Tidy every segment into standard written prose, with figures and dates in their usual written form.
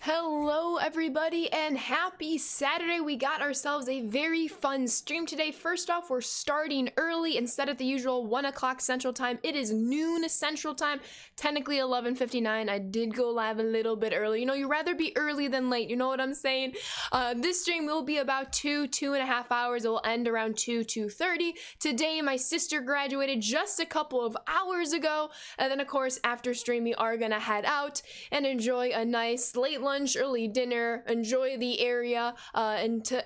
Hello everybody and happy Saturday. We got ourselves a very fun stream today. First off, we're starting early instead of the usual 1 o'clock Central Time. It is noon Central Time, technically 11:59. I did go live a little bit early. You know, you'd rather be early than late, you know what I'm saying? This stream will be about 2.5 hours. It will end around 2:30. Today, my sister graduated just a couple of hours ago. And then of course, after stream, we are gonna head out and enjoy a nice late lunch, early dinner, enjoy the area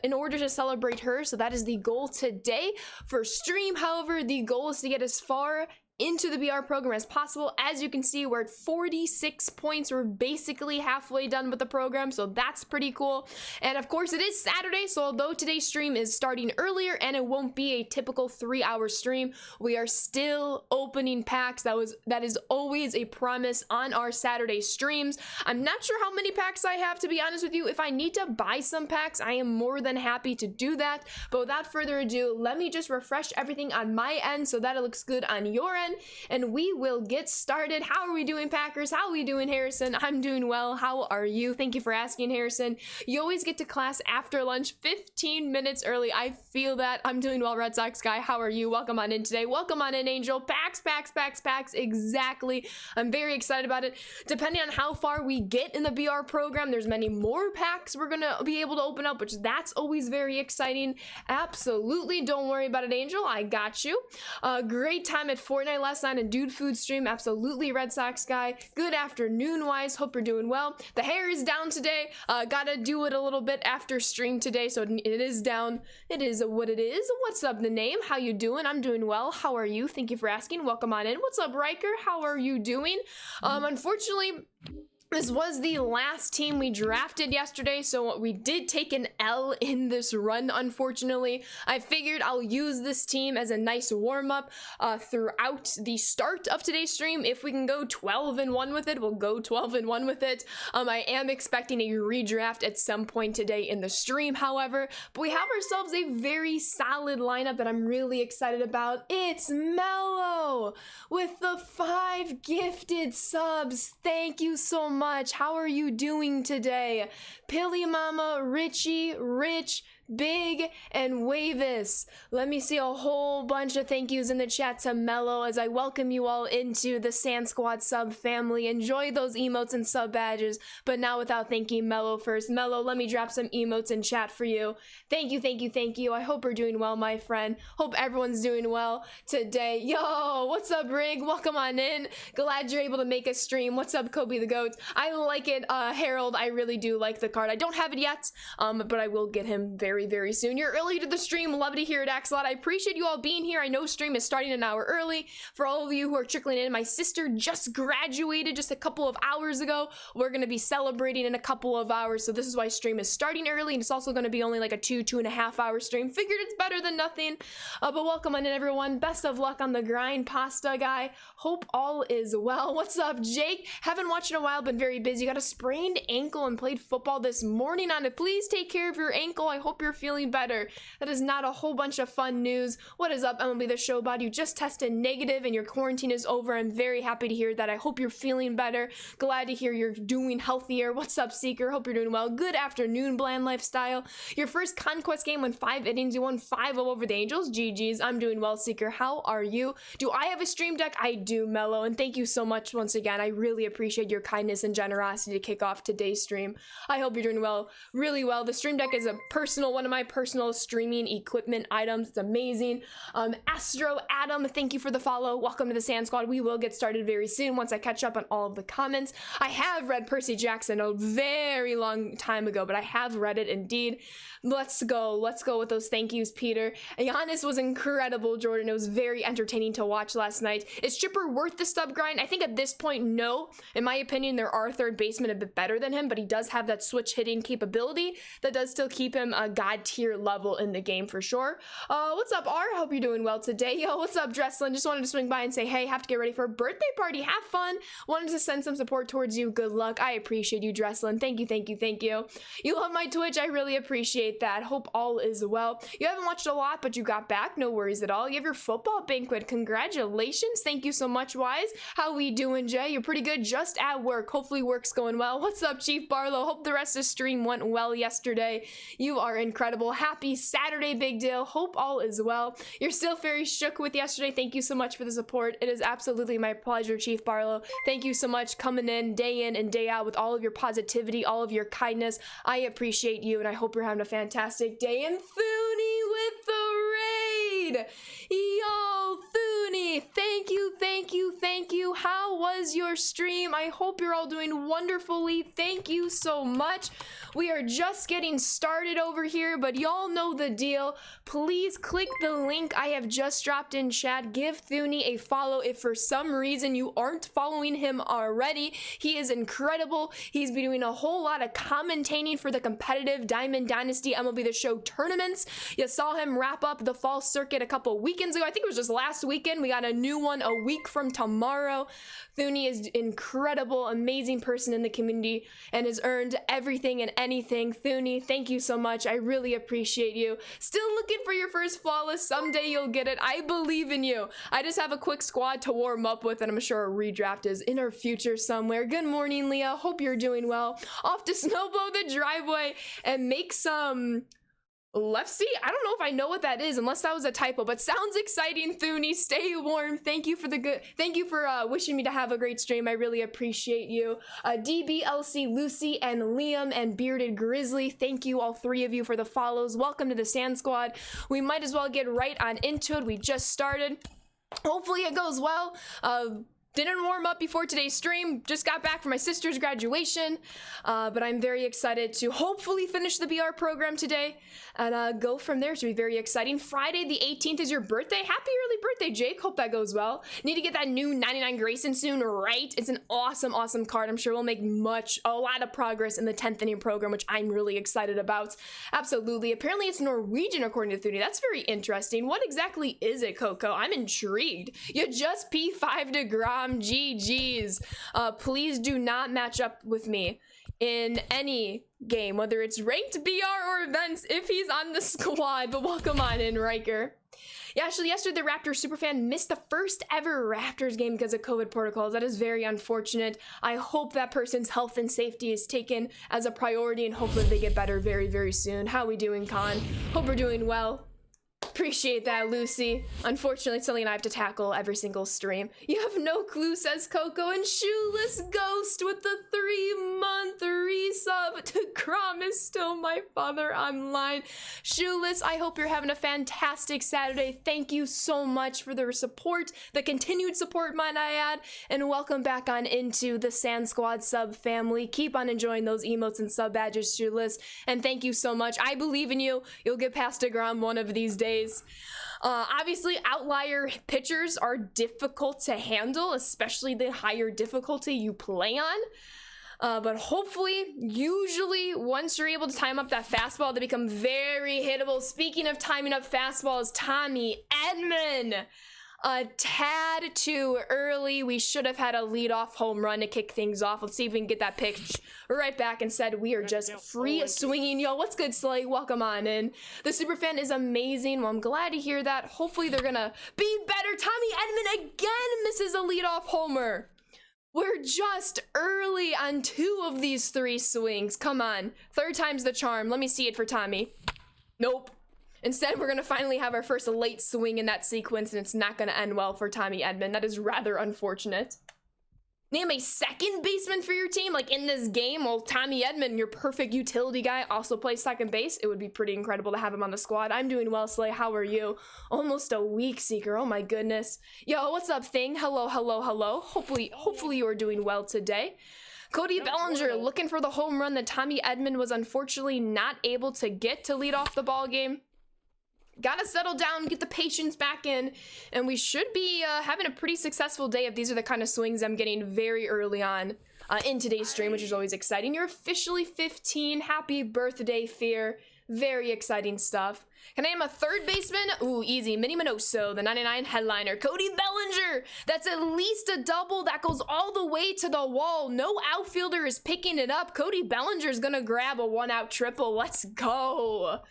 in order to celebrate her. So that is the goal today for stream. However, the goal is to get as far into the BR program as possible. As you can see, we're at 46 points. We're basically halfway done with the program, so that's pretty cool. And of course, it is Saturday, so although today's stream is starting earlier and it won't be a typical 3-hour stream, we are still opening packs. That is always a promise on our Saturday streams. I'm not sure how many packs I have, to be honest with you. If I need to buy some packs, I am more than happy to do that. But without further ado, let me just refresh everything on my end so that it looks good on your end, and we will get started. How are we doing, Packers? How are we doing, Harrison? I'm doing well. How are you? Thank you for asking, Harrison. You always get to class after lunch 15 minutes early. I feel that. I'm doing well, Red Sox guy. How are you? Welcome on in today. Welcome on in, Angel. Packs. Exactly. I'm very excited about it. Depending on how far we get in the BR program, there's many more packs we're gonna be able to open up, which that's always very exciting. Absolutely. Don't worry about it, Angel. I got you. Great time at Fortnite last night and Dude Food stream. Absolutely, Red Sox guy. Good afternoon, wise. Hope you're doing well. The hair is down today. Gotta do it a little bit after stream today, so it is down. It is what it is. What's up, the name? How you doing? I'm doing well. How are you? Thank you for asking. Welcome on in. What's up, Riker? How are you doing? Unfortunately, this was the last team we drafted yesterday, so we did take an L in this run, unfortunately. I figured I'll use this team as a nice warm-up throughout the start of today's stream. If we can go 12-1 with it, we'll go 12-1 with it. I am expecting a redraft at some point today in the stream, however, but we have ourselves a very solid lineup that I'm really excited about. It's Mellow with the 5 gifted subs. Thank you so much. How are you doing today? Pilly Mama, Richie, Rich, Big, and Wavis. Let me see a whole bunch of thank yous in the chat to Mellow as I welcome you all into the Sand Squad sub family. Enjoy those emotes and sub badges, but now without thanking Mellow first. Mellow, let me drop some emotes in chat for you. Thank you. I hope you're doing well, my friend. Hope everyone's doing well today. Yo, what's up, Rig? Welcome on in. Glad you're able to make a stream. What's up, Kobe the Goat? I like it, Harold. I really do like the card. I don't have it yet, but I will get him very soon. You're early to the stream. Love to hear it, Axelot. I appreciate you all being here. I know stream is starting an hour early. For all of you who are trickling in, my sister just graduated just a couple of hours ago. We're going to be celebrating in a couple of hours, so this is why stream is starting early, and it's also going to be only like a 2.5 hour stream. Figured it's better than nothing. But welcome on in, everyone. Best of luck on the grind, Pasta guy. Hope all is well. What's up, Jake? Haven't watched in a while, been very busy. Got a sprained ankle and played football this morning on it. Please take care of your ankle. I hope you're feeling better. That is not a whole bunch of fun news. What is up, MLB the Show Bot? You just tested negative and your quarantine is over. I'm very happy to hear that. I hope you're feeling better. Glad to hear you're doing healthier. What's up, Seeker? Hope you're doing well. Good afternoon, Bland Lifestyle. Your first Conquest game went 5 innings. You won 5-0 over the Angels. GG's. I'm doing well, Seeker. How are you? Do I have a stream deck? I do, Mellow. And thank you so much once again. I really appreciate your kindness and generosity to kick off today's stream. I hope you're doing well, really well. The stream deck is one of my personal streaming equipment items. It's amazing. Astro Adam, thank you for the follow. Welcome to the Sand Squad. We will get started very soon once I catch up on all of the comments. I have read Percy Jackson a very long time ago, but I have read it indeed. Let's go with those thank yous, Peter. Giannis was incredible, Jordan. It was very entertaining to watch last night. Is Chipper worth the stub grind? I think at this point, no. In my opinion, there are third basemen a bit better than him, but he does have that switch hitting capability that does still keep him god tier level in the game for sure. What's up, R? Hope you're doing well today. Yo, what's up, Dresslin? Just wanted to swing by and say, hey, have to get ready for a birthday party. Have fun. Wanted to send some support towards you. Good luck. I appreciate you, Dresslin. Thank you, thank you, thank you. You love my Twitch. I really appreciate that. Hope all is well. You haven't watched a lot, but you got back. No worries at all. You have your football banquet. Congratulations. Thank you so much, Wise. How we doing, Jay? You're pretty good. Just at work. Hopefully work's going well. What's up, Chief Barlow? Hope the rest of the stream went well yesterday. You are incredible. Happy Saturday, Big Deal. Hope all is well. You're still very shook with yesterday. Thank you so much for the support. It is absolutely my pleasure, Chief Barlow. Thank you so much coming in and day out with all of your positivity, all of your kindness. I appreciate you, and I hope you're having a fantastic day. And Thuni with the raid! Yo, Thuni, thank you, thank you, thank you. How was your stream? I hope you're all doing wonderfully. Thank you so much. We are just getting started over here, but y'all know the deal. Please click the link I have just dropped in chat. Give Thuni a follow if for some reason you aren't following him already. He is incredible. He's been doing a whole lot of commentating for the competitive Diamond Dynasty MLB The Show tournaments. You saw him wrap up the fall circuit a couple weekends ago. I think it was just last weekend. We got a new one a week from tomorrow. Thuni is incredible, amazing person in the community and has earned everything and anything. Thuni, thank you so much. I really appreciate you. Still looking for your first flawless. Someday you'll get it. I believe in you. I just have a quick squad to warm up with, and I'm sure a redraft is in our future somewhere. Good morning, Leah. Hope you're doing well. Off to snowblow the driveway and make some left seat. I don't know if I know what that is, unless that was a typo, but sounds exciting. Thuni, stay warm. Thank you for wishing me to have a great stream. I really appreciate you. DBLC, Lucy, and Liam, and Bearded Grizzly, thank you, all three of you, for the follows. Welcome to the Sand Squad. We might as well get right on into it. We just started. Hopefully it goes well. Didn't warm up before today's stream. Just got back from my sister's graduation, but I'm very excited to hopefully finish the BR program today and go from there. It should be very exciting. Friday the 18th is your birthday. Happy early birthday, Jake. Hope that goes well. Need to get that new 99 Grayson soon, right? It's an awesome, awesome card. I'm sure we'll make a lot of progress in the 10th inning program, which I'm really excited about. Absolutely. Apparently it's Norwegian according to Thuni. That's very interesting. What exactly is it, Coco? I'm intrigued. You just P5 DeGrom. GG's. Please do not match up with me in any game, whether it's ranked BR or events, if he's on the squad. But welcome on in, Riker. Yeah, actually, yesterday the Raptors superfan missed the first ever Raptors game because of COVID protocols. That is very unfortunate. I hope that person's health and safety is taken as a priority, and hopefully they get better very, very soon. How we doing, Con? Hope we're doing well. Appreciate that, Lucy. Unfortunately, it's something I have to tackle every single stream. You have no clue, says Coco. And Shoeless Ghost with the 3-month resub to Crom is still my father online. Shoeless, I hope you're having a fantastic Saturday. Thank you so much for the support, the continued support, might I add. And welcome back on into the Sand Squad sub family. Keep on enjoying those emotes and sub badges, Shoeless. And thank you so much. I believe in you. You'll get past DeGrom one of these days. Obviously, outlier pitchers are difficult to handle, especially the higher difficulty you play on. But hopefully, usually, once you're able to time up that fastball, they become very hittable. Speaking of timing up fastballs, Tommy Edman. A tad too early. We should have had a leadoff home run to kick things off. Let's see if we can get that pitch right back. Instead, we are just free swinging. Yo, what's good, Slay? Welcome on in. The superfan is amazing. Well, I'm glad to hear that. Hopefully, they're gonna be better. Tommy Edman again misses a leadoff homer. We're just early on 2 of these 3 swings. Come on. 3rd time's the charm. Let me see it for Tommy. Nope. Instead, we're going to finally have our first late swing in that sequence, and it's not going to end well for Tommy Edman. That is rather unfortunate. Name a second baseman for your team, like in this game. Well, Tommy Edman, your perfect utility guy, also plays second base. It would be pretty incredible to have him on the squad. I'm doing well, Slay. How are you? Almost a week, Seeker. Oh my goodness. Yo, what's up, Thing? Hello, hello, hello. Hopefully you are doing well today. Cody Bellinger looking for the home run that Tommy Edman was unfortunately not able to get to lead off the ball game. Gotta settle down, get the patience back in, and we should be having a pretty successful day if these are the kind of swings I'm getting very early on in today's stream, which is always exciting. You're officially 15. Happy birthday, Fear. Very exciting stuff. Can I name a third baseman? Ooh, easy. Minnie Minoso, the 99 headliner. Cody Bellinger. That's at least a double that goes all the way to the wall. No outfielder is picking it up. Cody Bellinger is going to grab a 1-out triple. Let's go.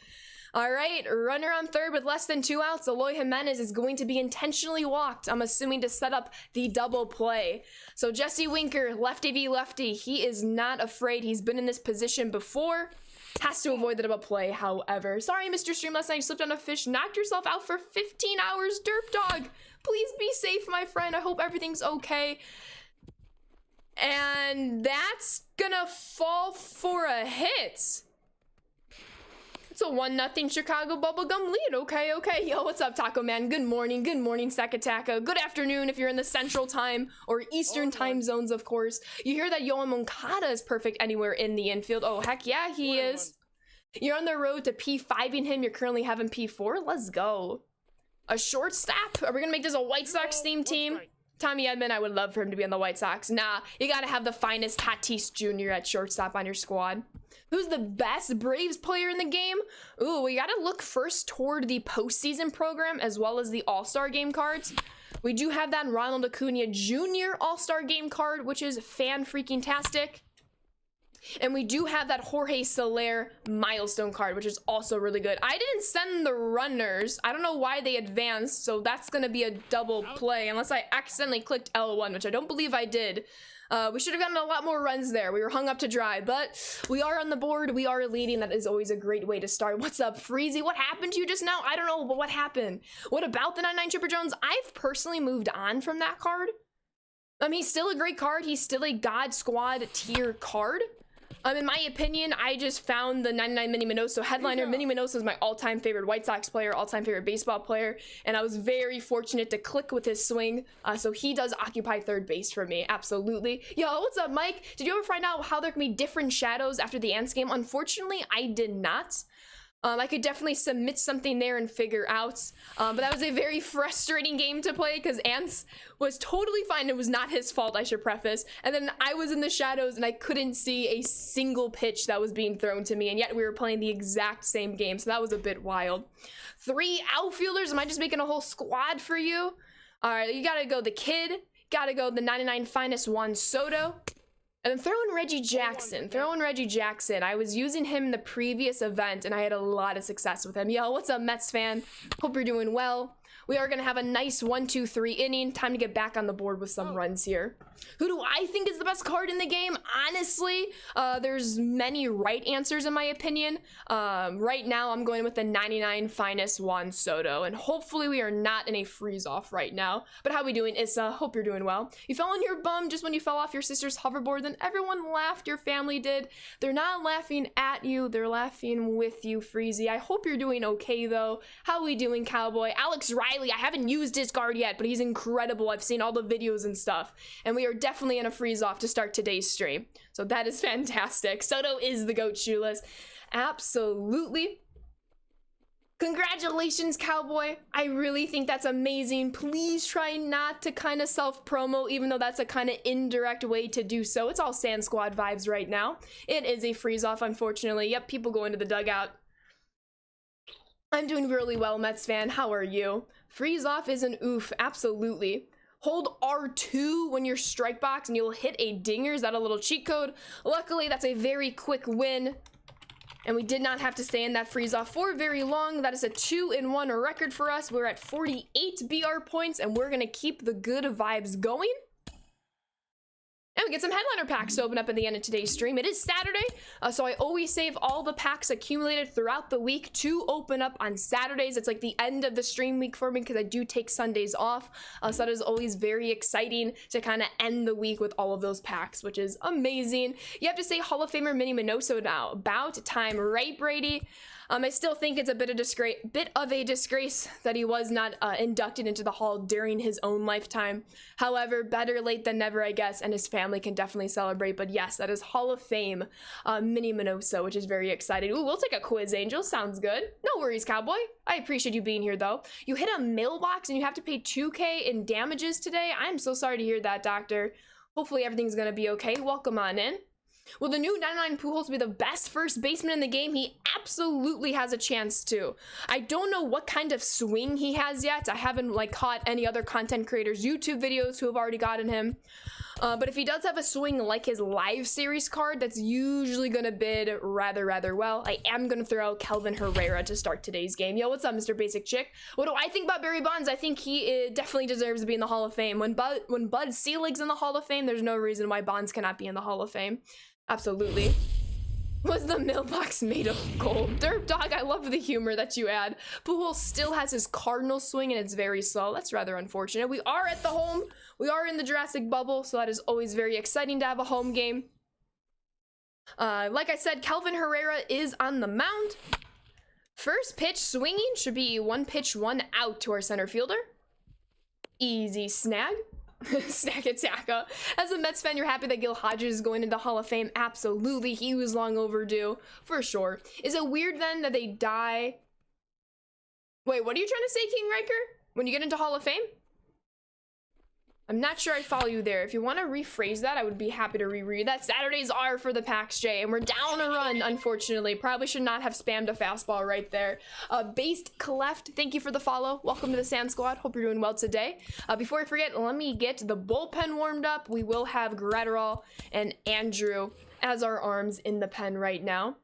All right, runner on third with less than 2 outs. Eloy Jimenez is going to be intentionally walked, I'm assuming, to set up the double play. So Jesse Winker, lefty v lefty, he is not afraid. He's been in this position before. Has to avoid the double play, however. Sorry, Mr. Stream, last night you slipped on a fish, knocked yourself out for 15 hours. Derp Dog, please be safe, my friend. I hope everything's okay. And that's gonna fall for a hit. It's a 1-0 Chicago bubblegum lead. Okay. Yo, what's up, Taco Man? Good morning, Sakataka. Good afternoon if you're in the Central Time or Eastern time zones, of course. You hear that Yoan Moncada is perfect anywhere in the infield. Oh, heck yeah, he is. You're on the road to P5ing him. You're currently having P4. Let's go. A shortstop? Are we gonna make this a White Sox themed team? Tommy Edman, I would love for him to be on the White Sox. Nah, you gotta have the finest Tatis Jr. at shortstop on your squad. Who's the best Braves player in the game? Ooh, we gotta look first toward the postseason program as well as the All-Star game cards. We do have that Ronald Acuna Jr. All-Star game card, which is fan-freaking-tastic. And we do have that Jorge Soler milestone card, which is also really good. I didn't send the runners. I don't know why they advanced, so that's gonna be a double play, unless I accidentally clicked L1, which I don't believe I did. We should have gotten a lot more runs there. We were hung up to dry, but we are on the board. We are leading. That is always a great way to start. What's up, Freezy? What happened to you just now? I don't know, but what happened? What about the 99 Chipper Jones? I've personally moved on from that card. He's still a great card. He's still a God Squad tier card. In my opinion, I just found the 99 Minnie Minoso headliner. Minnie Minoso is my all-time favorite White Sox player, all-time favorite baseball player, and I was very fortunate to click with his swing, so he does occupy third base for me, absolutely. Yo, what's up, Mike? Did you ever find out how there can be different shadows after the Ants game? Unfortunately, I did not. I could definitely submit something there and figure out, but that was a very frustrating game to play because Ants was totally fine. It was not his fault, I should preface. And then I was in the shadows and I couldn't see a single pitch that was being thrown to me, and yet we were playing the exact same game, so that was a bit wild. 3 outfielders? Am I just making a whole squad for you? All right, you gotta go the kid, gotta go the 99 finest Juan Soto. And then throw in Reggie Jackson. I was using him in the previous event and I had a lot of success with him. Yo, what's up, Mets fan? Hope you're doing well. We are going to have a nice 1-2-3 inning. Time to get back on the board with some runs here. Who do I think is the best card in the game? Honestly, there's many right answers in my opinion. Right now, I'm going with the 99 finest Juan Soto. And hopefully we are not in a freeze-off right now. But how we doing, Issa? Hope you're doing well. You fell on your bum just when you fell off your sister's hoverboard. Then everyone laughed. Your family did. They're not laughing at you. They're laughing with you, Freezy. I hope you're doing okay, though. How we doing, Cowboy? Alex Riley. I haven't used his card yet, but he's incredible. I've seen all the videos and stuff, and we are definitely in a freeze off to start today's stream, so that is fantastic. Soto is the GOAT, Shoeless. Absolutely. Congratulations, Cowboy. I really think that's amazing. Please try not to kind of self-promo, even though that's a kind of indirect way to do so. It's all Sand Squad vibes right now. It is a freeze off, unfortunately. Yep, people go into the dugout. I'm doing really well, Mets fan. How are you? Freeze off is an oof, absolutely. Hold R2 when you're strike box and you'll hit a dinger. Is that a little cheat code? Luckily, that's a very quick win. And we did not have to stay in that freeze off for very long. That is a 2-in-1 record for us. We're at 48 BR points and we're gonna keep the good vibes going. And we get some headliner packs to open up at the end of today's stream. It is Saturday, so I always save all the packs accumulated throughout the week to open up on Saturdays. It's like the end of the stream week for me because I do take Sundays off. So that is always very exciting to kind of end the week with all of those packs, which is amazing. You have to say Hall of Famer Minnie Minoso now. About time, right, Brady? I still think it's a bit of a disgrace that he was not inducted into the Hall during his own lifetime. However, better late than never, I guess, and his family can definitely celebrate. But yes, that is Hall of Fame Minnie Minoso, which is very exciting. Ooh, we'll take a quiz, Angel. Sounds good. No worries, Cowboy. I appreciate you being here, though. You hit a mailbox and you have to pay $2K in damages today. I'm so sorry to hear that, Doctor. Hopefully everything's going to be okay. Welcome on in. Will the new 99 Pujols be the best first baseman in the game? He absolutely has a chance to. I don't know what kind of swing he has yet. I haven't like caught any other content creators' YouTube videos who have already gotten him. But if he does have a swing like his live series card, that's usually gonna bid rather well. I am gonna throw out Kelvin Herrera to start today's game. Yo, what's up, Mr. Basic Chick? What do I think about Barry Bonds? I think he definitely deserves to be in the Hall of Fame. When Bud Selig's in the Hall of Fame, there's no reason why Bonds cannot be in the Hall of Fame. Absolutely. Was the mailbox made of gold? Derp Dog, I love the humor that you add. Pujols still has his Cardinal swing and it's very slow. That's rather unfortunate. We are at the home. We are in the Jurassic bubble, so that is always very exciting to have a home game. Like I said, Kelvin Herrera is on the mound. First pitch swinging should be 1 pitch, 1 out to our center fielder. Easy snag. Snack attacker. As a Mets fan, you're happy that Gil Hodges is going into Hall of Fame? Absolutely. He was long overdue, for sure. Is it weird then that they die? Wait, what are you trying to say, King Riker? When you get into Hall of Fame? I'm not sure I follow you there. If you want to rephrase that, I would be happy to reread that. Saturdays are for the Pax J, and we're down a run, unfortunately. Probably should not have spammed a fastball right there. Based Cleft, thank you for the follow. Welcome to the Sand Squad. Hope you're doing well today. Before I forget, let me get the bullpen warmed up. We will have Gratterall and Andrew as our arms in the pen right now.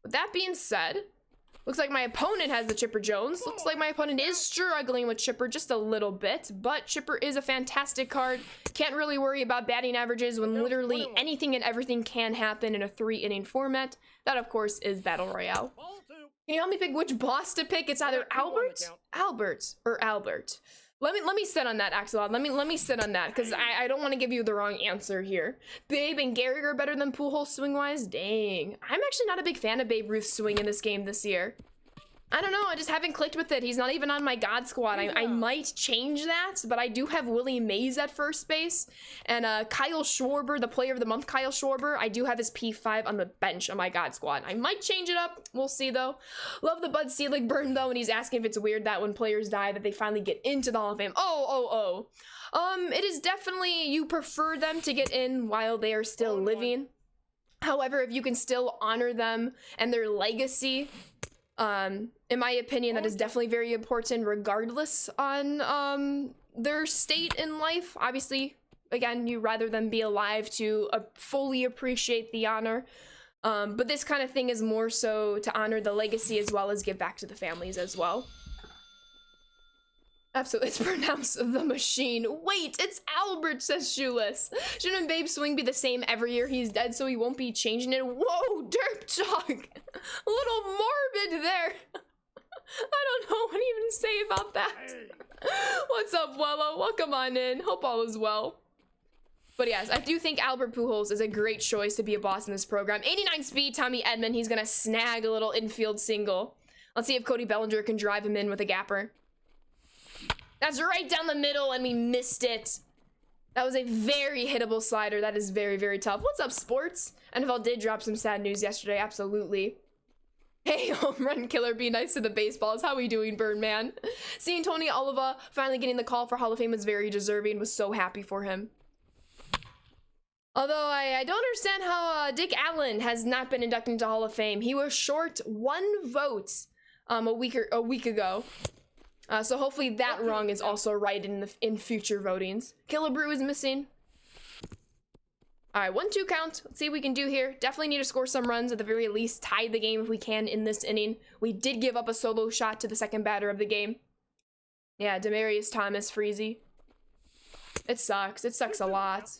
With that being said, looks like my opponent has the Chipper Jones. Looks like my opponent is struggling with Chipper just a little bit, but Chipper is a fantastic card. Can't really worry about batting averages when literally anything and everything can happen in a 3-inning format. That, of course, is Battle Royale. Can you help me pick which boss to pick? It's either Albert or Albert. Let me sit on that, Axelod. Let me sit on that, because I don't want to give you the wrong answer here. Babe and Gehrig are better than Pujols swing-wise? Dang. I'm actually not a big fan of Babe Ruth's swing in this game this year. I don't know, I just haven't clicked with it. He's not even on my God squad. I might change that, but I do have Willie Mays at first base. And Kyle Schwarber, the player of the month, Kyle Schwarber, I do have his P5 on the bench on my God squad. I might change it up. We'll see, though. Love the Bud Selig burn, though, and he's asking if it's weird that when players die that they finally get into the Hall of Fame. It is definitely, you prefer them to get in while they are still living. However, if you can still honor them and their legacy, in my opinion, that is definitely very important regardless on their state in life. Obviously, again, you rather them be alive to fully appreciate the honor, but this kind of thing is more so to honor the legacy as well as give back to the families as well. Absolutely, it's pronounced the machine. Wait, it's Albert, says Shoeless. Shouldn't Babe's swing be the same every year he's dead so he won't be changing it? Whoa, Derp Dog. A little morbid there. I don't know what to even say about that. What's up, Wello? Welcome on in. Hope all is well. But yes, I do think Albert Pujols is a great choice to be a boss in this program. 89 speed, Tommy Edman. He's gonna snag a little infield single. Let's see if Cody Bellinger can drive him in with a gapper. That's right down the middle, and we missed it. That was a very hittable slider. That is very tough. What's up, sports? NFL did drop some sad news yesterday, absolutely. Hey, home run killer, be nice to the baseballs. How we doing, Birdman? Seeing Tony Oliva finally getting the call for Hall of Fame was very deserving. Was so happy for him. Although I don't understand how Dick Allen has not been inducted into Hall of Fame. He was short 1 vote a week ago. So hopefully that wrong is also right in future votings. Killebrew is missing. All right, 1-2 count. Let's see what we can do here. Definitely need to score some runs, at the very least tie the game if we can in this inning. We did give up a solo shot to the second batter of the game. Yeah, Demarius Thomas Freezy. It sucks. It sucks a lot.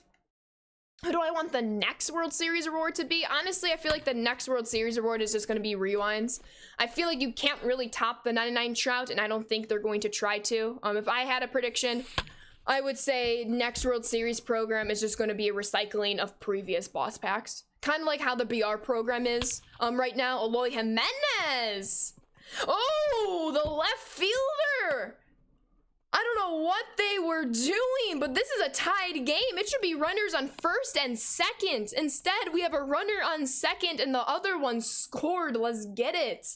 Who do I want the next World Series award to be? Honestly, I feel like the next World Series award is just going to be rewinds. I feel like you can't really top the 99 Trout, and I don't think they're going to try to. If I had a prediction, I would say next World Series program is just going to be a recycling of previous boss packs. Kind of like how the BR program is right now. Eloy Jimenez! Oh, the left fielder! I don't know what they were doing, but this is a tied game. It should be runners on first and second. Instead, we have a runner on second and the other one scored. Let's get it.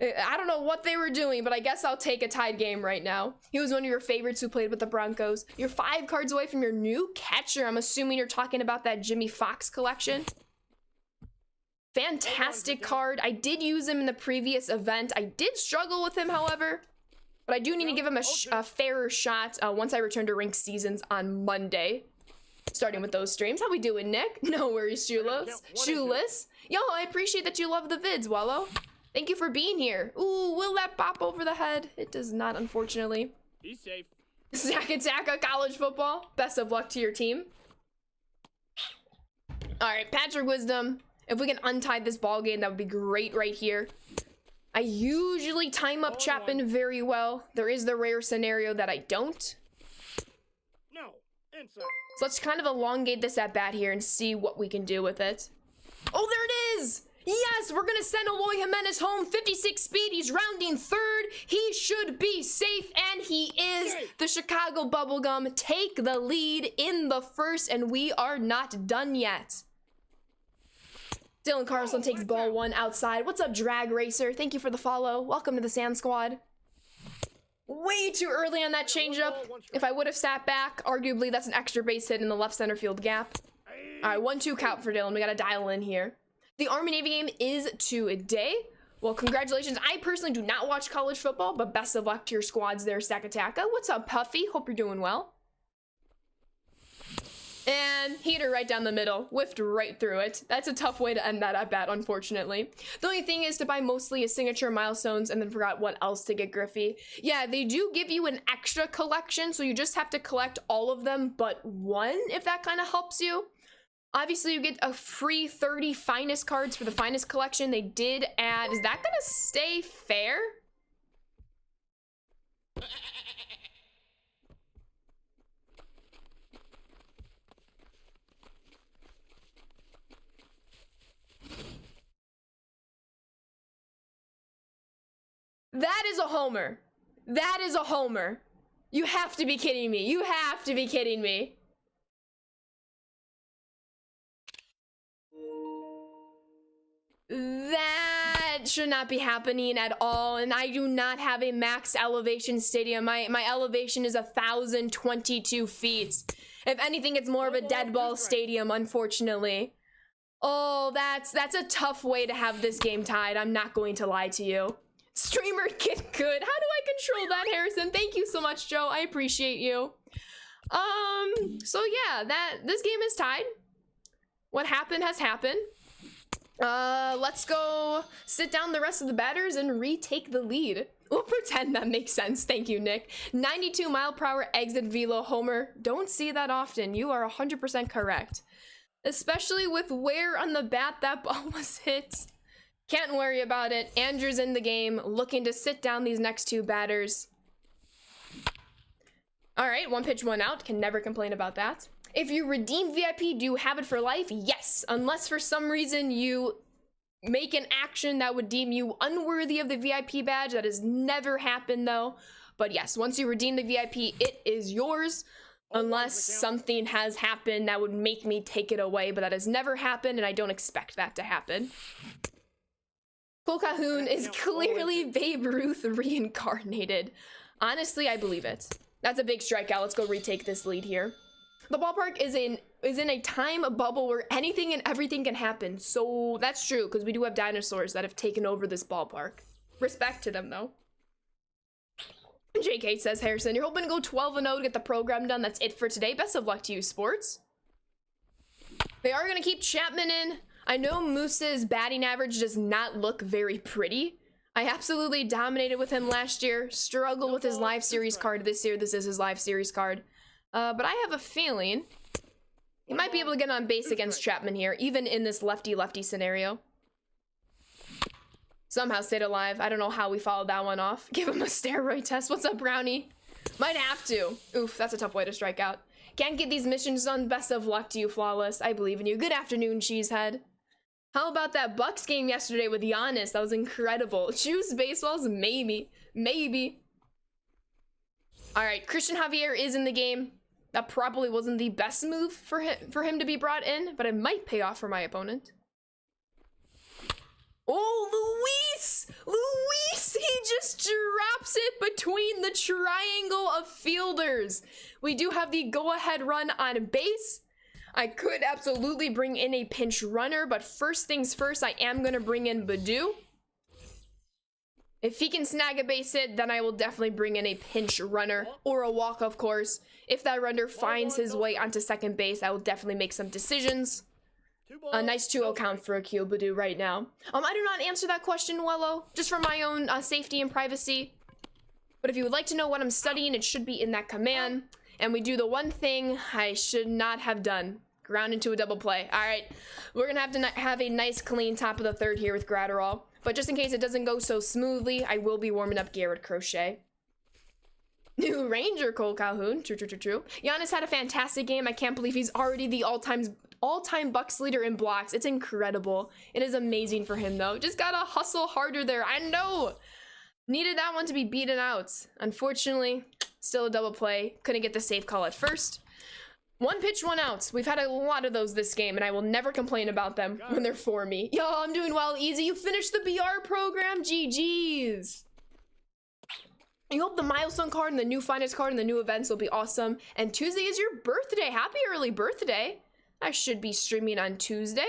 I don't know what they were doing, but I guess I'll take a tied game right now. He was one of your favorites who played with the Broncos. You're 5 cards away from your new catcher. I'm assuming you're talking about that Jimmy Fox collection. Fantastic card. I did use him in the previous event. I did struggle with him, however, but I do need to give him a fairer shot once I return to Ranked Seasons on Monday. Starting with those streams. How we doing, Nick? No worries, Shoeless. Shoeless. Yo, I appreciate that you love the vids, Wallow. Thank you for being here. Ooh, will that bop over the head? It does not, unfortunately. Be safe. Zakataka college football. Best of luck to your team. All right, Patrick Wisdom. If we can untie this ball game, that would be great right here. I usually time up Chapman very well. There is the rare scenario that I don't. No, inside. So let's kind of elongate this at bat here and see what we can do with it. Oh, there it is! Yes, we're gonna send Eloy Jimenez home. 56 speed, he's rounding third. He should be safe, and he is. The Chicago Bubblegum take the lead in the first, and we are not done yet. Dylan Carlson takes ball 1 outside. What's up, Drag Racer? Thank you for the follow. Welcome to the Sand Squad. Way too early on that changeup. If I would have sat back, arguably that's an extra base hit in the left center field gap. All right, 1-2 count for Dylan. We got to dial in here. The Army-Navy game is today. Well, congratulations. I personally do not watch college football, but best of luck to your squads there, Sakataka. What's up, Puffy? Hope you're doing well. And heater right down the middle. Whiffed right through it. That's a tough way to end that at bat, unfortunately. The only thing is to buy mostly his signature milestones and then forgot what else to get Griffey. Yeah, they do give you an extra collection, so you just have to collect all of them but 1, if that kind of helps you. Obviously, you get a free 30 finest cards for the finest collection. They did add... Is that gonna stay fair? That is a homer. That is a homer. You have to be kidding me. You have to be kidding me. That should not be happening at all, and I do not have a max elevation stadium. My elevation is 1,022 feet. If anything, it's more of a dead ball stadium, unfortunately. Oh, that's a tough way to have this game tied. I'm not going to lie to you. Streamer get good. How do I control that, Harrison? Thank you so much, Joe. I appreciate you. So yeah, this game is tied. What happened has happened. Let's go sit down the rest of the batters and retake the lead. We'll pretend that makes sense. Thank you, Nick. 92 mile per hour exit velo homer. Don't see that often. You are 100% correct. Especially with where on the bat that ball was hit. Can't worry about it. Andrew's in the game, looking to sit down these next 2 batters. All right, 1 pitch, 1 out. Can never complain about that. If you redeem VIP, do you have it for life? Yes, unless for some reason you make an action that would deem you unworthy of the VIP badge. That has never happened though. But yes, once you redeem the VIP, it is yours. Unless something has happened that would make me take it away, but that has never happened and I don't expect that to happen. Cole Calhoun is clearly Babe Ruth reincarnated. Honestly, I believe it. That's a big strikeout. Let's go retake this lead here. The ballpark is in a time bubble where anything and everything can happen. So that's true, because we do have dinosaurs that have taken over this ballpark. Respect to them, though. JK says, Harrison, you're hoping to go 12-0 to get the program done. That's it for today. Best of luck to you, sports. They are going to keep Chapman in. I know Moose's batting average does not look very pretty. I absolutely dominated with him last year. Struggled with his live series card this year. This is his live series card. But I have a feeling he might be able to get on base against Chapman here, even in this lefty-lefty scenario. Somehow stayed alive. I don't know how we followed that one off. Give him a steroid test. What's up, Brownie? Might have to. Oof, that's a tough way to strike out. Can't get these missions done. Best of luck to you, Flawless. I believe in you. Good afternoon, Cheesehead. How about that Bucks game yesterday with Giannis? That was incredible. Choose baseballs? Maybe. Maybe. All right, Christian Javier is in the game. That probably wasn't the best move for him to be brought in, but it might pay off for my opponent. Oh, Luis! Luis! He just drops it between the triangle of fielders. We do have the go-ahead run on base. I could absolutely bring in a pinch runner, but first things first, I am going to bring in Badu. If he can snag a base hit, then I will definitely bring in a pinch runner or a walk, of course. If that runner finds his way onto second base, I will definitely make some decisions. A nice 2-0 count for Akil Badu right now. I do not answer that question, Wello, just for my own safety and privacy. But if you would like to know what I'm studying, it should be in that command. And we do the one thing I should not have done. Ground into a double play. All right, we're gonna have to have a nice clean top of the third here with Gratterall. But just in case it doesn't go so smoothly, I will be warming up Garrett Crochet. New Ranger Cole Calhoun. True. Giannis had a fantastic game. I can't believe he's already the all-time Bucks leader in blocks. It's incredible. It is amazing for him, though. Just gotta hustle harder there. I know. Needed that one to be beaten out. Unfortunately, still a double play. Couldn't get the safe call at first. One pitch, one out. We've had a lot of those this game, and I will never complain about them when they're for me. Yo, I'm doing well, Easy. You finished the BR program? GG's. I hope the milestone card and the new finest card and the new events will be awesome. And Tuesday is your birthday. Happy early birthday. I should be streaming on Tuesday.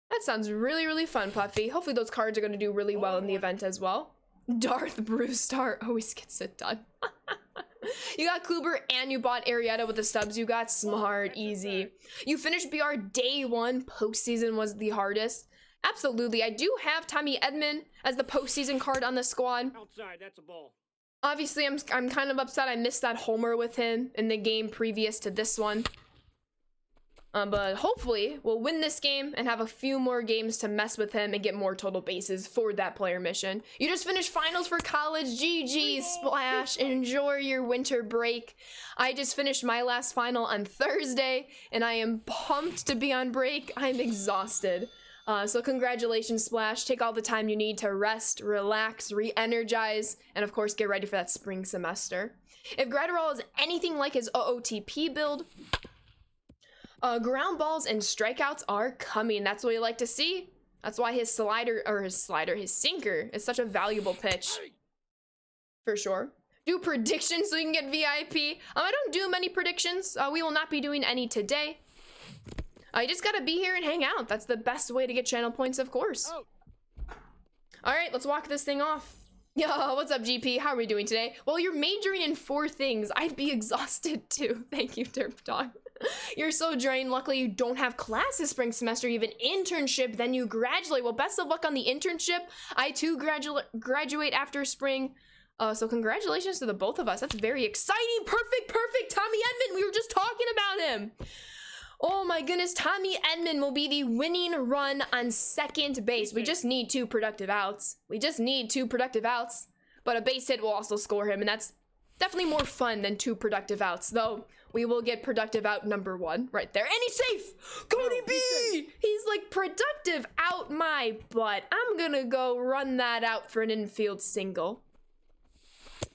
That sounds really, really fun, Puffy. Hopefully those cards are going to do really well in the event as well. Darth Brewstar always gets it done. You got Kluber and you bought Arrieta with the subs you got. Smart, easy. You finished BR day one. Postseason was the hardest. Absolutely. I do have Tommy Edman as the postseason card on the squad. Outside, that's a ball. Obviously, I'm kind of upset I missed that homer with him in the game previous to this one. But hopefully we'll win this game and have a few more games to mess with him and get more total bases for that player mission. You just finished finals for college. GG, Splash. Enjoy your winter break. I just finished my last final on Thursday and I am pumped to be on break. I'm exhausted. So congratulations, Splash. Take all the time you need to rest, relax, re-energize, and of course get ready for that spring semester. If Gratterall is anything like his OOTP build, ground balls and strikeouts are coming. That's what you like to see. That's why his sinker is such a valuable pitch. For sure. Do predictions so you can get VIP. I don't do many predictions. We will not be doing any today. You just gotta be here and hang out. That's the best way to get channel points, of course. All right, let's walk this thing off. Yo, what's up, GP? How are we doing today? Well, you're majoring in 4 things. I'd be exhausted too. Thank you, Derp Dog. You're so drained. Luckily, you don't have class this spring semester. You have an internship, then you graduate. Well, best of luck on the internship. I too graduate after spring. So congratulations to the both of us. That's very exciting. Perfect. Tommy Edman. We were just talking about him. Oh my goodness, Tommy Edman will be the winning run on second base. We just need 2 productive outs. But a base hit will also score him, and that's definitely more fun than 2 productive outs, though we will get productive out number 1 right there. And he's safe! Cody B! He's like, productive out my butt. I'm gonna go run that out for an infield single.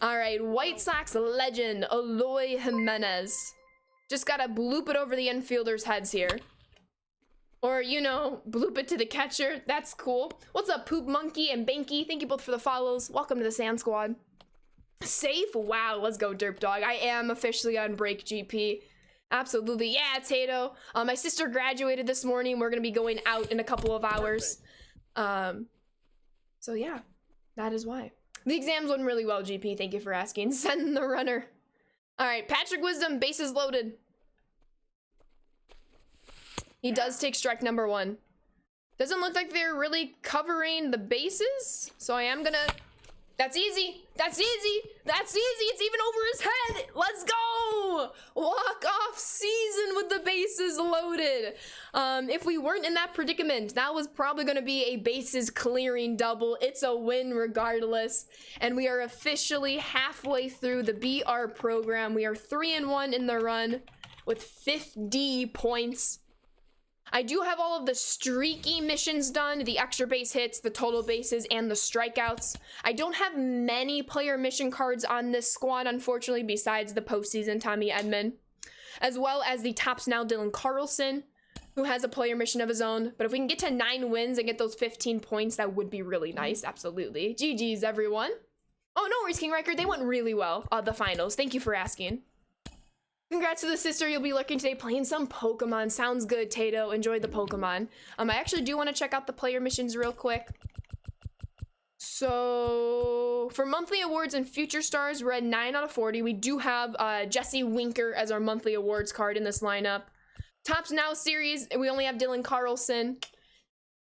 All right, White Sox legend, Eloy Jimenez. Just gotta bloop it over the infielders' heads here. Or, you know, bloop it to the catcher. That's cool. What's up, Poop Monkey and Banky? Thank you both for the follows. Welcome to the Sand Squad. Safe? Wow, let's go, Derp Dog. I am officially on break, GP. Absolutely. Yeah, Tato. My sister graduated this morning. We're gonna be going out in a couple of hours. So yeah, that is why. The exams went really well, GP. Thank you for asking. Send the runner. All right, Patrick Wisdom, bases loaded. He does take strike number 1. Doesn't look like they're really covering the bases, so I am gonna... That's easy. It's even over his head. Let's go. Walk-off season with the bases loaded. If we weren't in that predicament, that was probably going to be a bases clearing double. It's a win regardless. And we are officially halfway through the BR program. We are 3-1 in the run with 50 points. I do have all of the streaky missions done, the extra base hits, the total bases, and the strikeouts. I don't have many player mission cards on this squad, unfortunately, besides the postseason Tommy Edman, as well as the Tops Now Dylan Carlson, who has a player mission of his own. But if we can get to 9 wins and get those 15 points, that would be really nice. Absolutely. GG's, everyone. Oh, no worries, King Riker. They went really well, the finals. Thank you for asking. Congrats to the sister. You'll be lurking today playing some Pokemon. Sounds good, Tato. Enjoy the Pokemon. I actually do want to check out the player missions real quick. So for monthly awards and future stars, we're at 9 out of 40. We do have Jesse Winker as our monthly awards card in this lineup. Tops Now series, we only have Dylan Carlson.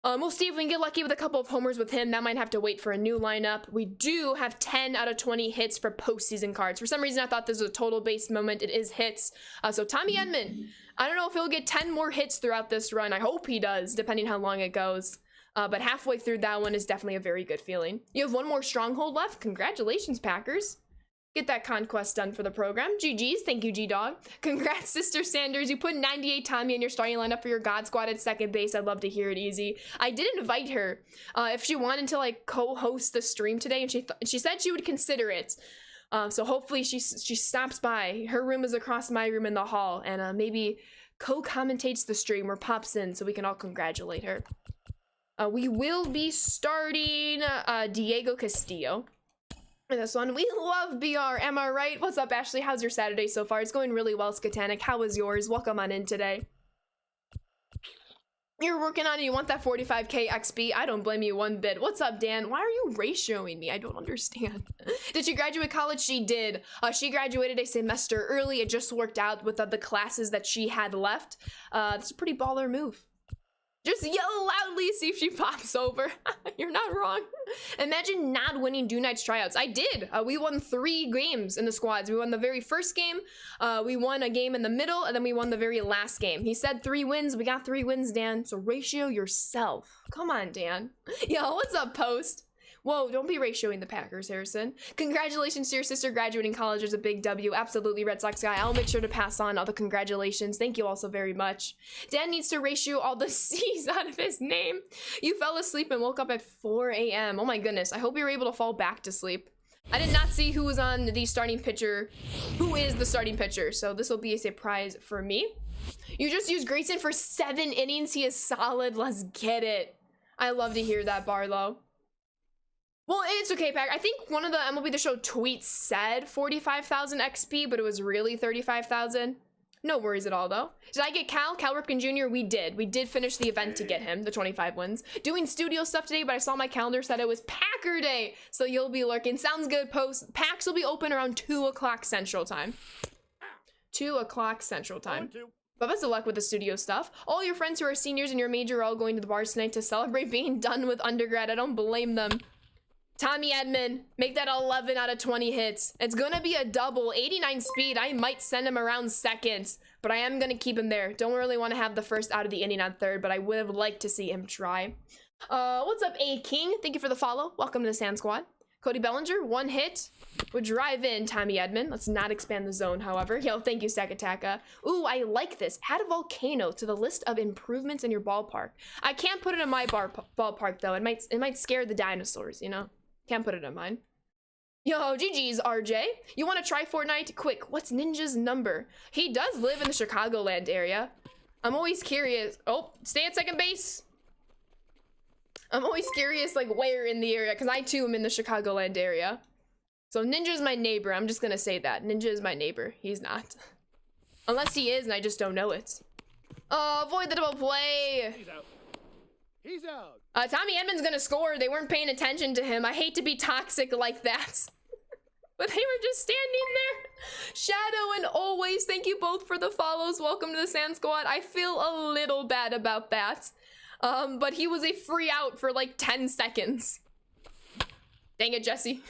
We'll see if we can get lucky with a couple of homers with him. That might have to wait for a new lineup. We do have 10 out of 20 hits for postseason cards. For some reason, I thought this was a total base moment. It is hits. So Tommy Edman, I don't know if he'll get 10 more hits throughout this run. I hope he does, depending how long it goes. But halfway through that one is definitely a very good feeling. You have one more stronghold left. Congratulations, Packers. Get that conquest done for the program. GG's. Thank you, G-Dog. Congrats, Sister Sanders. You put 98 Tommy in your starting lineup for your God Squad at second base. I'd love to hear it, Easy. I did invite her if she wanted to like co-host the stream today, and she said she would consider it. So hopefully she stops by. Her room is across my room in the hall, and maybe co-commentates the stream or pops in so we can all congratulate her. We will be starting Diego Castillo. This one, we love BR, am I right? What's up, Ashley? How's your Saturday so far? It's going really well, Skatanic. How was yours? Welcome on in today. You're working on it. You want that 45k XP? I don't blame you one bit. What's up, Dan? Why are you ratioing me? I don't understand. Did she graduate college? She did. She graduated a semester early. It just worked out with the classes that she had left. It's a pretty baller move. Just yell loudly, see if she pops over. You're not wrong. Imagine not winning Do Night's tryouts. I did. We won 3 games in the squads. We won the very first game. We won a game in the middle, and then we won the very last game. He said 3 wins. We got 3 wins, Dan. So ratio yourself. Come on, Dan. Yo, what's up, Post? Whoa, don't be ratioing the Packers, Harrison. Congratulations to your sister graduating college. Is a big W. Absolutely, Red Sox guy. I'll make sure to pass on all the congratulations. Thank you all so very much. Dan needs to ratio all the C's out of his name. You fell asleep and woke up at 4 a.m. Oh my goodness. I hope you're able to fall back to sleep. I did not see who was on the starting pitcher. Who is the starting pitcher? So this will be a surprise for me. You just used Grayson for 7 innings. He is solid. Let's get it. I love to hear that, Barlow. Well, it's okay, Pack. I think one of the MLB The Show tweets said 45,000 XP, but it was really 35,000. No worries at all, though. Did I get Cal Ripken Jr.? We did. We did finish the event to get him, the 25 wins. Doing studio stuff today, but I saw my calendar said it was Packer Day, so you'll be lurking. Sounds good, Post. Packs will be open around 2 o'clock Central Time. 2 o'clock Central Time. But best of luck with the studio stuff. All your friends who are seniors in your major are all going to the bars tonight to celebrate being done with undergrad. I don't blame them. Tommy Edman, make that 11 out of 20 hits. It's gonna be a double, 89 speed. I might send him around seconds, but I am gonna keep him there. Don't really want to have the first out of the inning on third, but I would have liked to see him try. What's up, A King? Thank you for the follow. Welcome to the Sand Squad. Cody Bellinger, 1 hit. Would drive in Tommy Edman. Let's not expand the zone, however. Yo, thank you, Stakataka. Ooh, I like this. Add a volcano to the list of improvements in your ballpark. I can't put it in my ballpark, though. It might scare the dinosaurs, you know? Can't put it in mine. Yo, GG's, RJ. You want to try Fortnite? Quick, what's Ninja's number? He does live in the Chicagoland area. I'm always curious. Oh, stay at second base. I'm always curious, like, where in the area, because I, too, am in the Chicagoland area. So Ninja's my neighbor. I'm just going to say that. Ninja is my neighbor. He's not. Unless he is, and I just don't know it. Avoid the double play. He's out. He's out. Tommy Edman's gonna score. They weren't paying attention to him. I hate to be toxic like that. But they were just standing there. Shadow and Always, thank you both for the follows. Welcome to the Sand Squad. I feel a little bad about that. But he was a free out for like 10 seconds. Dang it, Jesse.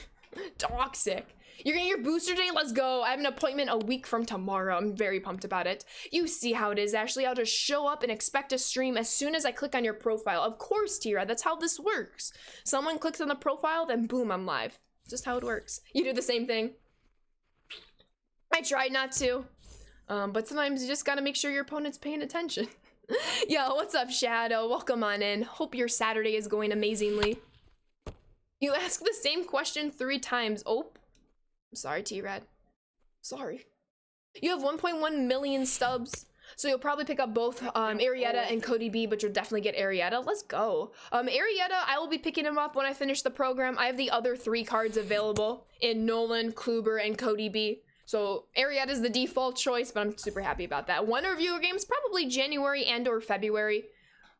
Toxic. You're getting your booster day? Let's go. I have an appointment a week from tomorrow. I'm very pumped about it. You see how it is, Ashley. I'll just show up and expect a stream as soon as I click on your profile. Of course, Tira. That's how this works. Someone clicks on the profile, then boom, I'm live. Just how it works. You do the same thing. I tried not to. But sometimes you just gotta make sure your opponent's paying attention. Yo, what's up, Shadow? Welcome on in. Hope your Saturday is going amazingly. You ask the same question 3 times. Oh. I'm sorry, T-Rad. Sorry. You have 1.1 million stubs. So you'll probably pick up both Arrieta and Cody B, but you'll definitely get Arrieta. Let's go. Arrieta, I will be picking him up when I finish the program. I have the other 3 cards available in Nolan, Kluber, and Cody B. So Arrieta is the default choice, but I'm super happy about that. Wonder Reviewer games, probably January and or February.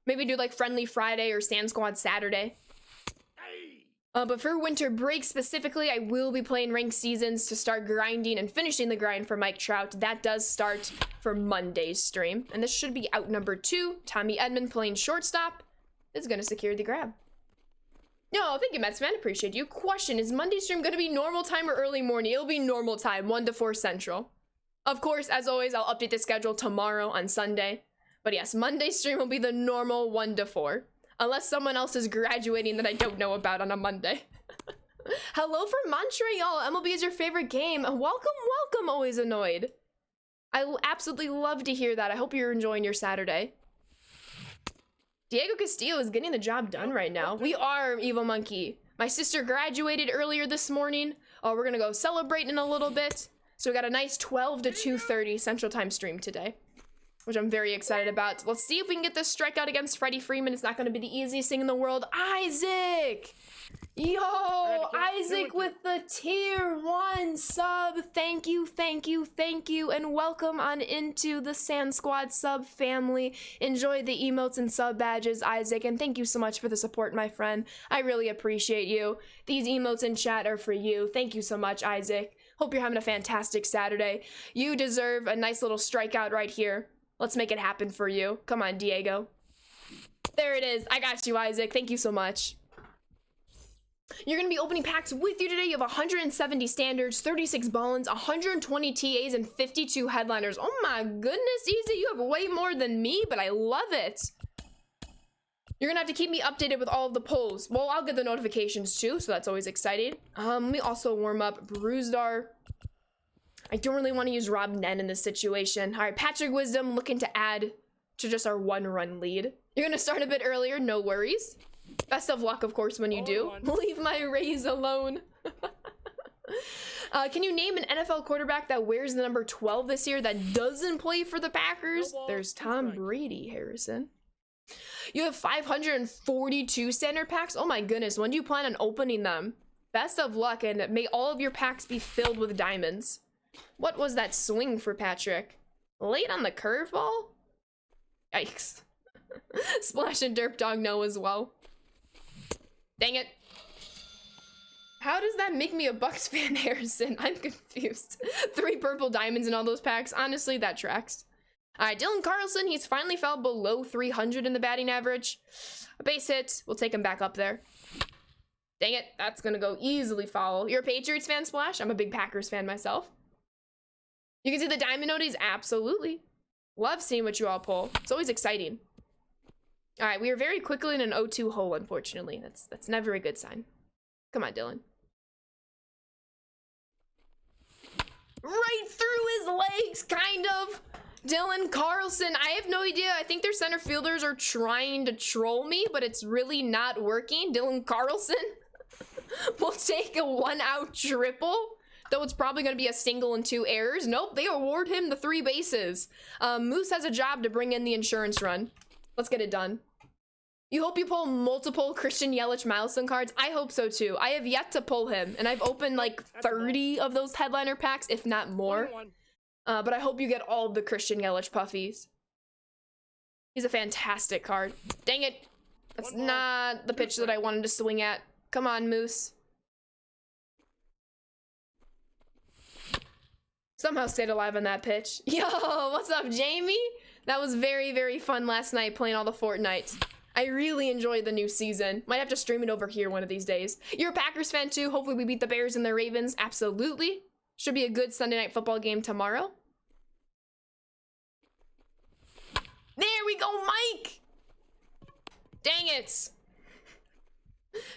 Maybe do like Friendly Friday or Sand Squad Saturday. But for winter break specifically, I will be playing ranked seasons to start grinding and finishing the grind for Mike Trout. That does start for Monday's stream. And this should be out number 2. Tommy Edman playing shortstop is going to secure the grab. No, thank you, Mets fan. Appreciate you. Question, is Monday stream going to be normal time or early morning? It'll be normal time, 1 to 4 Central. Of course, as always, I'll update the schedule tomorrow on Sunday. But yes, Monday stream will be the normal 1 to 4. Unless someone else is graduating that I don't know about on a Monday. Hello from Montreal. MLB is your favorite game. Welcome, welcome, Always Annoyed. I absolutely love to hear that. I hope you're enjoying your Saturday. Diego Castillo is getting the job done right now. We are, Evil Monkey. My sister graduated earlier this morning. We're gonna go celebrate in a little bit. So we got a nice 12 to 2:30 Central Time stream today, which I'm very excited about. Let's see if we can get this strikeout against Freddie Freeman. It's not going to be the easiest thing in the world. Isaac! Yo, Isaac with the tier 1 sub. Thank you, thank you, thank you, and welcome on into the Sand Squad sub family. Enjoy the emotes and sub badges, Isaac, and thank you so much for the support, my friend. I really appreciate you. These emotes in chat are for you. Thank you so much, Isaac. Hope you're having a fantastic Saturday. You deserve a nice little strikeout right here. Let's make it happen for you. Come on, Diego. There it is. I got you, Isaac. Thank you so much. You're going to be opening packs with you today. You have 170 standards, 36 Ballins, 120 TAs, and 52 headliners. Oh my goodness, Easy. You have way more than me, but I love it. You're going to have to keep me updated with all of the polls. Well, I'll get the notifications too, so that's always exciting. Let me also warm up Bruzdar. I don't really want to use Rob Nen in this situation. All right, Patrick Wisdom looking to add to just our 1-run lead. You're going to start a bit earlier, no worries. Best of luck, of course, when you do. Leave my Rays alone. Can you name an NFL quarterback that wears the number 12 this year that doesn't play for the Packers? There's Tom Brady, Harrison. You have 542 standard packs? Oh my goodness, when do you plan on opening them? Best of luck, and may all of your packs be filled with diamonds. What was that swing for Patrick? Late on the curveball? Yikes. Splash and Derp Dog know as well. Dang it. How does that make me a Bucks fan, Harrison? I'm confused. 3 purple diamonds in all those packs. Honestly, that tracks. All right, Dylan Carlson, he's finally fell below 300 in the batting average. A base hit, we'll take him back up there. Dang it, that's gonna go easily foul. You're a Patriots fan, Splash? I'm a big Packers fan myself. You can see the diamond noties, absolutely. Love seeing what you all pull. It's always exciting. All right, we are very quickly in an 0-2 hole, unfortunately. That's never a good sign. Come on, Dylan. Right through his legs, kind of. Dylan Carlson, I have no idea. I think their center fielders are trying to troll me, but it's really not working. Dylan Carlson will take a 1-out triple, though it's probably going to be a single and 2 errors. Nope, they award him the 3 bases. Moose has a job to bring in the insurance run. Let's get it done. You hope you pull multiple Christian Yelich milestone cards? I hope so too. I have yet to pull him, and I've opened like 30 of those headliner packs, if not more. But I hope you get all of the Christian Yelich puffies. He's a fantastic card. Dang it. That's not the pitch that I wanted to swing at. Come on, Moose. Somehow stayed alive on that pitch. Yo, what's up, Jamie? That was very, very fun last night playing all the Fortnite. I really enjoyed the new season. Might have to stream it over here one of these days. You're a Packers fan too. Hopefully we beat the Bears and the Ravens. Absolutely. Should be a good Sunday night football game tomorrow. There we go, Mike! Dang it.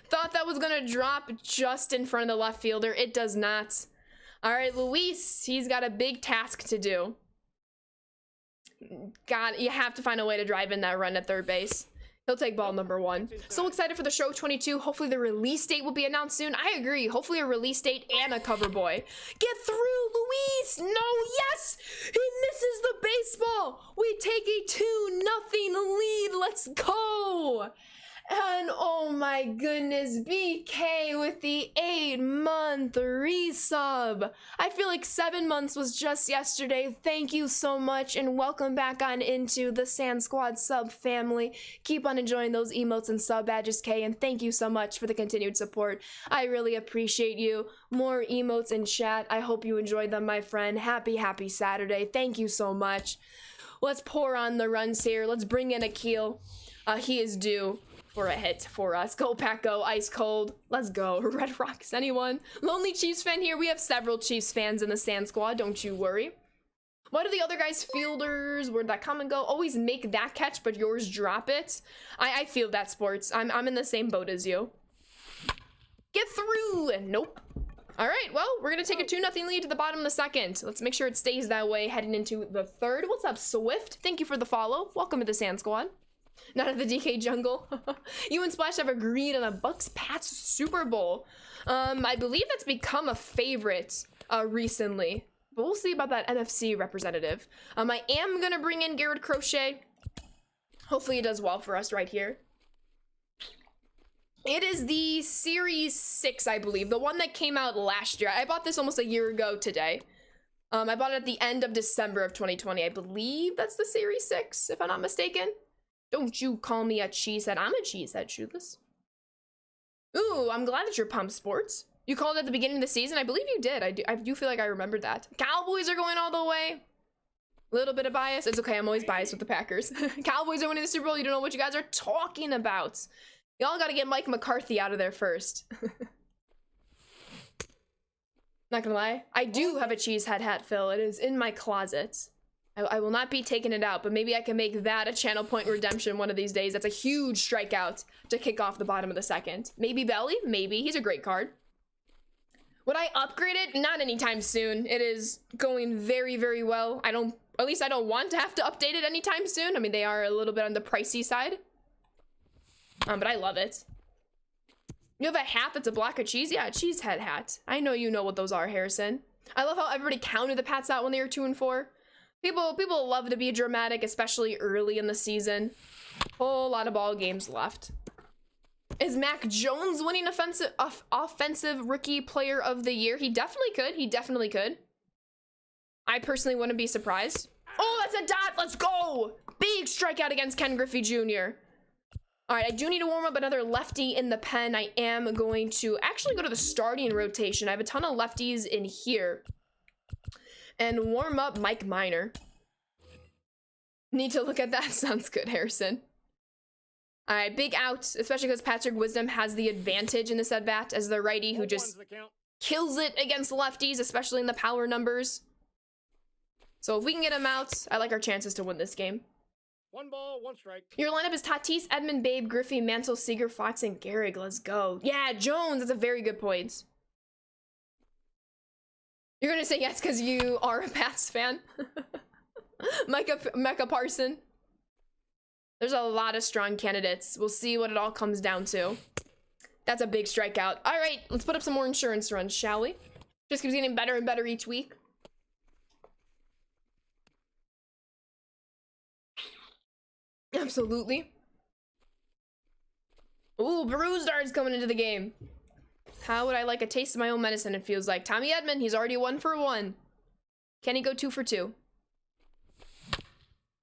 Thought that was gonna drop just in front of the left fielder. It does not. All right, Luis, he's got a big task to do. God, you have to find a way to drive in that run at third base. He'll take ball number 1. So excited for the show 22. Hopefully the release date will be announced soon. I agree. Hopefully a release date and a cover boy. Get through, Luis! No, yes! He misses the baseball! We Let's go. And oh my goodness, BK with the 8-month resub. I feel like 7 months was just yesterday. Thank you so much and welcome back on into the Sand Squad sub family. Keep on enjoying those emotes and sub badges, K, and thank you so much for the continued support. I really appreciate you. More emotes in chat. I hope you enjoyed them, my friend. Happy Saturday. Thank you so much. Let's pour on the runs here. Let's bring in Akil. He is due for a hit for us. Go Pack Go, ice cold. Let's go. Red Rocks, anyone? Lonely Chiefs fan here. We have several Chiefs fans in the Sand Squad, don't you worry. What are the other guys' fielders? Where'd that come and go? Always make that catch, but yours drop it. I feel that, sports. I'm in the same boat as you. Get through! Nope. All right, well, we're gonna take a 2-0 lead to the bottom of the second. Let's make sure it stays that way heading into the third. What's up, Swift? Thank you for the follow. Welcome to the Sand Squad. Not at the DK jungle. You and Splash have agreed on a Bucks Pats Super Bowl. I believe that's become a favorite recently. But we'll see about that NFC representative. I am gonna bring in Garrett Crochet. Hopefully it does well for us right here. It is the Series 6, I believe. The one that came out last year. I bought this almost a year ago today. I bought it at the end of December of 2020. I believe that's the Series 6, if I'm not mistaken. Don't you call me a cheesehead. I'm a cheesehead, Shoeless. Ooh, I'm glad that you're pumped, sports. You called it at the beginning of the season? I believe you did. I do feel like I remembered that. Cowboys are going all the way. Little bit of bias. It's okay, I'm always biased with the Packers. Cowboys are winning the Super Bowl. You don't know what you guys are talking about. Y'all gotta get Mike McCarthy out of there first. Not gonna lie. I do have a cheesehead hat, Phil. It is in my closet. I will not be taking it out, but maybe I can make that a channel point redemption one of these days. That's a huge strikeout to kick off the bottom of the second. Maybe Belly? Maybe. He's a great card. Would I upgrade it? Not anytime soon. It is going very well. At least I don't want to have to update it anytime soon. I mean, they are a little bit on the pricey side. But I love it. You have a hat that's a block of cheese? Yeah, a cheese head hat. I know you know what those are, Harrison. I love how everybody counted the Pats out when they were 2 and 4. People love to be dramatic, especially early in the season. Whole lot of ball games left. Is Mac Jones winning offensive rookie player of the year? He definitely could. I personally wouldn't be surprised. Oh, that's a dot. Let's go. Big strikeout against Ken Griffey Jr. All right, I do need to warm up another lefty in the pen. I am going to actually go to the starting rotation. I have a ton of lefties in here. And warm up Mike Minor. Need to look at that. Sounds good, Harrison. All right, big out, especially because Patrick Wisdom has the advantage in this at-bat as the righty who just kills it against lefties, especially in the power numbers. So if we can get him out, I like our chances to win this game. 1 ball, 1 strike. Your lineup is Tatis, Edmund, Babe, Griffey, Mantle, Seager, Fox, and Gehrig. Let's go. Yeah, Jones. That's a very good point. You're gonna say yes because you are a Pats fan. Mecca Parson. There's a lot of strong candidates. We'll see what it all comes down to. That's a big strikeout. All right, let's put up some more insurance runs, shall we? Just keeps getting better and better each week. Absolutely. Ooh, Brewster's coming into the game. How would I like a taste of my own medicine? It feels like Tommy Edman. He's already 1 for 1. Can he go 2 for 2?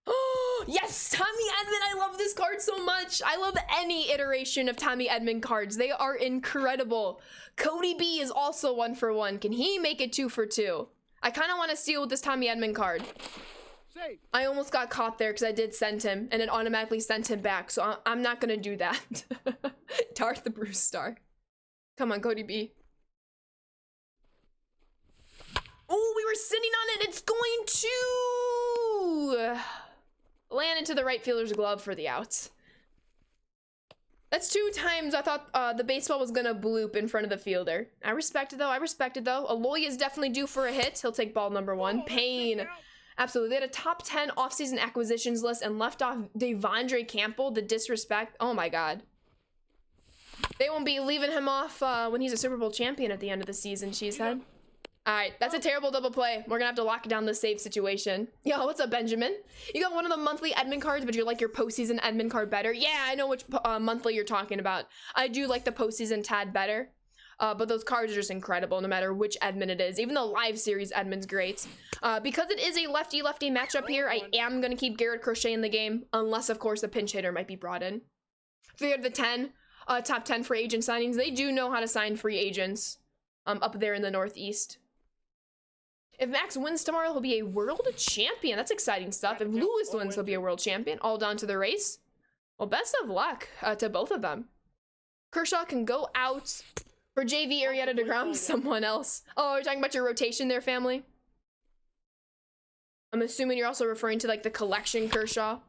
Oh, yes, Tommy Edman. I love this card so much. I love any iteration of Tommy Edman cards. They are incredible. Cody B is also 1 for 1. Can he make it 2 for 2? I kind of want to steal with this Tommy Edman card. Safe. I almost got caught there because I did send him and it automatically sent him back. So I'm not going to do that. Darth the Bruce Star. Come on, Cody B. Oh, we were sitting on it. It's going to land into the right fielder's glove for the out. That's 2 times I thought the baseball was going to bloop in front of the fielder. I respect it, though. Aloy is definitely due for a hit. He'll take ball number 1. Payne. Absolutely. They had a top 10 offseason acquisitions list and left off Devondre Campbell. The disrespect. Oh, my God. They won't be leaving him off when he's a Super Bowl champion at the end of the season, she said. All right, that's a terrible double play. We're gonna have to lock down the save situation. Yo, what's up, Benjamin? You got one of the monthly Edmund cards, but you like your postseason Edmund card better? Yeah, I know which monthly you're talking about. I do like the postseason tad better, but those cards are just incredible no matter which Edmund it is. Even the live series Edmund's great. Because it is a lefty-lefty matchup here, I am gonna keep Garrett Crochet in the game, unless, of course, a pinch hitter might be brought in. 3 out of the 10, top 10 free agent signings. They do know how to sign free agents up there in the Northeast. If Max wins tomorrow, he'll be a world champion. That's exciting stuff. If Lewis wins, he'll be a world champion. All down to the race. Well, best of luck to both of them. Kershaw can go out for JV Arrieta DeGrom, someone else. Oh, you're talking about your rotation there, family? I'm assuming you're also referring to, like, the collection Kershaw.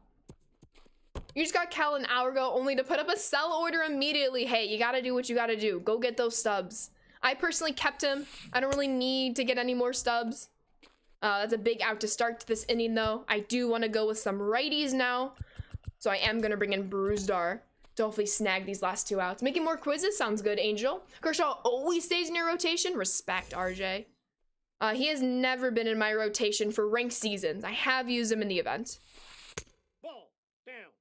You just got Cal an hour ago only to put up a sell order immediately. Hey, you gotta do what you gotta do. Go get those stubs. I personally kept him. I don't really need to get any more stubs. That's a big out to start this inning, though. I do want to go with some righties now. So I am going to bring in Bruzdar to hopefully snag these last 2 outs. Making more quizzes sounds good, Angel. Kershaw always stays in your rotation. Respect, RJ. He has never been in my rotation for ranked seasons. I have used him in the event. Ball down.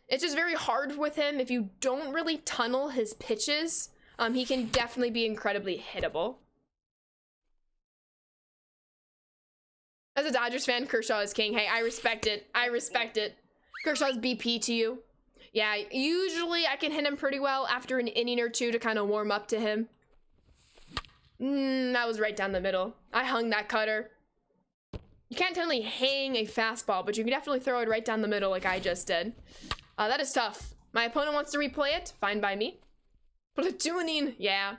It's just very hard with him if you don't really tunnel his pitches. He can definitely be incredibly hittable. As a Dodgers fan, Kershaw is king. Hey, I respect it. I respect it. Kershaw's BP to you. Yeah, usually I can hit him pretty well after an inning or two to kind of warm up to him. That was right down the middle. I hung that cutter. You can't totally hang a fastball, but you can definitely throw it right down the middle like I just did. That is tough. My opponent wants to replay it. Fine by me. Platooning, yeah.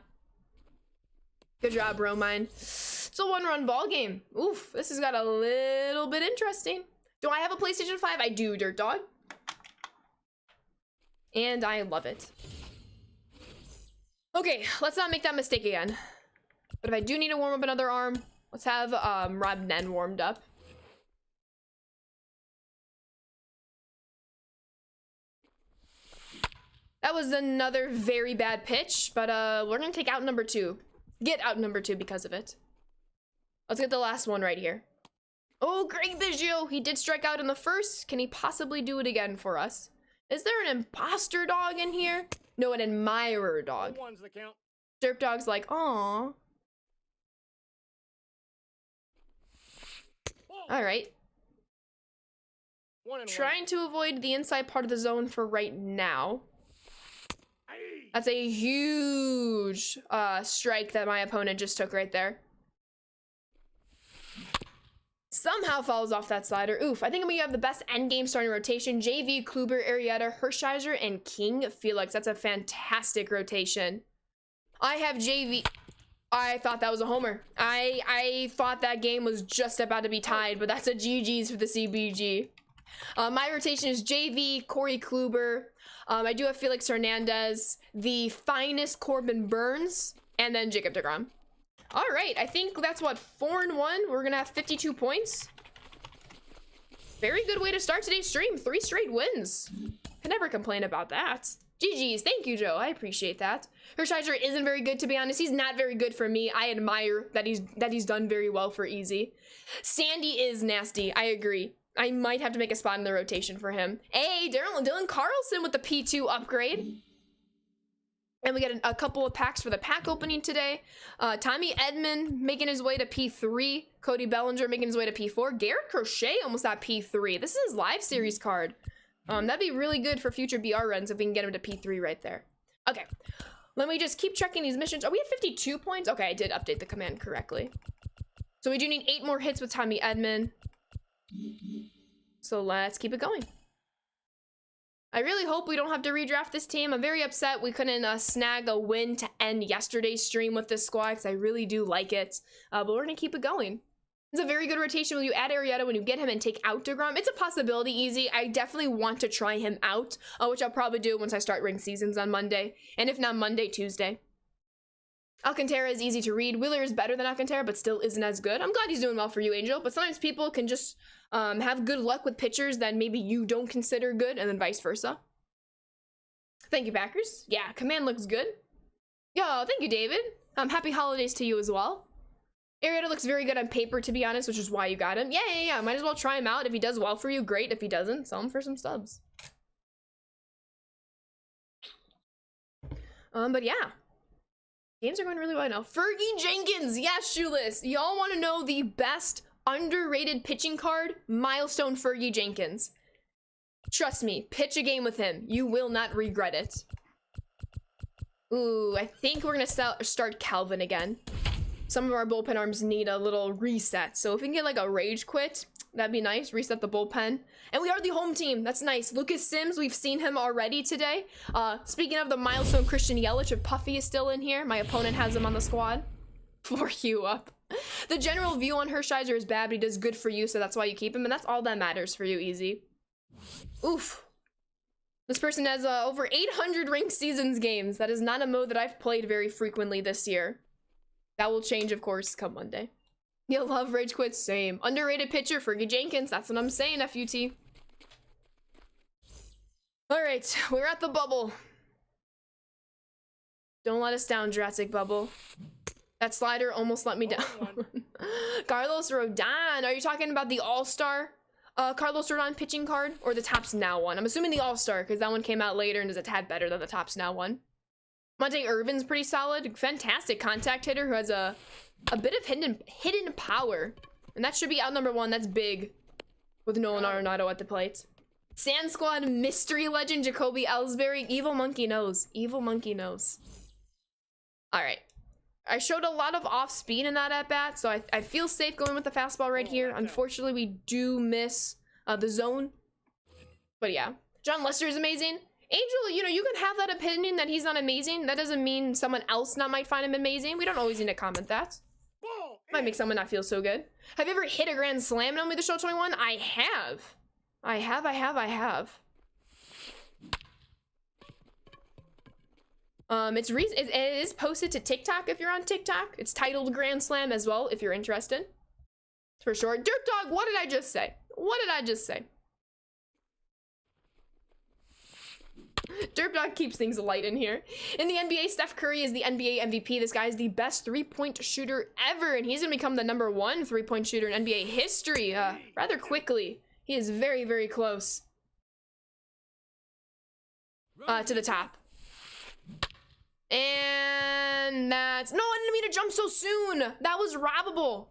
Good job, Romine. It's a 1-run ball game. Oof, this has got a little bit interesting. Do I have a PlayStation 5? I do, Dirt Dog. And I love it. Okay, let's not make that mistake again. But if I do need to warm up another arm, let's have Rob Nen warmed up. That was another very bad pitch, but we're gonna take out number 2. Get out number 2 because of it. Let's get the last one right here. Oh, Greg Biggio, he did strike out in the first. Can he possibly do it again for us? Is there an imposter dog in here? No, an admirer dog. One's the count. Derp Dog's like, aw. All right. 1-1. Trying to avoid the inside part of the zone for right now. That's a huge strike that my opponent just took right there. Somehow falls off that slider. Oof, I think I'm gonna have the best endgame starting rotation. JV, Kluber, Arrieta, Hershiser, and King Felix. That's a fantastic rotation. I have JV. I thought that was a homer. I thought that game was just about to be tied, but that's a GG's for the CBG. My rotation is JV, Corey Kluber. I do have Felix Hernandez, the finest Corbin Burns, and then Jacob deGrom. All right, I think that's what, 4-1. We're gonna have 52 points. Very good way to start today's stream. 3 straight wins. Can never complain about that. GG's, thank you, Joe. I appreciate that. Hershiser isn't very good, to be honest. He's not very good for me. I admire that he's done very well for Easy. Sandy is nasty. I agree. I might have to make a spot in the rotation for him. Hey, Dylan Carlson with the P2 upgrade. And we get a couple of packs for the pack opening today. Tommy Edman making his way to P3. Cody Bellinger making his way to P4. Garrett Crochet almost at P3. This is his live series card. That'd be really good for future BR runs if we can get him to P3 right there. Okay, let me just keep checking these missions. Are we at 52 points? Okay, I did update the command correctly. So we do need 8 more hits with Tommy Edman. So let's keep it going. I really hope we don't have to redraft this team. I'm very upset we couldn't snag a win to end yesterday's stream with this squad because I really do like it. But we're going to keep it going. It's a very good rotation when you add Arrieta, when you get him and take out DeGrom. It's a possibility, Easy. I definitely want to try him out, which I'll probably do once I start ring seasons on Monday. And if not Monday, Tuesday. Alcantara is easy to read. Wheeler is better than Alcantara, but still isn't as good. I'm glad he's doing well for you, Angel. But sometimes people can just have good luck with pitchers that maybe you don't consider good, and then vice versa. Thank you, Packers. Yeah, command looks good. Yo, thank you, David. Happy holidays to you as well. Arrieta looks very good on paper, to be honest, which is why you got him. Yeah. Might as well try him out. If he does well for you, great. If he doesn't, sell him for some stubs. But yeah. Games are going really well now. Fergie Jenkins! Yes, Shoeless! Y'all want to know the best underrated pitching card? Milestone Fergie Jenkins. Trust me, pitch a game with him. You will not regret it. Ooh, I think we're gonna start Calvin again. Some of our bullpen arms need a little reset, so if we can get like a rage quit, that'd be nice. Reset the bullpen. And we are the home team. That's nice. Lucas Sims, we've seen him already today. Speaking of the milestone, Christian Yelich, if Puffy is still in here, my opponent has him on the squad. For you up. The general view on Hershiser is bad, but he does good for you, so that's why you keep him, and that's all that matters for you, Easy. Oof. This person has over 800 ranked seasons games. That is not a mode that I've played very frequently this year. That will change, of course, come Monday. You'll love Rage Quit, same. Underrated pitcher, Fergie Jenkins. That's what I'm saying, FUT. All right, we're at the bubble. Don't let us down, Jurassic Bubble. That slider almost let me down. Carlos Rodon. Are you talking about the All-Star Carlos Rodon pitching card or the Topps Now one? I'm assuming the All-Star because that one came out later and is a tad better than the Topps Now one. Monte Irvin's pretty solid. Fantastic contact hitter who has a bit of hidden power. And that should be out number 1. That's big with Nolan Arenado at the plate. Sand Squad mystery legend Jacoby Ellsbury. Evil Monkey knows. Evil Monkey knows. All right. I showed a lot of off speed in that at bat, so I feel safe going with the fastball right here. Unfortunately, we do miss the zone. But yeah, John Lester is amazing. Angel, you know, you can have that opinion that he's not amazing. That doesn't mean someone else might find him amazing. We don't always need to comment that. Might make someone not feel so good. Have you ever hit a grand slam in only the Show 21? I have. I have. It is posted to TikTok if you're on TikTok. It's titled Grand Slam as well if you're interested. For sure. Dirt Dog, what did I just say? What did I just say? Dirt Dog keeps things light in here. In the NBA, Steph Curry is the NBA MVP. This guy is the best three-point shooter ever, and he's gonna become the #1 three-point shooter in NBA history rather quickly. He is very, very close to the top. And that's... No, I didn't mean to jump so soon. That was robbable.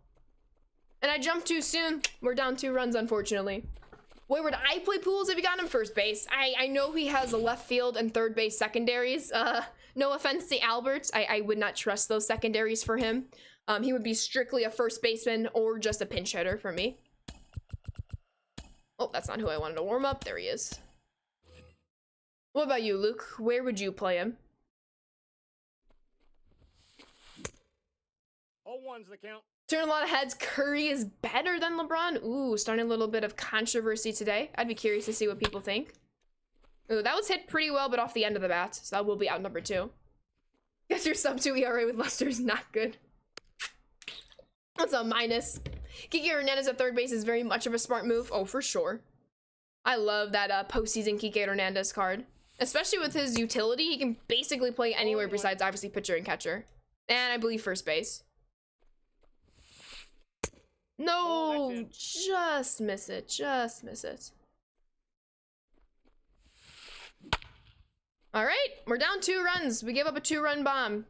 And I jumped too soon. We're down 2 runs, unfortunately. Where would I play Pools if he got him first base? I know he has a left field and third base secondaries. No offense to Alberts. I would not trust those secondaries for him. He would be strictly a first baseman or just a pinch hitter for me. Oh, that's not who I wanted to warm up. There he is. What about you, Luke? Where would you play him? All one's the count. Turn a lot of heads. Curry is better than LeBron. Ooh, starting a little bit of controversy today. I'd be curious to see what people think. Ooh, that was hit pretty well, but off the end of the bat. So that will be out number 2. Guess your sub-2 ERA with Lester is not good. That's a minus. Kike Hernandez at third base is very much of a smart move. Oh, for sure. I love that postseason Kike Hernandez card. Especially with his utility, he can basically play anywhere besides obviously pitcher and catcher. And I believe first base. No, just miss it. Just miss it. All right, we're down 2 runs. We gave up a 2-run bomb.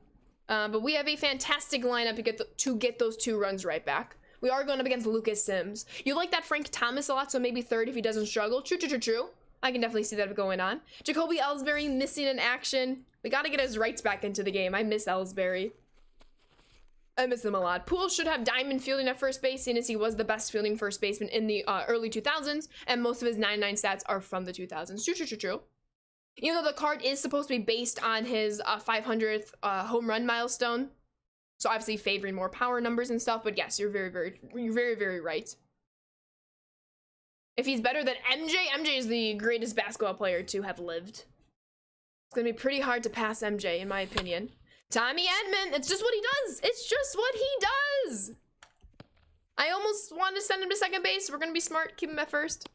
But we have a fantastic lineup to get those 2 runs right back. We are going up against Lucas Sims. You like that Frank Thomas a lot, so maybe third if he doesn't struggle. True. I can definitely see that going on. Jacoby Ellsbury missing in action. We got to get his rights back into the game. I miss Ellsbury. I miss him a lot. Poole should have diamond fielding at first base, seeing as he was the best fielding first baseman in the early 2000s, and most of his 99 stats are from the 2000s. True. Even though the card is supposed to be based on his 500th home run milestone, so obviously favoring more power numbers and stuff. But yes, you're very right. If he's better than MJ is the greatest basketball player to have lived. It's gonna be pretty hard to pass MJ, in my opinion. Tommy Edman, it's just what he does. It's just what he does. I almost wanted to send him to second base. We're gonna be smart, keep him at first.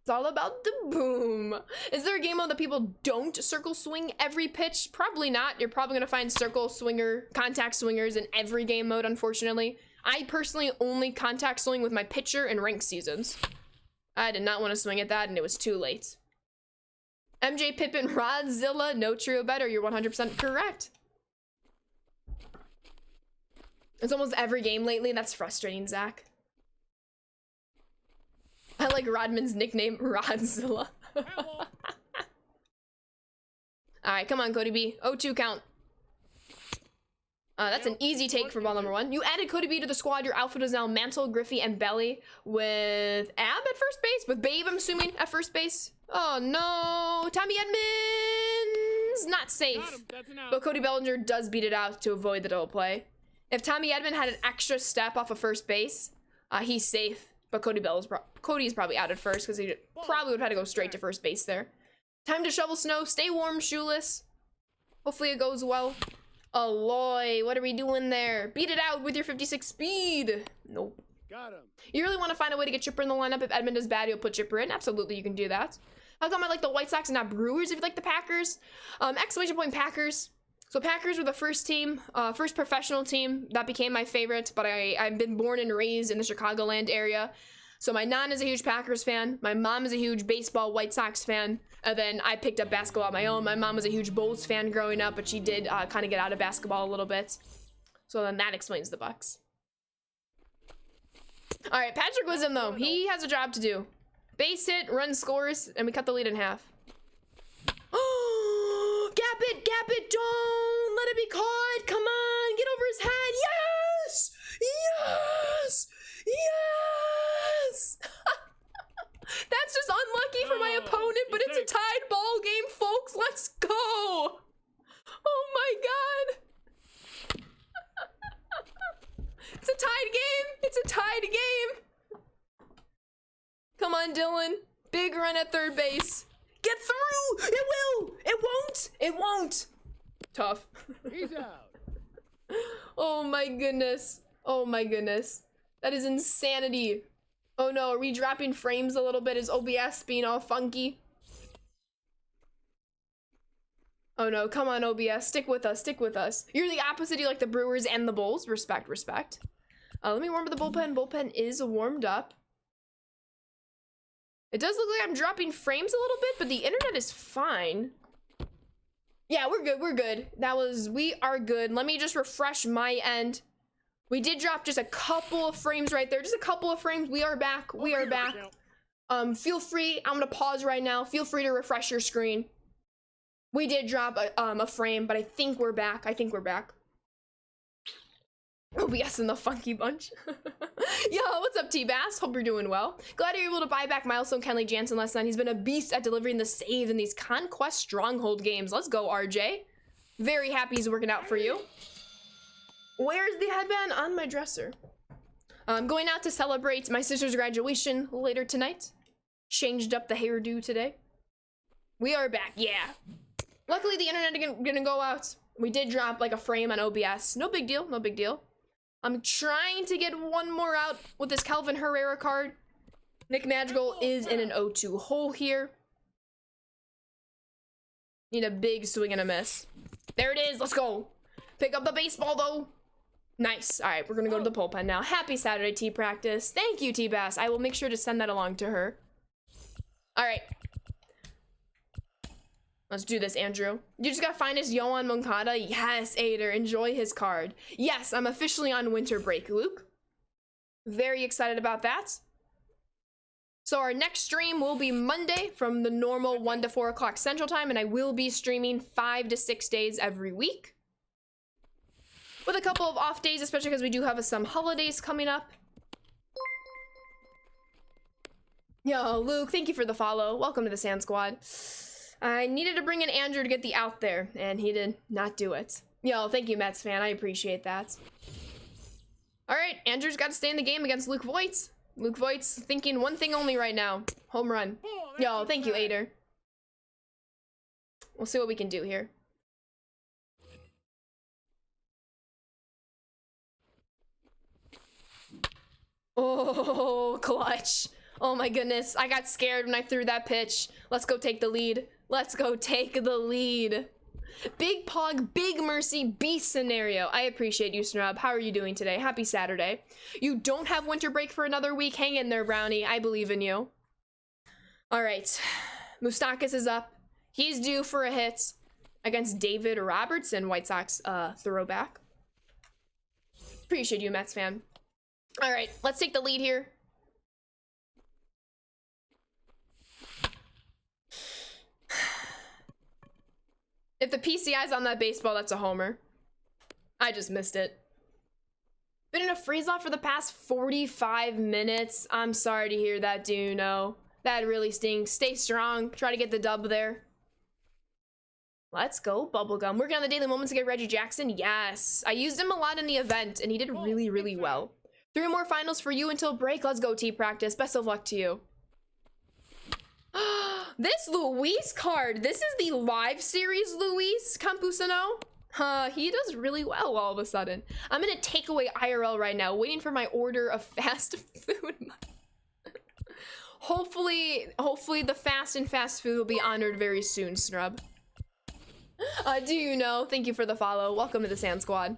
It's all about the boom. Is there a game mode that people don't circle swing every pitch? Probably not. You're probably gonna find circle swinger, contact swingers in every game mode, unfortunately. I personally only contact swing with my pitcher in ranked seasons. I did not want to swing at that, and it was too late. MJ Pippin, Rodzilla, no trio better. You're 100% correct. It's almost every game lately. That's frustrating, Zach. I like Rodman's nickname, Rodzilla. Alright, come on, Cody B. 0-2 count. That's an easy take for ball number 1. You added Cody B to the squad. Your outfit is now Mantle, Griffey, and Belly with Ab at first base. With Babe, I'm assuming, at first base. Oh, no. Tommy Edmonds, not safe. But Cody Bellinger does beat it out to avoid the double play. If Tommy Edmond had an extra step off of first base, he's safe. But Cody's probably out at first because he probably would have had to go straight to first base there. Time to shovel snow. Stay warm, shoeless. Hopefully it goes well. Aloy, what are we doing there? Beat it out with your 56 speed. Nope. Got him. You really want to find a way to get Chipper in the lineup. If Edmond is bad, you'll put Chipper in. Absolutely, you can do that. How come I like the White Sox and not Brewers if you like the Packers? Exclamation point Packers. So Packers were the first team, first professional team that became my favorite, but I've been born and raised in the Chicagoland area. So my nan is a huge Packers fan. My mom is a huge baseball White Sox fan. And then I picked up basketball on my own. My mom was a huge Bulls fan growing up, but she did kind of get out of basketball a little bit. So then that explains the Bucks. All right, Patrick Wisdom though, he has a job to do. Base hit, run scores, and we cut the lead in half. Oh, gap it, don't let it be caught. Come on, get over his head. Yes, yes, yes. That's just unlucky for my opponent, but it's a tied ball game, folks. Let's go. Oh my God. It's a tied game. It's a tied game. Come on, Dylan. Big run at third base. Get through. It will. It won't. It won't. Tough. He's out. Oh my goodness. Oh my goodness. That is insanity. Oh no, are we dropping frames a little bit? Is OBS being all funky? Oh no, come on OBS, stick with us, stick with us. You're the opposite, you like the Brewers and the Bulls. Respect, respect. Let me warm up the bullpen. Bullpen is warmed up. It does look like I'm dropping frames a little bit, but the internet is fine. Yeah, we're good, we're good. We are good. Let me just refresh my end. We did drop just a couple of frames right there. Just a couple of frames. We are back. We are back. Feel free. I'm gonna pause right now. Feel free to refresh your screen. We did drop a frame, but I think we're back. I think we're back. OBS in the funky bunch. Yo, what's up, T-Bass? Hope you're doing well. Glad you're able to buy back Milestone Kenley Jansen last night. He's been a beast at delivering the save in these Conquest Stronghold games. Let's go, RJ. Very happy he's working out for you. Where's the headband? On my dresser. I'm going out to celebrate my sister's graduation later tonight. Changed up the hairdo today. We are back, yeah. Luckily, the internet didn't go out. We did drop like a frame on OBS. No big deal, no big deal. I'm trying to get one more out with this Kelvin Herrera card. Nick Madrigal is in an 0-2 hole here. Need a big swing and a miss. There it is, let's go. Pick up the baseball though. Nice. All right, we're gonna go to the bullpen now. Happy Saturday, T-Practice. Thank you, T-Bass. I will make sure to send that along to her. All right. Let's do this, Andrew. You just gotta find his Yoan Moncada. Yes, Ader, enjoy his card. Yes, I'm officially on winter break, Luke. Very excited about that. So our next stream will be Monday from the normal 1 to 4 o'clock Central Time, and I will be streaming 5 to 6 days every week. With a couple of off days, especially because we do have some holidays coming up. Yo, Luke, thank you for the follow. Welcome to the Sand Squad. I needed to bring in Andrew to get the out there, and he did not do it. Yo, thank you, Mets fan. I appreciate that. All right, Andrew's got to stay in the game against Luke Voigt. Luke Voigt's thinking one thing only right now. Home run. Yo, thank you, Ader. We'll see what we can do here. Oh, clutch. Oh my goodness. I got scared when I threw that pitch. Let's go take the lead. Let's go take the lead. Big Pog, Big Mercy, Beast Scenario. I appreciate you, Snub. How are you doing today? Happy Saturday. You don't have winter break for another week. Hang in there, Brownie. I believe in you. All right. Moustakas is up. He's due for a hit against David Robertson, White Sox throwback. Appreciate you, Mets fan. All right, let's take the lead here. If the PCI's on that baseball, that's a homer. I just missed it. Been in a freeze off for the past 45 minutes. I'm sorry to hear that, Duno. That really stings. Stay strong. Try to get the dub there. Let's go, Bubblegum. Working on the daily moments to get Reggie Jackson. Yes. I used him a lot in the event, and he did really, really well. 3 more finals for you until break. Let's go, T-Practice. Best of luck to you. This Luis card. This is the live series Luis Campusano. He does really well all of a sudden. I'm in a takeaway IRL right now, waiting for my order of fast food. Hopefully the fast food will be honored very soon, Snrub. Do you know? Thank you for the follow. Welcome to the Sand Squad.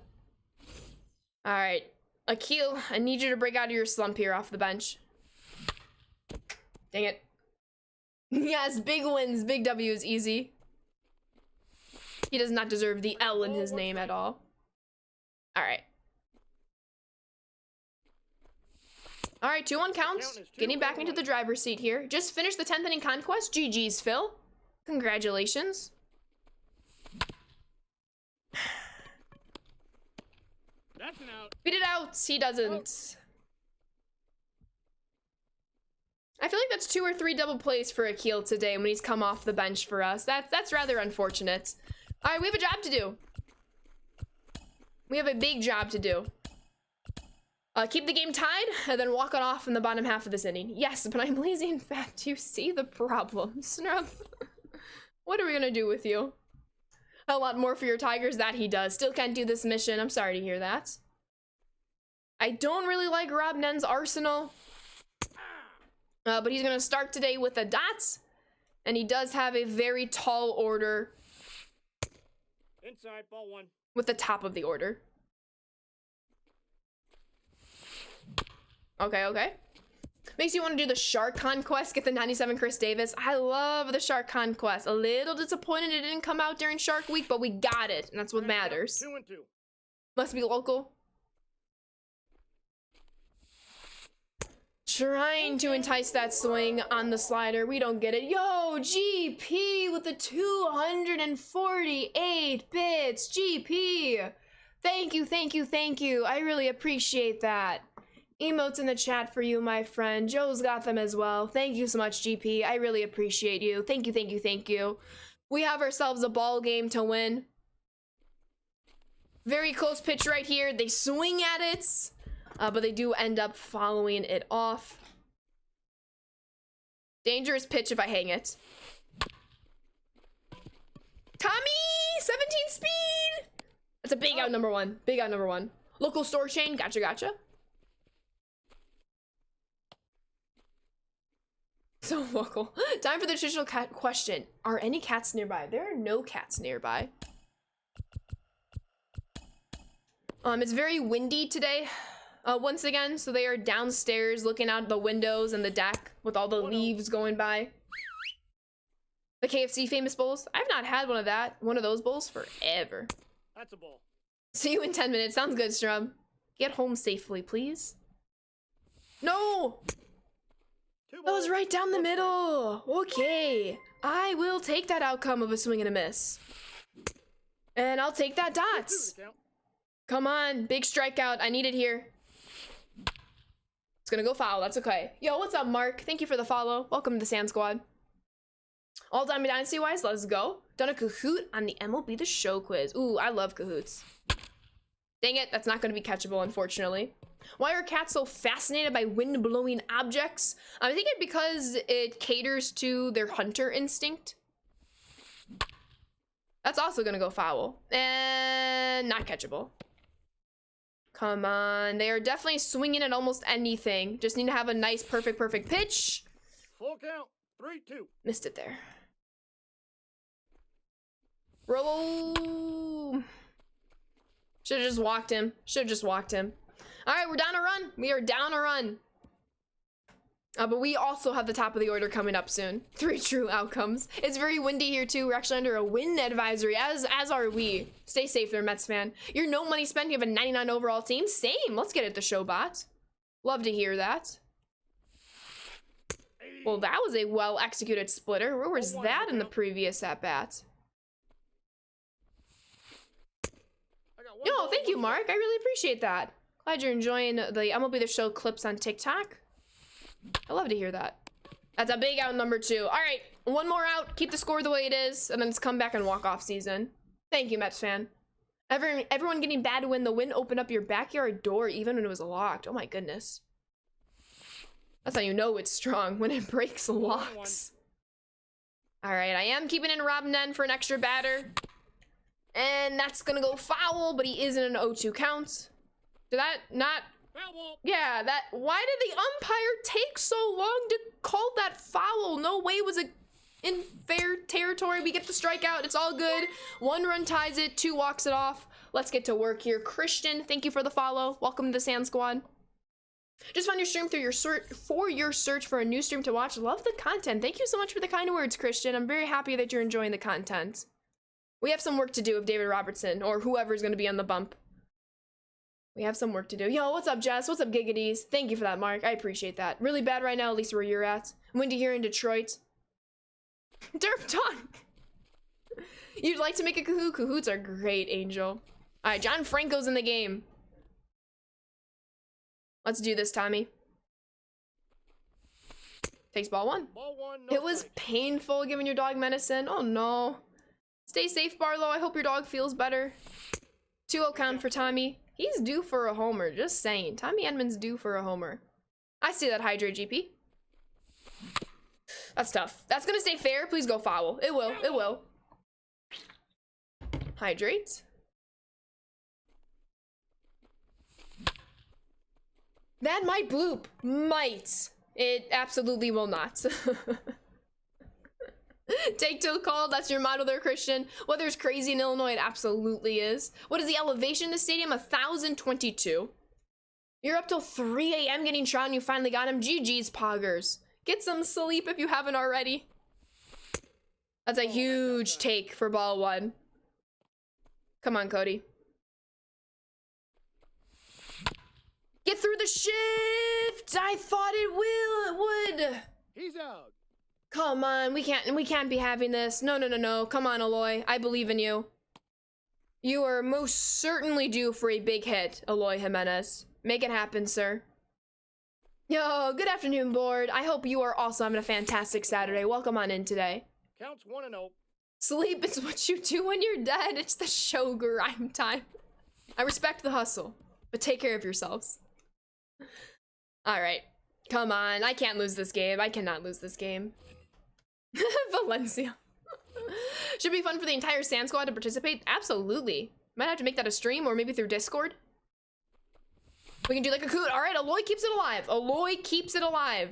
All right, Akil, I need you to break out of your slump here off the bench. Dang it. Yes, big wins, big W is easy. He does not deserve the L in his name at all. All right. All right, 2-1 counts. Getting back into the driver's seat here. Just finished the 10th inning conquest. GG's, Phil. Congratulations. That's an out. Beat it out. He doesn't. I feel like that's 2 or 3 double plays for Akil today when he's come off the bench for us. That's rather unfortunate. All right, we have a job to do. We have a big job to do. Keep the game tied and then walk it off in the bottom half of this inning. Yes, but I'm lazy and fat. Do you see the problem, Snub? What are we gonna do with you? A lot more for your Tigers. That he does. Still can't do this mission. I'm sorry to hear that. I don't really like Rob Nen's arsenal. But he's gonna start today with the dots. And he does have a very tall order. Inside, ball 1. With the top of the order. Okay. Makes you want to do the Shark Conquest, get the 97 Chris Davis. I love the Shark Conquest. A little disappointed it didn't come out during Shark Week, but we got it, and that's what matters. 2 and 2. Must be local. Trying to entice that swing on the slider. We don't get it. Yo, GP with the 248 bits. GP. Thank you. I really appreciate that. Emotes in the chat for you, my friend. Joe's got them as well. Thank you so much, GP. I really appreciate you. Thank you. We have ourselves a ball game to win. Very close pitch right here. They swing at it. But they do end up following it off. Dangerous pitch if I hang it. Tommy! 17 speed! That's a big out number 1. Big out number 1. Local store chain. Gotcha. So local. Time for the traditional cat question. Are any cats nearby? There are no cats nearby. It's very windy today. Once again, so they are downstairs looking out the windows and the deck with all the leaves going by. The KFC famous bowls. I've not had one of those bowls forever. That's a ball. See you in 10 minutes. Sounds good, Strum. Get home safely, please. No! That was right down the middle. Okay. I will take that outcome of a swing and a miss. And I'll take that dots. Come on, big strikeout. I need it here. It's gonna go foul. That's okay. Yo, what's up, Mark? Thank you for the follow. Welcome to the Sand Squad. All-time Dynasty-wise, let's go. Done a Kahoot on the MLB The Show quiz. Ooh, I love Kahoots. Dang it, that's not gonna be catchable, unfortunately. Why are cats so fascinated by wind-blowing objects? I think it's because it caters to their hunter instinct. That's also gonna go foul. And not catchable. Come on. They are definitely swinging at almost anything. Just need to have a nice, perfect pitch. Full count. 3-2. Missed it there. Roll. Should've just walked him. Should've just walked him. All right, we're down a run. We are down a run. But we also have the top of the order coming up soon. 3 true outcomes. It's very windy here too. We're actually under a wind advisory, as are we. Stay safe there, Mets fan. You're no money spent. You have a 99 overall team. Same. Let's get it to Showbot. Love to hear that. Well, that was a well-executed splitter. Where was that in the previous at-bat? Yo, thank you, Mark. I really appreciate that. Glad you're enjoying the MLB The Show clips on TikTok. I love to hear that. That's a big out number 2. All right, one more out. Keep the score the way it is, and then it's come back and walk-off season. Thank you, Mets fan. Everyone getting bad when the wind opened up your backyard door even when it was locked. Oh my goodness. That's how you know it's strong, when it breaks locks. All right, I am keeping in Rob Nen for an extra batter. And that's gonna go foul, but he is in an 0-2 count. Did that not... Yeah, that... Why did the umpire take so long to call that foul? No way was it in fair territory. We get the strikeout. It's all good. 1 run ties it. 2 walks it off. Let's get to work here. Christian, thank you for the follow. Welcome to the Sand Squad. Just found your stream through your search for a new stream to watch. Love the content. Thank you so much for the kind words, Christian. I'm very happy that you're enjoying the content. We have some work to do with David Robertson or whoever's going to be on the bump. We have some work to do. Yo, what's up, Jess? What's up, Giggities? Thank you for that, Mark. I appreciate that. Really bad right now, at least where you're at. Windy here in Detroit. Derp Dog! You'd like to make a Kahoot? Kahoots are great, Angel. All right, John Franco's in the game. Let's do this, Tommy. Takes ball 1. Ball 1, no It was strike. painful giving your dog medicine. Oh, no. Stay safe, Barlow. I hope your dog feels better. 2-0 count for Tommy. He's due for a homer. Just saying. Tommy Edmonds due for a homer. I see that, Hydrate GP. That's tough. That's gonna stay fair. Please go foul. It will. It will. Hydrate. That might bloop. Might. It absolutely will not. Take 2 call. That's your motto there, Christian. Weather's crazy in Illinois. It absolutely is. What is the elevation in the stadium? 1,022. You're up till 3 a.m. getting shot and you finally got him. GG's, Poggers. Get some sleep if you haven't already. That's a huge take for ball 1. Come on, Cody. Get through the shift. I thought it would. He's out. Come on, we can't be having this. No. Come on, Aloy. I believe in you. You are most certainly due for a big hit, Aloy Jimenez. Make it happen, sir. Yo, good afternoon, board. I hope you are also having a fantastic Saturday. Welcome on in today. Counts 1-0. Sleep is what you do when you're dead. It's the show grind time. I respect the hustle, but take care of yourselves. All right. Come on. I can't lose this game. I cannot lose this game. Valencia. Should be fun for the entire Sand Squad to participate. Absolutely. Might have to make that a stream or maybe through Discord. We can do like a coot. All right, Aloy keeps it alive. Aloy keeps it alive.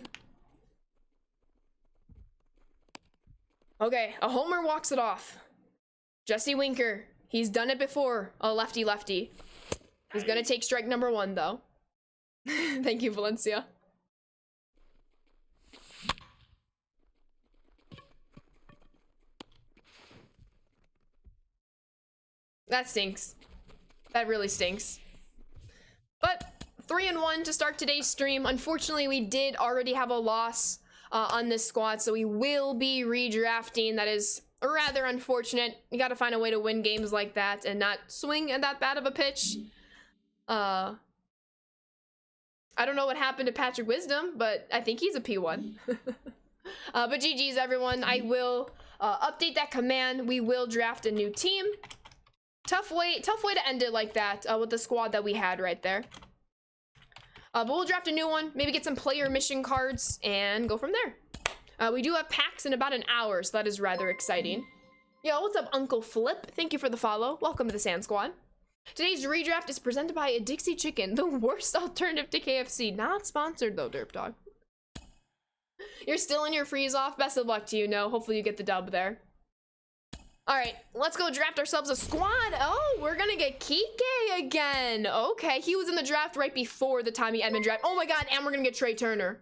Okay, a homer walks it off. Jesse Winker. He's done it before. A lefty. He's gonna take strike number 1 though. Thank you, Valencia. That stinks. That really stinks. But 3-1 to start today's stream. Unfortunately, we did already have a loss on this squad, so we will be redrafting. That is rather unfortunate. You got to find a way to win games like that and not swing at that bad of a pitch. I don't know what happened to Patrick Wisdom, but I think he's a P1. But GG's, everyone. I will update that command. We will draft a new team. Tough way to end it like that with the squad that we had right there. But we'll draft a new one, maybe get some player mission cards, and go from there. We do have packs in about an hour, so that is rather exciting. Yo, what's up, Uncle Flip? Thank you for the follow. Welcome to the Sand Squad. Today's redraft is presented by a Dixie Chicken, the worst alternative to KFC. Not sponsored though, Derp Dog. You're still in your freeze off. Best of luck to you, No. Hopefully you get the dub there. All right, let's go draft ourselves a squad. Oh, we're gonna get Kike again. Okay, he was in the draft right before the Tommy Edman draft. Oh my God, and we're gonna get Trey Turner.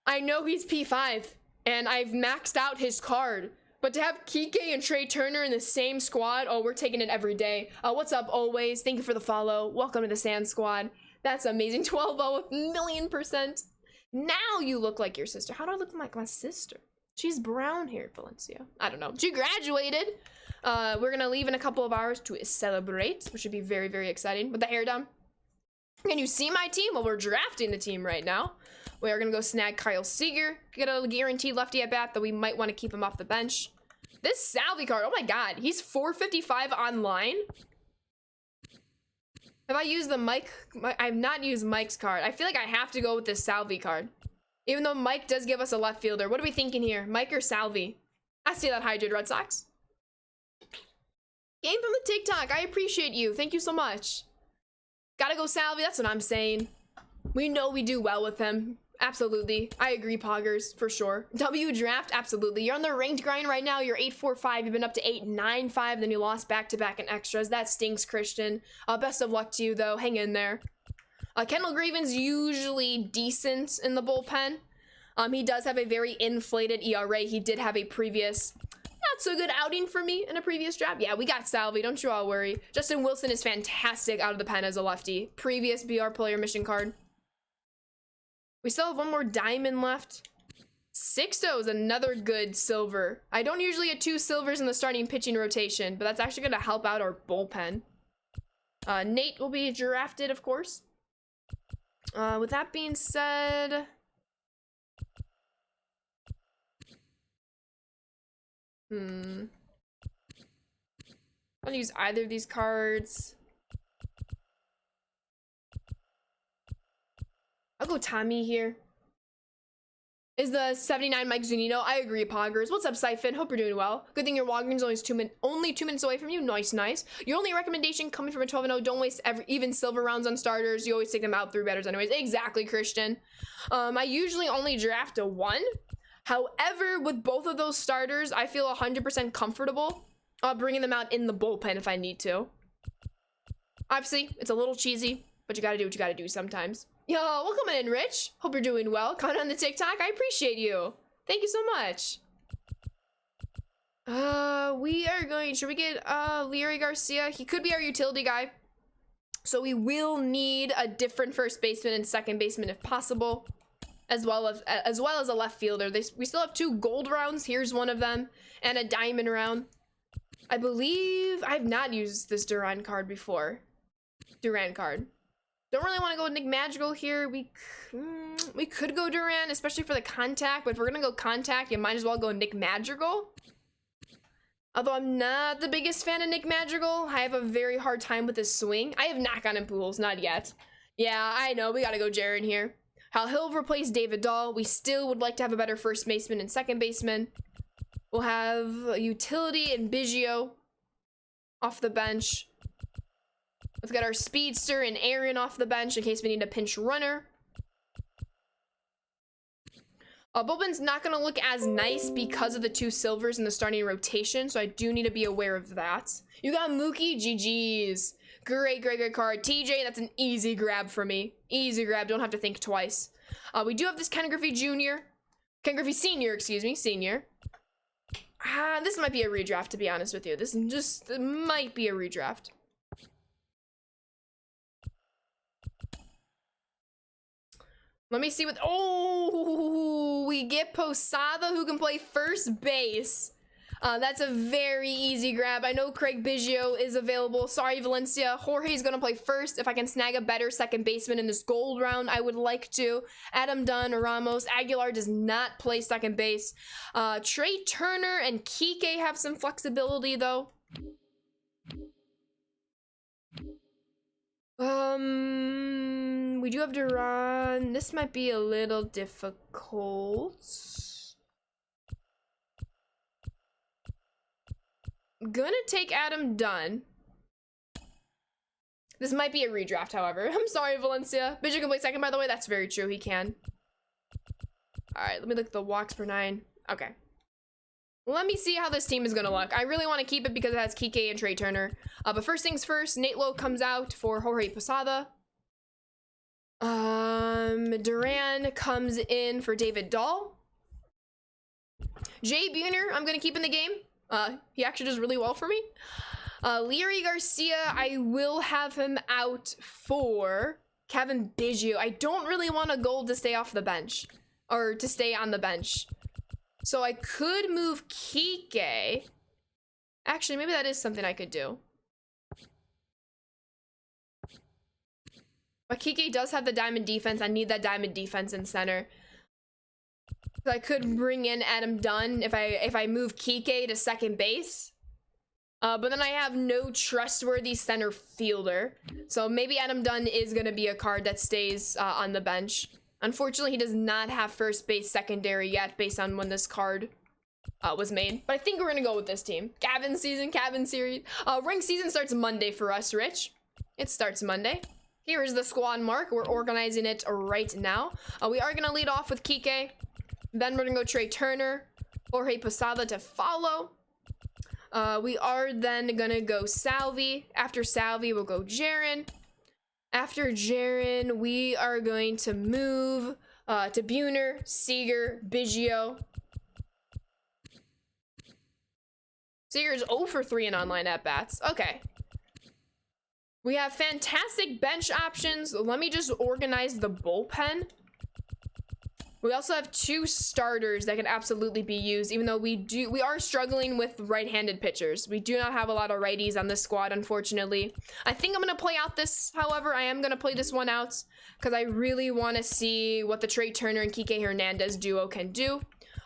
I know he's P5, and I've maxed out his card. But to have Kike and Trey Turner in the same squad, oh, we're taking it every day. What's up, Always? Thank you for the follow. Welcome to the Sand Squad. That's amazing. 12-0 1,000,000%. Now you look like your sister. How do I look like my sister? She's brown hair, Valencia. I don't know. She graduated. We're gonna leave in a couple of hours to celebrate, which should be very, very exciting. With the hair down. Can you see my team? Well, we're drafting the team right now. We are gonna go snag Kyle Seager. Get a guaranteed lefty at bat, though we might want to keep him off the bench. This Salvi card, oh my God, he's 455 online. Have I used the Mike? I have not used Mike's card. I feel like I have to go with this Salvi card. Even though Mike does give us a left fielder. What are we thinking here? Mike or Salvi? I see that, Hydrate Red Sox. Game from the TikTok. I appreciate you. Thank you so much. Gotta go Salvi. That's what I'm saying. We know we do well with him. Absolutely. I agree, Poggers, for sure. W draft, absolutely. You're on the ranked grind right now. You're 845. You've been up to 895. Then you lost back-to-back in extras. That stinks, Christian. Best of luck to you, though. Hang in there. Kendall Graven's usually decent in the bullpen. He does have a very inflated ERA. He did have a previous not so good outing for me in a previous draft. Yeah, we got Salvi. Don't you all worry. Justin Wilson is fantastic out of the pen as a lefty. Previous BR player mission card. We still have one more diamond left. Sixto is another good silver. I don't usually get 2 silvers in the starting pitching rotation, but that's actually going to help out our bullpen. Nate will be drafted, of course. With that being said... I don't use either of these cards. I'll go Tommy here. Is the 79 Mike Zunino? I agree, Poggers. What's up, Siphon? Hope you're doing well. Good thing your Walgreens only 2 minutes away from you. Nice, nice. Your only recommendation coming from a 12-0, don't waste even silver rounds on starters. You always take them out through batters anyways. Exactly, Christian. I usually only draft a 1. However, with both of those starters, I feel 100% comfortable bringing them out in the bullpen if I need to. Obviously, it's a little cheesy, but you gotta do what you gotta do sometimes. Yo, welcome in, Rich. Hope you're doing well. Comment on the TikTok. I appreciate you. Thank you so much. We are going... Should we get Leary Garcia? He could be our utility guy. So we will need a different first baseman and second baseman if possible. As well as a left fielder. We still have 2 gold rounds. Here's one of them. And a diamond round. I believe... I've not used this Duran card before. Duran card. Don't really want to go Nick Madrigal here. We could go Duran, especially for the contact. But if we're going to go contact, you might as well go Nick Madrigal. Although I'm not the biggest fan of Nick Madrigal. I have a very hard time with his swing. I have not gotten pools, not yet. Yeah, I know. We got to go Jaron here. Hal Hill replaced David Dahl. We still would like to have a better first baseman and second baseman. We'll have utility and Biggio off the bench. Let's get our speedster and Aaron off the bench in case we need a pinch runner. Bullpen's not going to look as nice because of the 2 silvers in the starting rotation, so I do need to be aware of that. You got Mookie? GG's. Great card. TJ, that's an easy grab for me. Easy grab. Don't have to think twice. We do have this Ken Griffey Jr. Ken Griffey Sr., excuse me. Senior. This might be a redraft, to be honest with you. This just might be a redraft. Let me see what... Oh, we get Posada, who can play first base. That's a very easy grab. I know Craig Biggio is available. Sorry, Valencia. Jorge's going to play first. If I can snag a better second baseman in this gold round, I would like to. Adam Dunn, Ramos. Aguilar does not play second base. Trey Turner and Kike have some flexibility, though. We do have Duran. This might be a little difficult. Gonna take Adam Dunn. This might be a redraft, however. I'm sorry, Valencia. Biggio can play second, by the way. That's very true. He can. All right, let me look at the walks per 9. Okay. Let me see how this team is gonna look. I really want to keep it because it has Kike and Trey Turner. But first things first, Nate Lowe comes out for Jorge Posada. Duran comes in for David Dahl. Jay Buhner, I'm gonna keep in the game. He actually does really well for me. Leary Garcia, I will have him out for Kevin Biggio. I don't really want a gold to stay off the bench, or to stay on the bench. So I could move Kike. Actually, maybe that is something I could do. But Kike does have the diamond defense. I need that diamond defense in center. So I could bring in Adam Dunn if I move Kike to second base. But then I have no trustworthy center fielder. So maybe Adam Dunn is going to be a card that stays on the bench. Unfortunately, he does not have first base secondary yet based on when this card was made. But I think we're going to go with this team. Gavin season, Gavin series. Ring season starts Monday for us, Rich. It starts Monday. Here is the squad mark. We're organizing it right now. We are going to lead off with Kike. Then we're going to go Trey Turner. Jorge Posada to follow. We are then going to go Salvi. After Salvi, we'll go Jaron. After Jaron, we are going to move to Buhner, Seager, Biggio. Seager's 0 for 3 in online at-bats. Okay. We have fantastic bench options. Let me just organize the bullpen. We also have 2 starters that can absolutely be used, even though we are struggling with right-handed pitchers. We do not have a lot of righties on this squad, unfortunately. I think I'm going to play out this, however. I am going to play this one out because I really want to see what the Trey Turner and Kike Hernandez duo can do.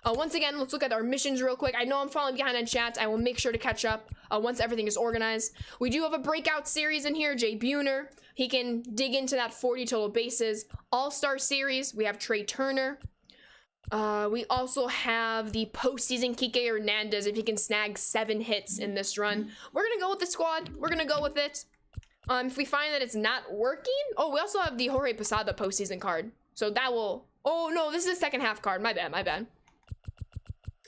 Once again, let's look at our missions real quick. I know I'm falling behind in chat. I will make sure to catch up once everything is organized. We do have a breakout series in here, Jay Buhner. He can dig into that 40 total bases. All-Star series, we have Trey Turner. We also have the postseason Kike Hernandez if he can snag 7 hits in this run. We're going to go with the squad. We're going to go with it. If we find that it's not working... Oh, we also have the Jorge Posada postseason card. So that will... Oh, no, this is the second half card. My bad, my bad.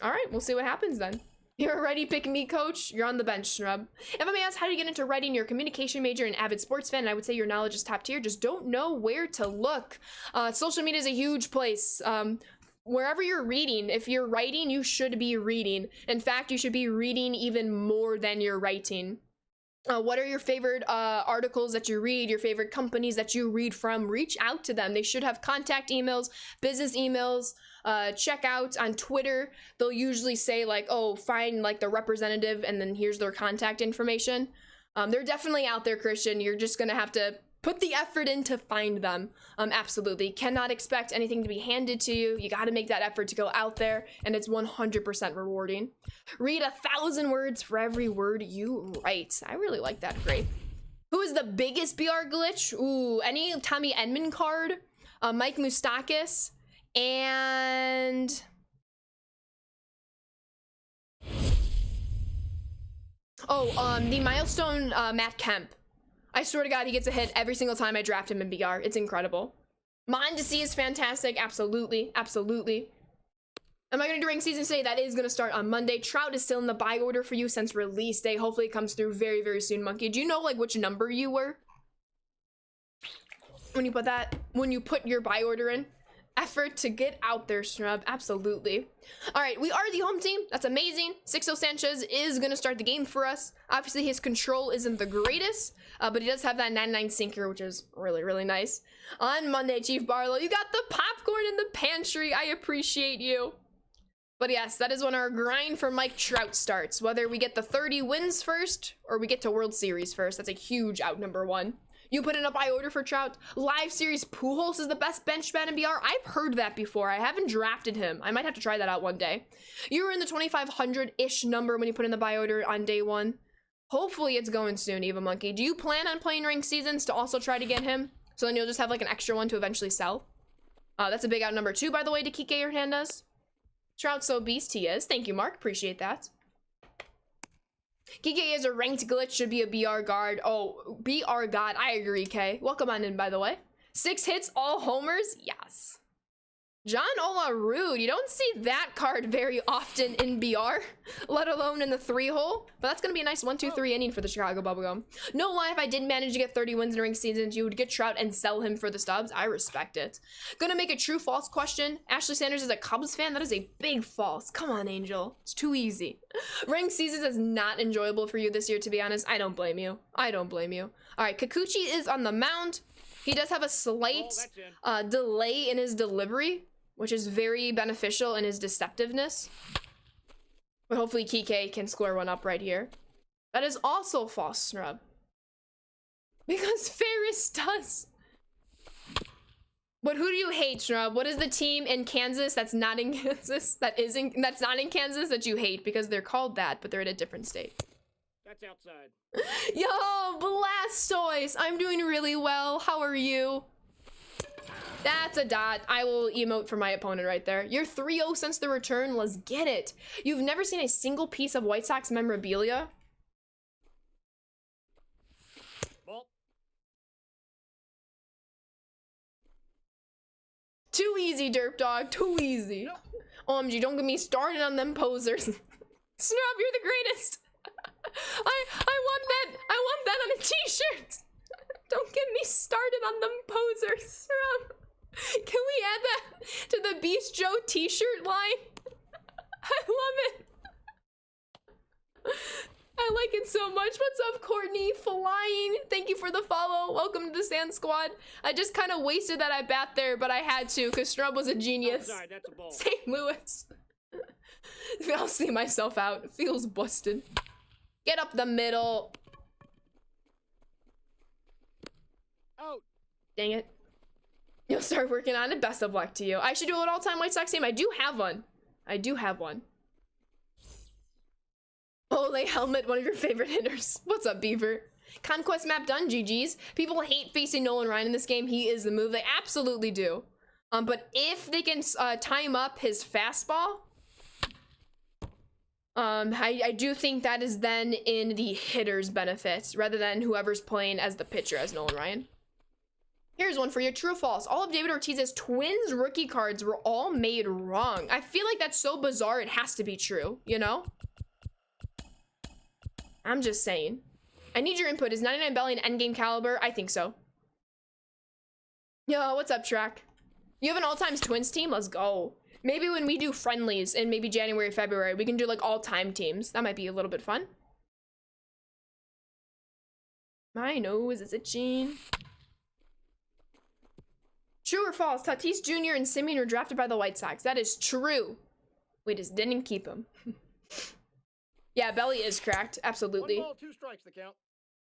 All right, we'll see what happens then. You're ready, pick me, coach. You're on the bench, Shrub. If I may ask, how do you get into writing? You're a communication major and avid sports fan, and I would say your knowledge is top tier. Just don't know where to look. Social media is a huge place. Wherever you're reading, if you're writing, you should be reading. In fact, you should be reading even more than you're writing. What are your favorite articles that you read, your favorite companies that you read from? Reach out to them. They should have contact emails, business emails. Check out on Twitter. They'll usually say like, oh, find like the representative and then here's their contact information. They're definitely out there, Christian. You're just gonna have to put the effort in to find them. Absolutely. Cannot expect anything to be handed to you. You got to make that effort to go out there, and it's 100% rewarding. Read 1,000 words for every word you write. I really like that. Great. Who is the biggest BR glitch? Ooh, any Tommy Edman card, Mike Moustakas, and... Oh, the milestone Matt Kemp. I swear to God, he gets a hit every single time I draft him in BR. It's incredible. Mondesi is fantastic. Absolutely. Absolutely. Am I going to do ring season today? That is going to start on Monday. Trout is still in the buy order for you since release day. Hopefully it comes through very, very soon, Monkey. Do you know like which number you were? When you put your buy order in? Effort to get out there, Snub. Absolutely. All right, we are the home team. That's amazing. Sixto Sanchez is going to start the game for us. Obviously, his control isn't the greatest, but he does have that 99 sinker, which is really, really nice. On Monday, Chief Barlow, you got the popcorn in the pantry. I appreciate you. But yes, that is when our grind for Mike Trout starts. Whether we get the 30 wins first or we get to World Series first, that's a huge out number one. You put in a buy order for Trout. Live series Pujols is the best bench bat in BR. I've heard that before. I haven't drafted him. I might have to try that out one day. You were in the 2,500-ish number when you put in the buy order on day one. Hopefully it's going soon, Eva Monkey. Do you plan on playing ring seasons to also try to get him? So then you'll just have like an extra one to eventually sell. That's a big out number 2, by the way, to Kike Hernandez. Trout so beast he is. Thank you, Mark. Appreciate that. Kike is a ranked glitch, should be a BR guard. Oh, BR god. I agree, Kay. Welcome on in, by the way. 6 hits, all homers? Yes. John Ola Rude. You don't see that card very often in BR, let alone in the 3-hole. But that's going to be a nice 1-2-3 inning for the Chicago Bubblegum. No lie, if I did manage to get 30 wins during seasons, you would get Trout and sell him for the stubs. I respect it. Gonna make a true-false question. Ashley Sanders is a Cubs fan? That is a big false. Come on, Angel. It's too easy. Ranked seasons is not enjoyable for you this year, to be honest. I don't blame you. I don't blame you. All right, Kikuchi is on the mound. He does have a slight delay in his delivery, which is very beneficial in his deceptiveness. But hopefully Kike can square one up right here. That is also false, Snrub. Because Ferris does. But who do you hate, Snrub? What is the team in Kansas that's not in Kansas, that's not in Kansas that you hate? Because they're called that, but they're in a different state. That's outside. Yo, Blastoise! I'm doing really well. How are you? That's a dot. I will emote for my opponent right there. You're 3-0 since the return. Let's get it. You've never seen a single piece of White Sox memorabilia? Ball. Too easy, Derp Dog. Too easy. Nope. OMG, don't get me started on them posers. Snub, you're the greatest. I want that on a t-shirt. Don't get me started on them posers. Snub. Can we add that to the Beast Joe t-shirt line? I love it. I like it so much. What's up, Courtney? Flying. Thank you for the follow. Welcome to the Sand Squad. I just kind of wasted that at bat there, but I had to because Strub was a genius. Outside, that's a ball. St. Louis. I'll see myself out. It feels busted. Get up the middle. Out. Dang it. You'll start working on it. Best of luck to you. I should do an all-time White Sox team. I do have one. I do have one. Ole Helmet, one of your favorite hitters. What's up, Beaver? Conquest map done, GG's. People hate facing Nolan Ryan in this game. He is the move. They absolutely do. But if they can time up his fastball, I do think that is then in the hitter's benefit rather than whoever's playing as the pitcher as Nolan Ryan. Here's one for you. True or false? All of David Ortiz's Twins rookie cards were all made wrong. I feel like that's so bizarre it has to be true, you know? I'm just saying. I need your input. Is 99 Belly an endgame caliber? I think so. Yo, what's up, Track? You have an all-times Twins team? Let's go. Maybe when we do friendlies in maybe January, February, we can do like all-time teams. That might be a little bit fun. My nose is itching. True or false? Tatis Jr. and Simeon were drafted by the White Sox. That is true. We just didn't keep him. Yeah, Belly is cracked. Absolutely. 1 ball, 2 strikes the count.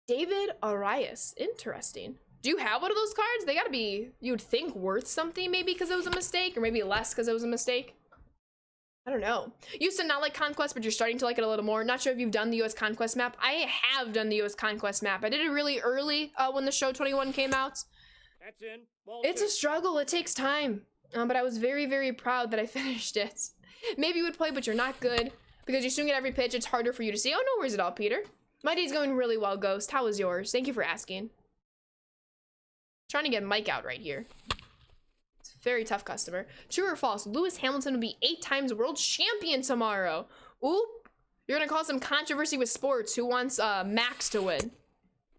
David Arias. Interesting. Do you have one of those cards? They gotta be, you would think, worth something maybe because it was a mistake, or maybe less because it was a mistake. I don't know. Used to not like Conquest, but you're starting to like it a little more. Not sure if you've done the US Conquest map. I have done the US Conquest map. I did it really early when the show 21 came out. That's in. Ball It's 2. a struggle. It takes time. But I was very, very proud that I finished it. Maybe you would play, but you're not good. Because you swing at every pitch, it's harder for you to see. Oh, no worries at all, Peter. My day's going really well, Ghost. How was yours? Thank you for asking. Trying to get Mike out right here. It's a very tough customer. True or false? Lewis Hamilton will be 8 times world champion tomorrow. Oop. You're gonna cause some controversy with sports. Who wants Max to win?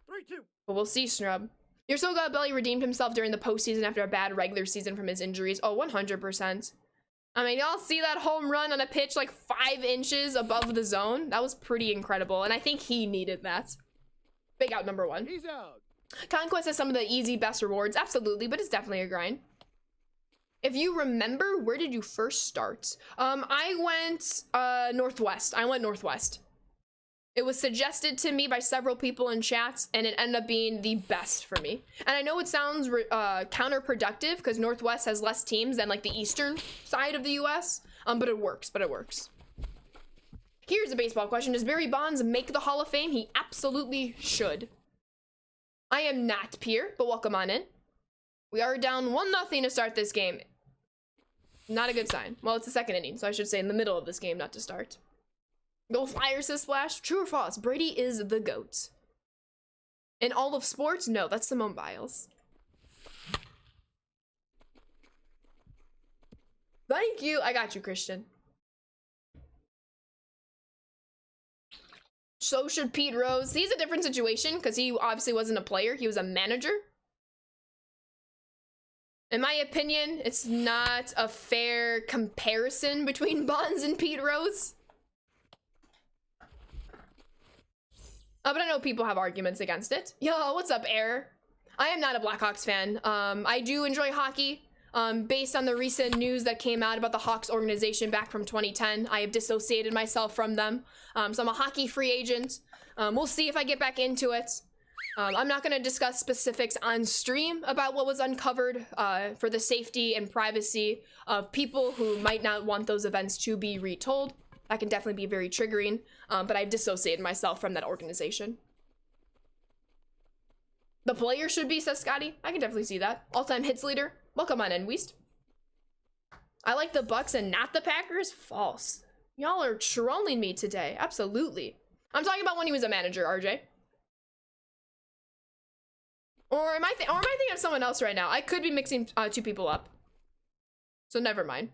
3-2. But we'll see, Snrub. You're so glad Belly redeemed himself during the postseason after a bad regular season from his injuries. Oh, 100%. I mean, y'all see that home run on a pitch like 5 inches above the zone? That was pretty incredible, and I think he needed that. Big out number 1. He's out. Conquest has some of the easy best rewards, absolutely, but it's definitely a grind. If you remember, where did you first start? I went Northwest. I went Northwest. It was suggested to me by several people in chats, and it ended up being the best for me. And I know it sounds counterproductive because Northwest has less teams than like the eastern side of the US, but it works, Here's a baseball question. Does Barry Bonds make the Hall of Fame? He absolutely should. I am not Pierre, but welcome on in. We are down 1-0 to start this game. Not a good sign. Well, it's the second inning, so I should say in the middle of this game, not to start. Go Flyers, says Splash. True or false? Brady is the GOAT. In all of sports? No, that's Simone Biles. Thank you. I got you, Christian. So should Pete Rose. He's a different situation because he obviously wasn't a player. He was a manager. In my opinion, it's not a fair comparison between Bonds and Pete Rose. But I know people have arguments against it. Yo, what's up, Air? I am not a Blackhawks fan. I do enjoy hockey. Based on the recent news that came out about the Hawks organization back from 2010, I have dissociated myself from them. So I'm a hockey free agent. We'll see if I get back into it. I'm not going to discuss specifics on stream about what was uncovered for the safety and privacy of people who might not want those events to be retold. That can definitely be very triggering, but I've dissociated myself from that organization. The player should be, says Scotty. I can definitely see that. All-time hits leader. Welcome on in, Weast. I like the Bucks and not the Packers? False. Y'all are trolling me today. Absolutely. I'm talking about when he was a manager, RJ. Or am I thinking of someone else right now? I could be mixing two people up. So never mind.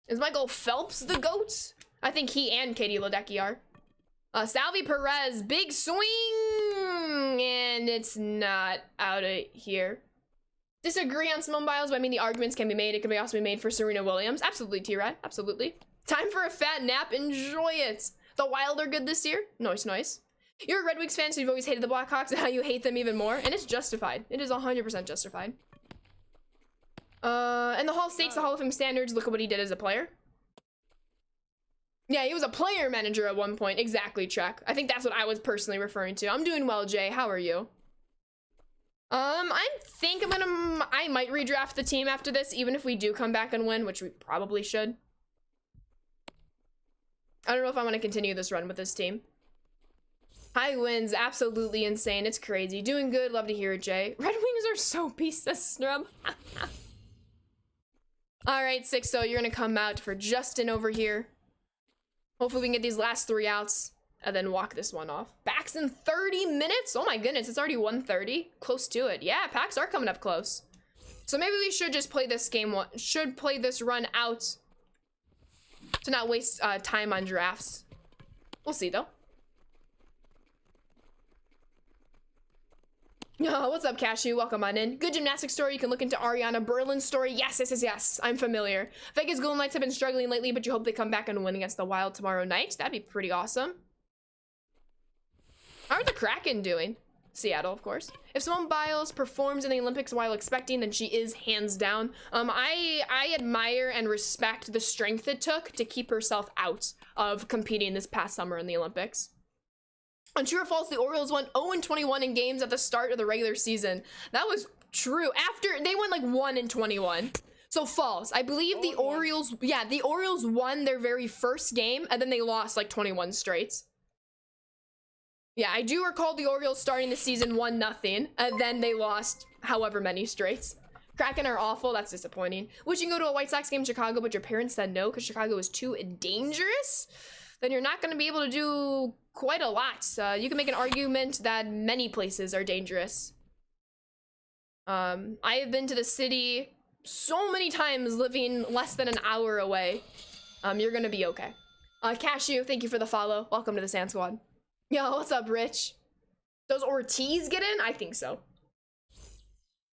Is Michael Phelps the GOAT? I think he and Katie Ledecky are. Salvi Perez, big swing! And it's not out of here. Disagree on Simone Biles, but I mean the arguments can be made. It can also be made for Serena Williams. Absolutely, T-Rad. Absolutely. Time for a fat nap. Enjoy it. The Wild are good this year. Nice, nice. You're a Red Wings fan, so you've always hated the Blackhawks, and now you hate them even more. And it's justified. It is 100% justified. And the Hall of State's the Hall of Fame standards. Look at what he did as a player. Yeah, he was a player manager at one point. Exactly, Chuck. I think that's what I was personally referring to. I'm doing well, Jay. How are you? I might redraft the team after this, even if we do come back and win, which we probably should. I don't know if I want to continue this run with this team. High wins, absolutely insane. It's crazy. Doing good. Love to hear it, Jay. Red Wings are so piece of snub. All right, Sixto, you're going to come out for Justin over here. Hopefully we can get these last 3 outs and then walk this one off. Packs in 30 minutes? Oh my goodness, it's already 1:30. Close to it. Yeah, packs are coming up close. So maybe we should just play this game, should play this run out to not waste time on drafts. We'll see though. Yo, what's up, Cashew? Welcome on in. Good gymnastics story. You can look into Ariana Berlin's story. Yes, yes, yes, yes. I'm familiar. Vegas Golden Knights have been struggling lately, but you hope they come back and win against the Wild tomorrow night. That'd be pretty awesome. How are the Kraken doing? Seattle, of course. If Simone Biles performs in the Olympics while expecting, then she is hands down. I admire and respect the strength it took to keep herself out of competing this past summer in the Olympics. On true or false, the Orioles went 0-21 in games at the start of the regular season. That was true. After they went like 1-21. So false. I believe the Orioles, yeah, the Orioles won their very first game and then they lost like 21 straight. Yeah, I do recall the Orioles starting the season 1-0 and then they lost however many straight. Kraken are awful. That's disappointing. Would you go to a White Sox game in Chicago, but your parents said no because Chicago is too dangerous? Then you're not going to be able to do quite a lot. You can make an argument that many places are dangerous. I have been to the city so many times living less than an hour away. You're going to be okay. Cashew, thank you for the follow. Welcome to the Sand Squad. Yo, what's up, Rich? Does Ortiz get in? I think so.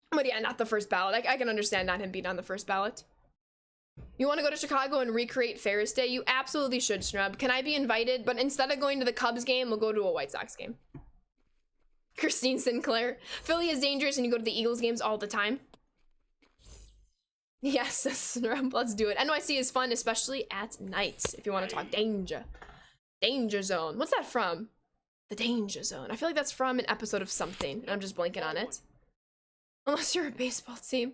But yeah, not the first ballot. I can understand not him being on the first ballot. You want to go to Chicago and recreate Ferris Day? You absolutely should, Snub. Can I be invited? But instead of going to the Cubs game, we'll go to a White Sox game. Christine Sinclair. Philly is dangerous and you go to the Eagles games all the time. Yes, Snub, let's do it. NYC is fun, especially at night, if you want to talk danger. Danger Zone. What's that from? The Danger Zone. I feel like that's from an episode of something, and I'm just blanking on it. Unless you're a baseball team.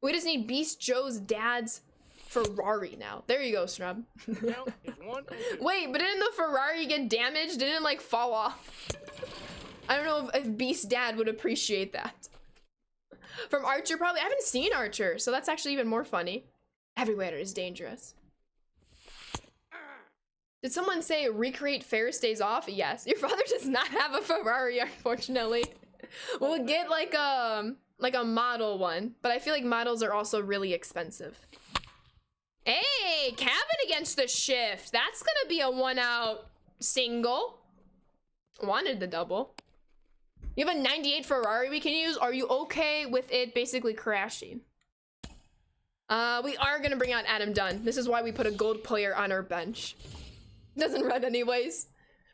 We just need Beast Joe's dad's Ferrari now. There you go, Snub. Wait, but didn't the Ferrari get damaged? Didn't it like fall off? I don't know if Beast's dad would appreciate that. From Archer, probably. I haven't seen Archer, so that's actually even more funny. Everywhere is dangerous. Did someone say recreate Ferris Days off? Yes. Your father does not have a Ferrari, unfortunately. We'll get like like a model one, but I feel like models are also really expensive. Hey, Cabin against the shift. That's gonna be a 1-out single. Wanted the double. You have a 98 Ferrari we can use. Are you okay with it basically crashing? We are gonna bring out Adam Dunn. This is why we put a gold player on our bench. Doesn't run anyways.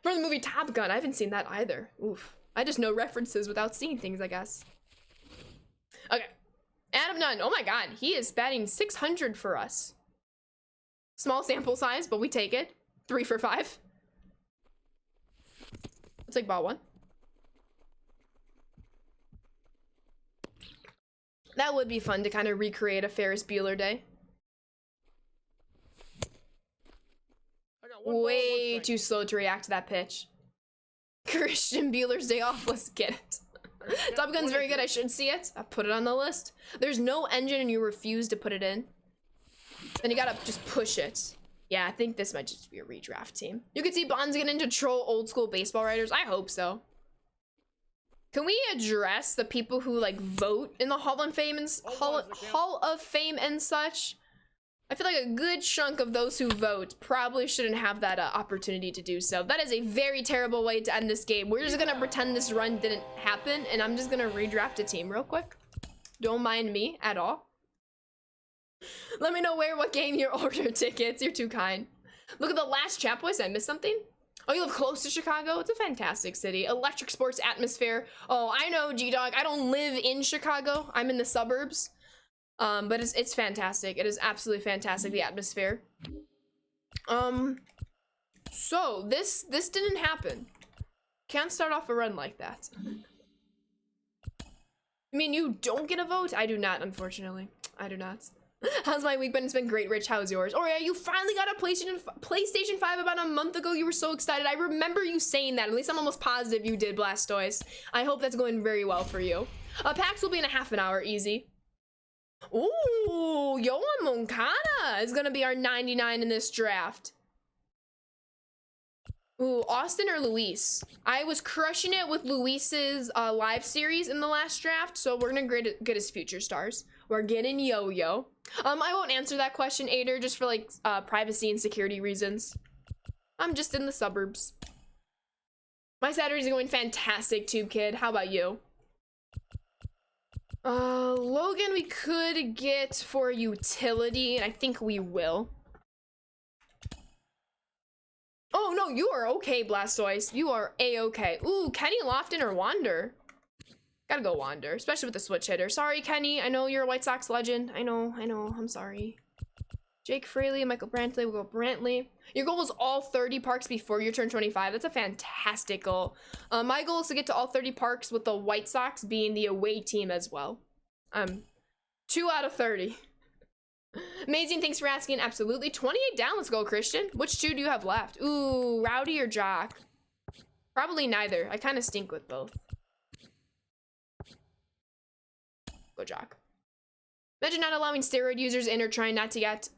From the movie Top Gun, I haven't seen that either. Oof. I just know references without seeing things, I guess. Okay. Adam Dunn, oh my god, he is batting 600 for us. Small sample size, but we take it. 3 for 5. Let's take ball 1. That would be fun to kind of recreate a Ferris Bueller day. I got one ball, Way one too slow to react to that pitch. Christian Bueller's day off, let's get it. Top Gun's very good, I should see it. I put it on the list. There's no engine and you refuse to put it in. Then you gotta just push it. Yeah, I think this might just be a redraft team. You can see Bonds get into troll old school baseball writers. I hope so. Can we address the people who like vote in the Hall of Fame and Hall of Fame and such? I feel like a good chunk of those who vote probably shouldn't have that opportunity to do so. That is a very terrible way to end this game. We're just gonna pretend this run didn't happen, and I'm just gonna redraft a team real quick. Don't mind me at all. Let me know what game you order tickets. You're too kind. Look at the last chat, boys. Did I miss something? Oh, you live close to Chicago? It's a fantastic city. Electric sports atmosphere. Oh, I know, G-Dog. I don't live in Chicago. I'm in the suburbs. But it's fantastic. It is absolutely fantastic, the atmosphere. So this didn't happen. Can't start off a run like that. I mean, you don't get a vote? I do not, unfortunately. I do not. How's my week been? It's been great, Rich. How's yours? Oh yeah, you finally got a PlayStation 5 about a month ago. You were so excited. I remember you saying that. At least I'm almost positive you did, Blastoise. I hope that's going very well for you. PAX will be in a half an hour, easy. Ooh, Yoan Moncada is gonna be our 99 in this draft. Ooh, Austin or Luis? I was crushing it with Luis's live series in the last draft, so we're gonna get his future stars. We're getting Yo-Yo. I won't answer that question, Ader, just for like privacy and security reasons. I'm just in the suburbs. My Saturdays are going fantastic, Tube Kid. How about you? Logan we could get for utility, and I think we will. Oh no, you are okay, Blastoise. You are a-okay. Ooh, Kenny Lofton or Wander? Gotta go Wander, especially with the switch hitter. Sorry, Kenny. I know you're a White Sox legend. I know. I'm sorry. Jake Fraley, Michael Brantley. We'll go Brantley. Your goal is all 30 parks before you turn 25. That's a fantastic goal. My goal is to get to all 30 parks with the White Sox being the away team as well. 2 out of 30. Amazing, thanks for asking. Absolutely. 28 down. Let's go, Christian. Which 2 do you have left? Ooh, Rowdy or Jock? Probably neither. I kind of stink with both. Go Jock. Imagine not allowing steroid users in or trying not to get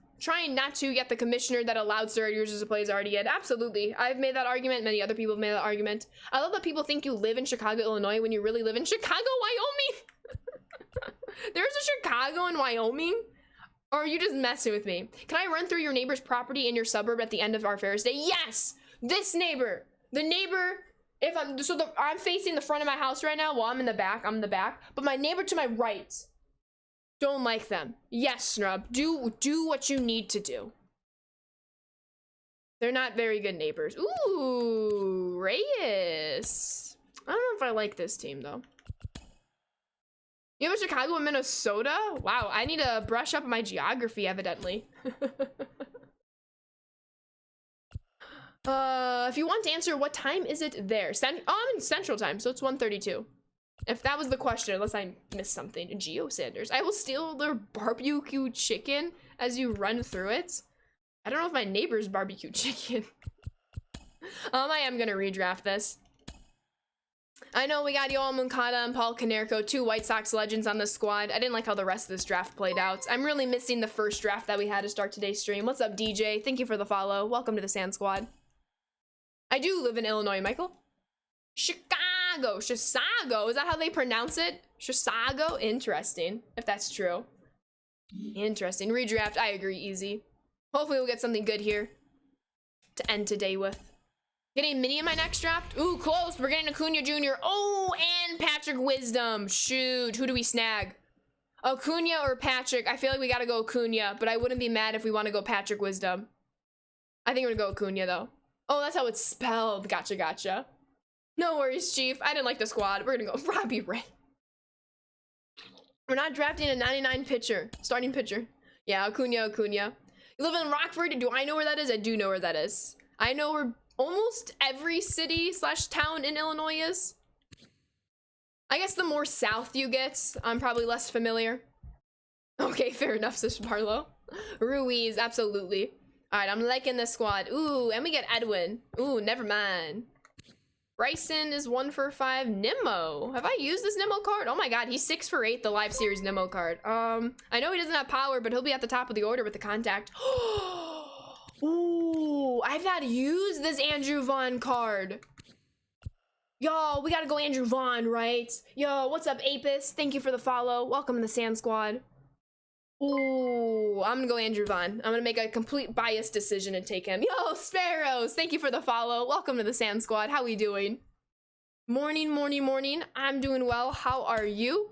the commissioner that allowed steroid users to play is already in. Absolutely. I've made that argument. Many other people have made that argument. I love that people think you live in Chicago, Illinois when you really live in Chicago, Wyoming. There's a Chicago in Wyoming? Or are you just messing with me? Can I run through your neighbor's property in your suburb at the end of our Ferris day? Yes! This neighbor. The neighbor, I'm facing the front of my house right now. Well, I'm in the back. But my neighbor to my right, don't like them. Yes, Snub. Do what you need to do. They're not very good neighbors. Ooh, Reyes. I don't know if I like this team, though. You have a Chicago and Minnesota? Wow, I need to brush up my geography, evidently. If you want to answer, what time is it there? I'm in Central Time, so it's 1:32. If that was the question, unless I missed something. Geo Sanders. I will steal their barbecue chicken as you run through it. I don't know if my neighbor's barbecue chicken. I am gonna redraft this. I know we got Yoan Moncada and Paul Konerko, 2 White Sox legends on the squad. I didn't like how the rest of this draft played out. I'm really missing the first draft that we had to start today's stream. What's up, DJ? Thank you for the follow. Welcome to the Sand Squad. I do live in Illinois, Michael. Chicago. Is that how they pronounce it? Chisago, interesting, if that's true. Interesting. Redraft, I agree, easy. Hopefully we'll get something good here to end today with. Getting Mini in my next draft? Ooh, close. We're getting Acuna Jr. Oh, and Patrick Wisdom. Shoot, who do we snag? Acuna or Patrick? I feel like we gotta go Acuna, but I wouldn't be mad if we want to go Patrick Wisdom. I think we're gonna go Acuna, though. Oh, that's how it's spelled. Gotcha, gotcha. No worries, Chief. I didn't like the squad. We're gonna go Robbie Ray. We're not drafting a 99 pitcher. Starting pitcher. Yeah, Acuna. You live in Rockford. Do I know where that is? I do know where that is. I know where almost every city / town in Illinois is. I guess the more south you get, I'm probably less familiar. Okay, fair enough, Sis Barlow. Ruiz, absolutely. All right, I'm liking this squad. Ooh, and we get Edwin. Ooh, never mind. Bryson is 1 for 5. Nimmo. Have I used this Nimmo card? Oh my god, he's 6 for 8, the live series Nimmo card. I know he doesn't have power, but he'll be at the top of the order with the contact. Ooh, I've not used this Andrew Vaughn card. Yo, we gotta go Andrew Vaughn, right? Yo, what's up, Apis? Thank you for the follow. Welcome to the Sand Squad. Ooh, I'm gonna go Andrew Vaughn. I'm gonna make a complete biased decision and take him. Yo, Sparrows, thank you for the follow. Welcome to the Sand Squad. How we doing? Morning. I'm doing well. How are you?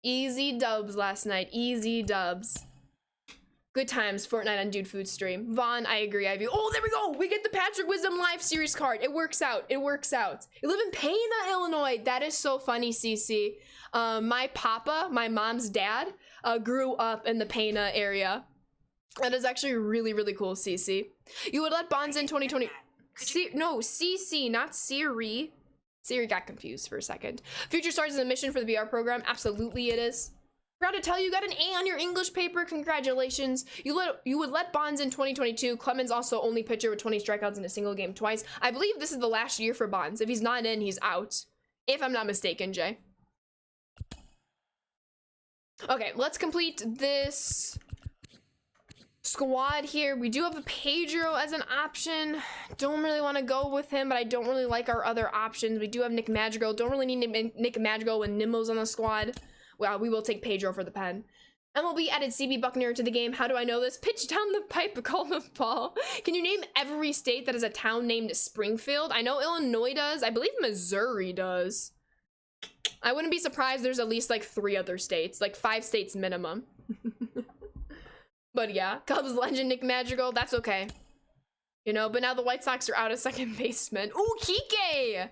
Easy dubs last night. Easy dubs. Good times. Fortnite on Dude Food stream. Vaughn, I agree. I view. Oh, there we go. We get the Patrick Wisdom live series card. It works out. You live in Pana, Illinois. That is so funny, CC. My papa, my mom's dad, grew up in the Pana area. That is actually really cool, CC. You would let Bonds in 2020. No, CC, not Siri. Siri got confused for a second. Future Stars is a mission for the VR program. Absolutely it is. Proud to tell you got an A on your English paper. Congratulations. You would let Bonds in 2022. Clemens also only pitcher with 20 strikeouts in a single game twice. I believe this is the last year for Bonds. If he's not in, he's out. If I'm not mistaken, Jay. Okay, let's complete this squad here. We do have a Pedro as an option. Don't really want to go with him, but I don't really like our other options. We do have Nick Madrigal. Don't really need Nick Madrigal when Nimmo's on the squad. Well, we will take Pedro for the pen. MLB added CB Buckner to the game. How do I know this? Pitch down the pipe, call the ball. Can you name every state that has a town named Springfield? I know Illinois does. I believe Missouri does. I wouldn't be surprised there's at least like 3 other states, like 5 states minimum. But yeah, Cubs legend Nick Madrigal, that's okay. You know, but now the White Sox are out of second baseman. Ooh, Kike!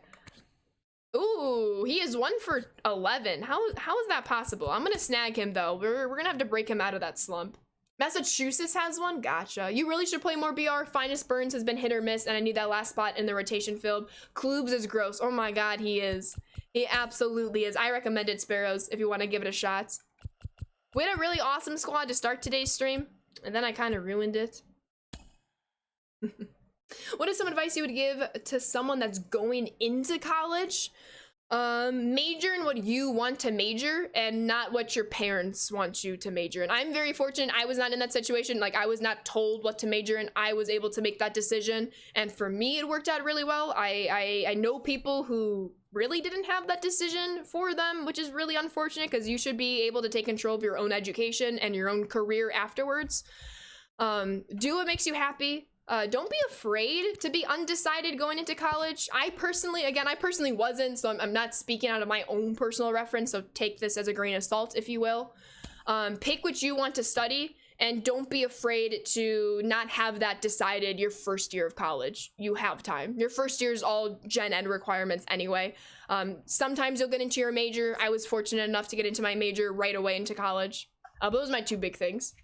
Ooh, he is 1 for 11. How is that possible? I'm gonna snag him though. We're gonna have to break him out of that slump. Massachusetts has one? Gotcha. You really should play more BR. Finest Burns has been hit or miss, and I need that last spot in the rotation field. Klubs is gross. Oh my god, he is. He absolutely is. I recommend it, Sparrows, if you want to give it a shot. We had a really awesome squad to start today's stream, and then I kind of ruined it. What is some advice you would give to someone that's going into college? Major in what you want to major and not what your parents want you to major in. I'm very fortunate I was not in that situation. Like, I was not told what to major in. I was able to make that decision, and for me it worked out really well. I know people who really didn't have that decision for them, which is really unfortunate because you should be able to take control of your own education and your own career afterwards. Do what makes you happy. Don't be afraid to be undecided going into college. I personally wasn't, so I'm not speaking out of my own personal reference, so take this as a grain of salt, if you will. Pick what you want to study, and don't be afraid to not have that decided your first year of college. You have time. Your first year is all Gen Ed requirements anyway. Sometimes you'll get into your major. I was fortunate enough to get into my major right away into college. Those are my 2 big things.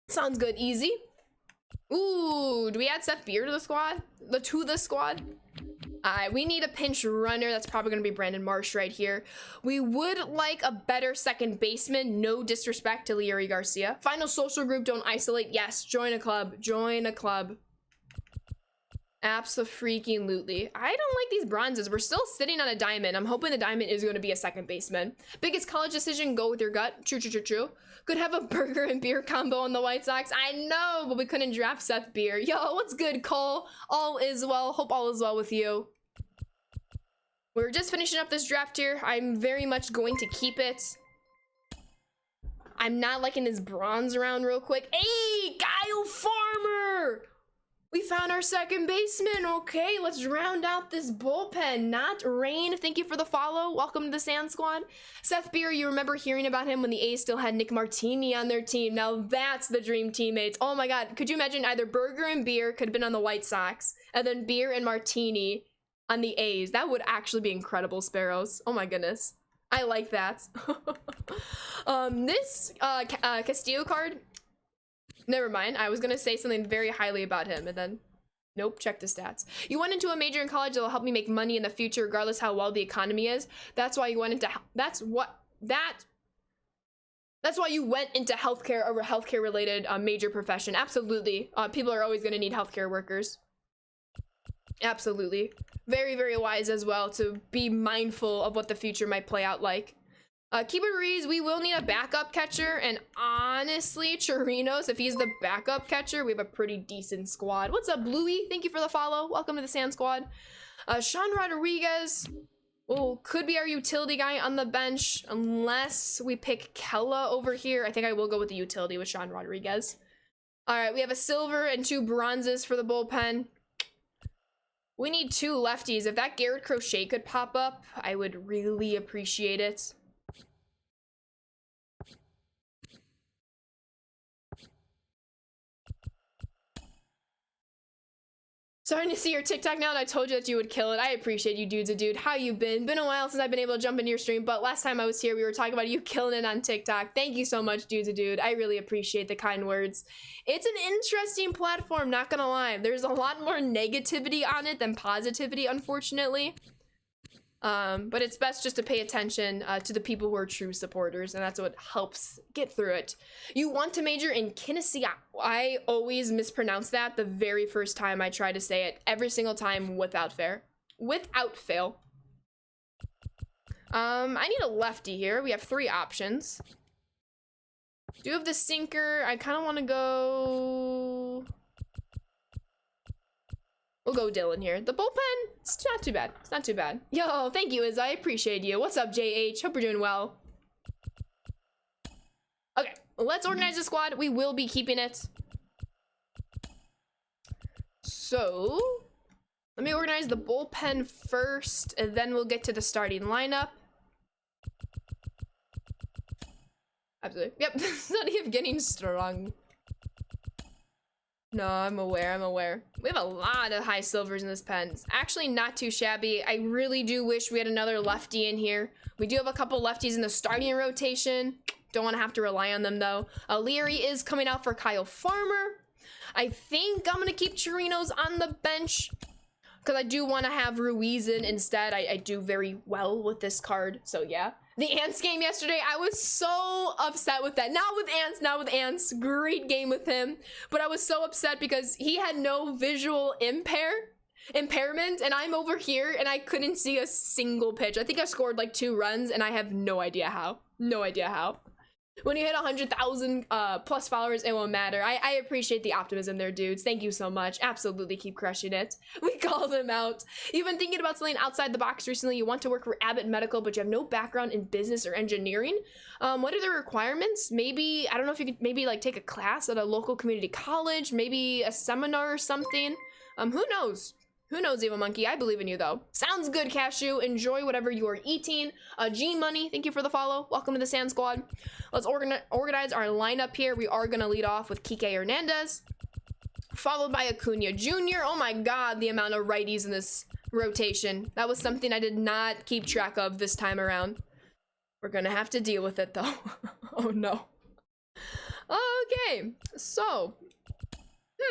Sounds good. Easy. Ooh, do we add Seth Beer to the squad? We need a pinch runner. That's probably going to be Brandon Marsh right here. We would like a better second baseman. No disrespect to Leary Garcia. Final social group, don't isolate. Yes, join a club. Join a club. Abso-freaking-lutely. I don't like these bronzes. We're still sitting on a diamond. I'm hoping the diamond is going to be a second baseman. Biggest college decision, go with your gut. True. Could have a burger and beer combo on the White Sox. I know, but we couldn't draft Seth Beer. Yo, what's good, Cole? All is well. Hope all is well with you. We're just finishing up this draft here. I'm very much going to keep it. I'm not liking this bronze round real quick. Hey, Kyle Farmer! We found our second baseman. Okay, let's round out this bullpen. Not Rain, thank you for the follow. Welcome to the Sand Squad. Seth Beer, you remember hearing about him when the A's still had Nick Martini on their team. Now that's the dream teammates. Oh my God, could you imagine either Berger and Beer could have been on the White Sox, and then Beer and Martini on the A's. That would actually be incredible, Sparrows. Oh my goodness. I like that. This Castillo card, never mind. I was gonna say something very highly about him, and then nope, check the stats. You went into a major in college that will help me make money in the future regardless how well the economy is. That's why you went into that's why you went into healthcare over healthcare related major profession. Absolutely. People are always going to need healthcare workers. Absolutely. Very, very wise as well to be mindful of what the future might play out like. Keep it Rees, we will need a backup catcher, and honestly, Chirinos, if he's the backup catcher, we have a pretty decent squad. What's up, Bluey? Thank you for the follow. Welcome to the Sand Squad. Sean Rodriguez, could be our utility guy on the bench, unless we pick Kella over here. I think I will go with the utility with Sean Rodriguez. All right, we have a silver and 2 bronzes for the bullpen. We need 2 lefties. If that Garrett Crochet could pop up, I would really appreciate it. Starting to see your TikTok now, and I told you that you would kill it. I appreciate you, dudes. Dude, how you been? Been a while since I've been able to jump into your stream, but last time I was here, we were talking about you killing it on TikTok. Thank you so much, dude. I really appreciate the kind words. It's an interesting platform, not gonna lie. There's a lot more negativity on it than positivity, unfortunately. But it's best just to pay attention to the people who are true supporters, and that's what helps get through it. You want to major in kinesia. I always mispronounce that the very first time I try to say it, every single time without fail. I need a lefty here. We have 3 options. Do you have the sinker? I kind of want to go... We'll go Dylan here. The bullpen, it's not too bad. It's not too bad. Yo, thank you, Iz. I appreciate you. What's up, JH? Hope you're doing well. Okay, let's organize the squad. We will be keeping it. So, let me organize the bullpen first, and then we'll get to the starting lineup. Absolutely. Yep, Study of getting strong. No, I'm aware. We have a lot of high silvers in this pen. It's actually not too shabby. I really do wish we had another lefty in here. We do have a couple lefties in the starting rotation. Don't want to have to rely on them, though. Leary is coming out for Kyle Farmer. I think I'm going to keep Chirinos on the bench, because I do want to have Ruiz in instead. I do very well with this card, so yeah. The Ants game yesterday, I was so upset with that. Not with Ants. Great game with him. But I was so upset because he had no visual impairment, and I'm over here and I couldn't see a single pitch. I think I scored like 2 runs, and I have no idea how. No idea how. When you hit 100,000 plus followers, it won't matter. I appreciate the optimism there, dudes. Thank you so much. Absolutely keep crushing it. We called him out. You've been thinking about something outside the box recently. You want to work for Abbott Medical, but you have no background in business or engineering. What are the requirements? Maybe, I don't know if you could maybe like take a class at a local community college, maybe a seminar or something. Who knows? Who knows, Evil Monkey? I believe in you, though. Sounds good, Cashew. Enjoy whatever you are eating. G Money, thank you for the follow. Welcome to the Sand Squad. Let's organize our lineup here. We are going to lead off with Kike Hernandez, followed by Acuna Jr. Oh my God, the amount of righties in this rotation. That was something I did not keep track of this time around. We're going to have to deal with it, though. Oh, no. Okay, so.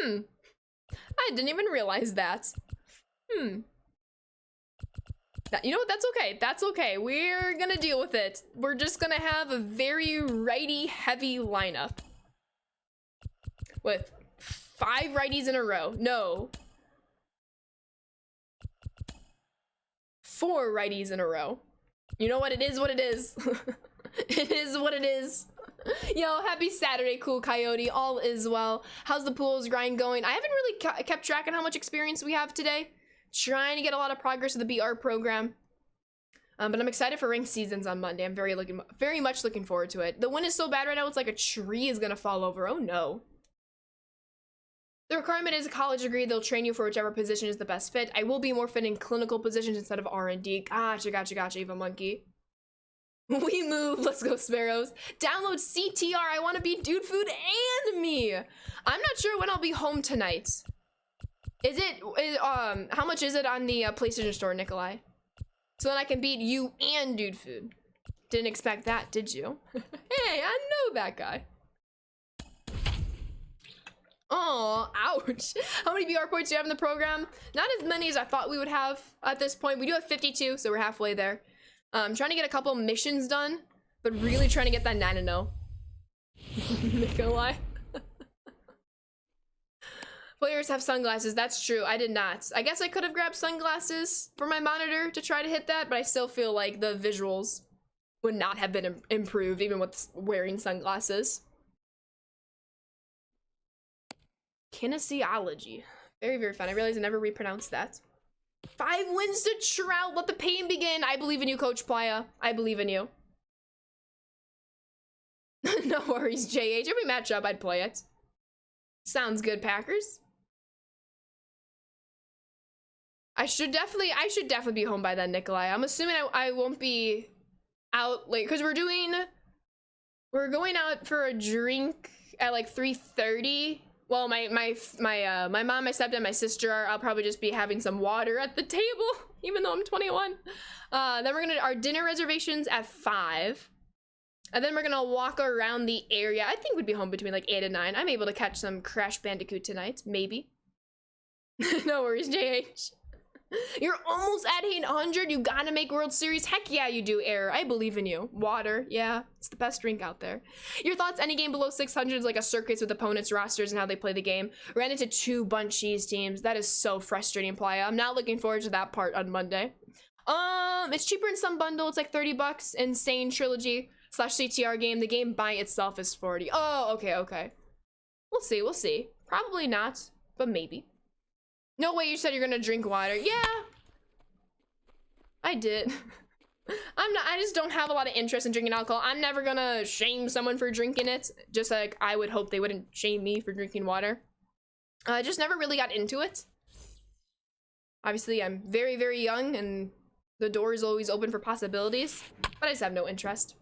I didn't even realize that. You know what? That's okay. That's okay. We're gonna deal with it. We're just gonna have a very righty-heavy lineup. With 5 righties in a row. No. 4 righties in a row. You know what? It is what it is. It is what it is. Yo, happy Saturday, Cool Coyote. All is well. How's the pools grind going? I haven't really kept track on how much experience we have today. Trying to get a lot of progress with the BR program. But I'm excited for ranked seasons on Monday. I'm very much looking forward to it. The wind is so bad right now, it's like a tree is gonna fall over. Oh no. The requirement is a college degree. They'll train you for whichever position is the best fit. I will be more fit in clinical positions instead of R&D. Gotcha, Eva Monkey. We move. Let's go, Sparrows. Download CTR. I want to be Dude Food and me. I'm not sure when I'll be home tonight. How much is it on the PlayStation Store, Nikolai? So then I can beat you and Dude Food. Didn't expect that, did you? Hey, I know that guy. Oh, ouch. How many VR points do you have in the program? Not as many as I thought we would have at this point. We do have 52, so we're halfway there. I'm trying to get a couple missions done, but really trying to get that 9-0. Nikolai. Players have sunglasses. That's true. I did not. I guess I could have grabbed sunglasses for my monitor to try to hit that, but I still feel like the visuals would not have been improved even with wearing sunglasses. Kinesiology. Very, very fun. I realize I never repronounced that. 5 wins to Trout. Let the pain begin. I believe in you, Coach Playa. I believe in you. No worries, JH. Every matchup, I'd play it. Sounds good, Packers. I should definitely be home by then, Nikolai. I'm assuming I won't be out late because we're going out for a drink at like 3:30. Well, my mom, my stepdad, my sister I'll probably just be having some water at the table, even though I'm 21. Then we're gonna our dinner reservations at 5, and then we're gonna walk around the area. I think we'd be home between like 8 and 9. I'm able to catch some Crash Bandicoot tonight, maybe. No worries, JH. You're almost at 800. You gotta make World Series. Heck yeah, you do, Error. I believe in you. Water, yeah, it's the best drink out there. Your thoughts? Any game below 600 is like a circuits with opponents' rosters and how they play the game. Ran into 2 bunchies teams. That is so frustrating, Playa. I'm not looking forward to that part on Monday. It's cheaper in some bundle. It's like $30. Insane Trilogy / CTR game. The game by itself is 40. Oh, okay. We'll see. Probably not, but maybe. No way you said you're gonna drink water. Yeah, I did. I just don't have a lot of interest in drinking alcohol. I'm never gonna shame someone for drinking it. Just like I would hope they wouldn't shame me for drinking water. I just never really got into it. Obviously, I'm very, very young and the door is always open for possibilities, but I just have no interest.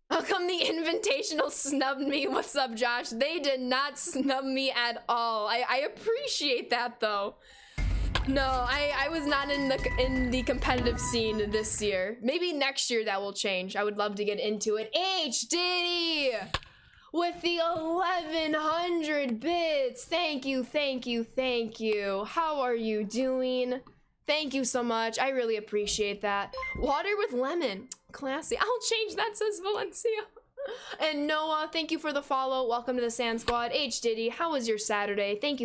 How come the Invitational snubbed me? What's up, Josh? They did not snub me at all. I appreciate that, though. No, I was not in the competitive scene this year. Maybe next year that will change. I would love to get into it. H Diddy with the 1100 bits. Thank you. How are you doing? Thank you so much. I really appreciate that. Water with lemon. Classy. I'll change that, says Valencia. And Noah, thank you for the follow. Welcome to the Sand Squad. H Diddy, how was your Saturday? Thank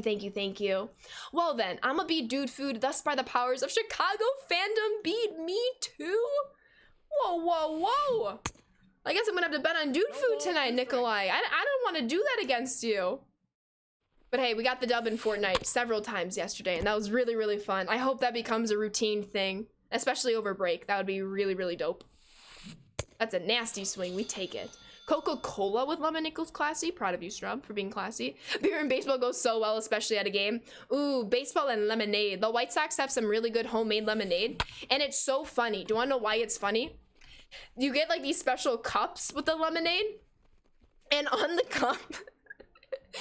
you. Well then, I'ma be Dude Food, thus by the powers of Chicago fandom, beat me too? Whoa. I guess I'm gonna have to bet on Dude Food tonight, Nikolai. I don't want to do that against you. But hey, we got the dub in Fortnite several times yesterday, and that was really, really fun. I hope that becomes a routine thing, especially over break. That would be really, really dope. That's a nasty swing. We take it. Coca-Cola with lemon equals classy. Proud of you, Strub, for being classy. Beer and baseball goes so well, especially at a game. Ooh, baseball and lemonade. The White Sox have some really good homemade lemonade, and it's so funny. Do you want to know why it's funny? You get like these special cups with the lemonade, and on the cup,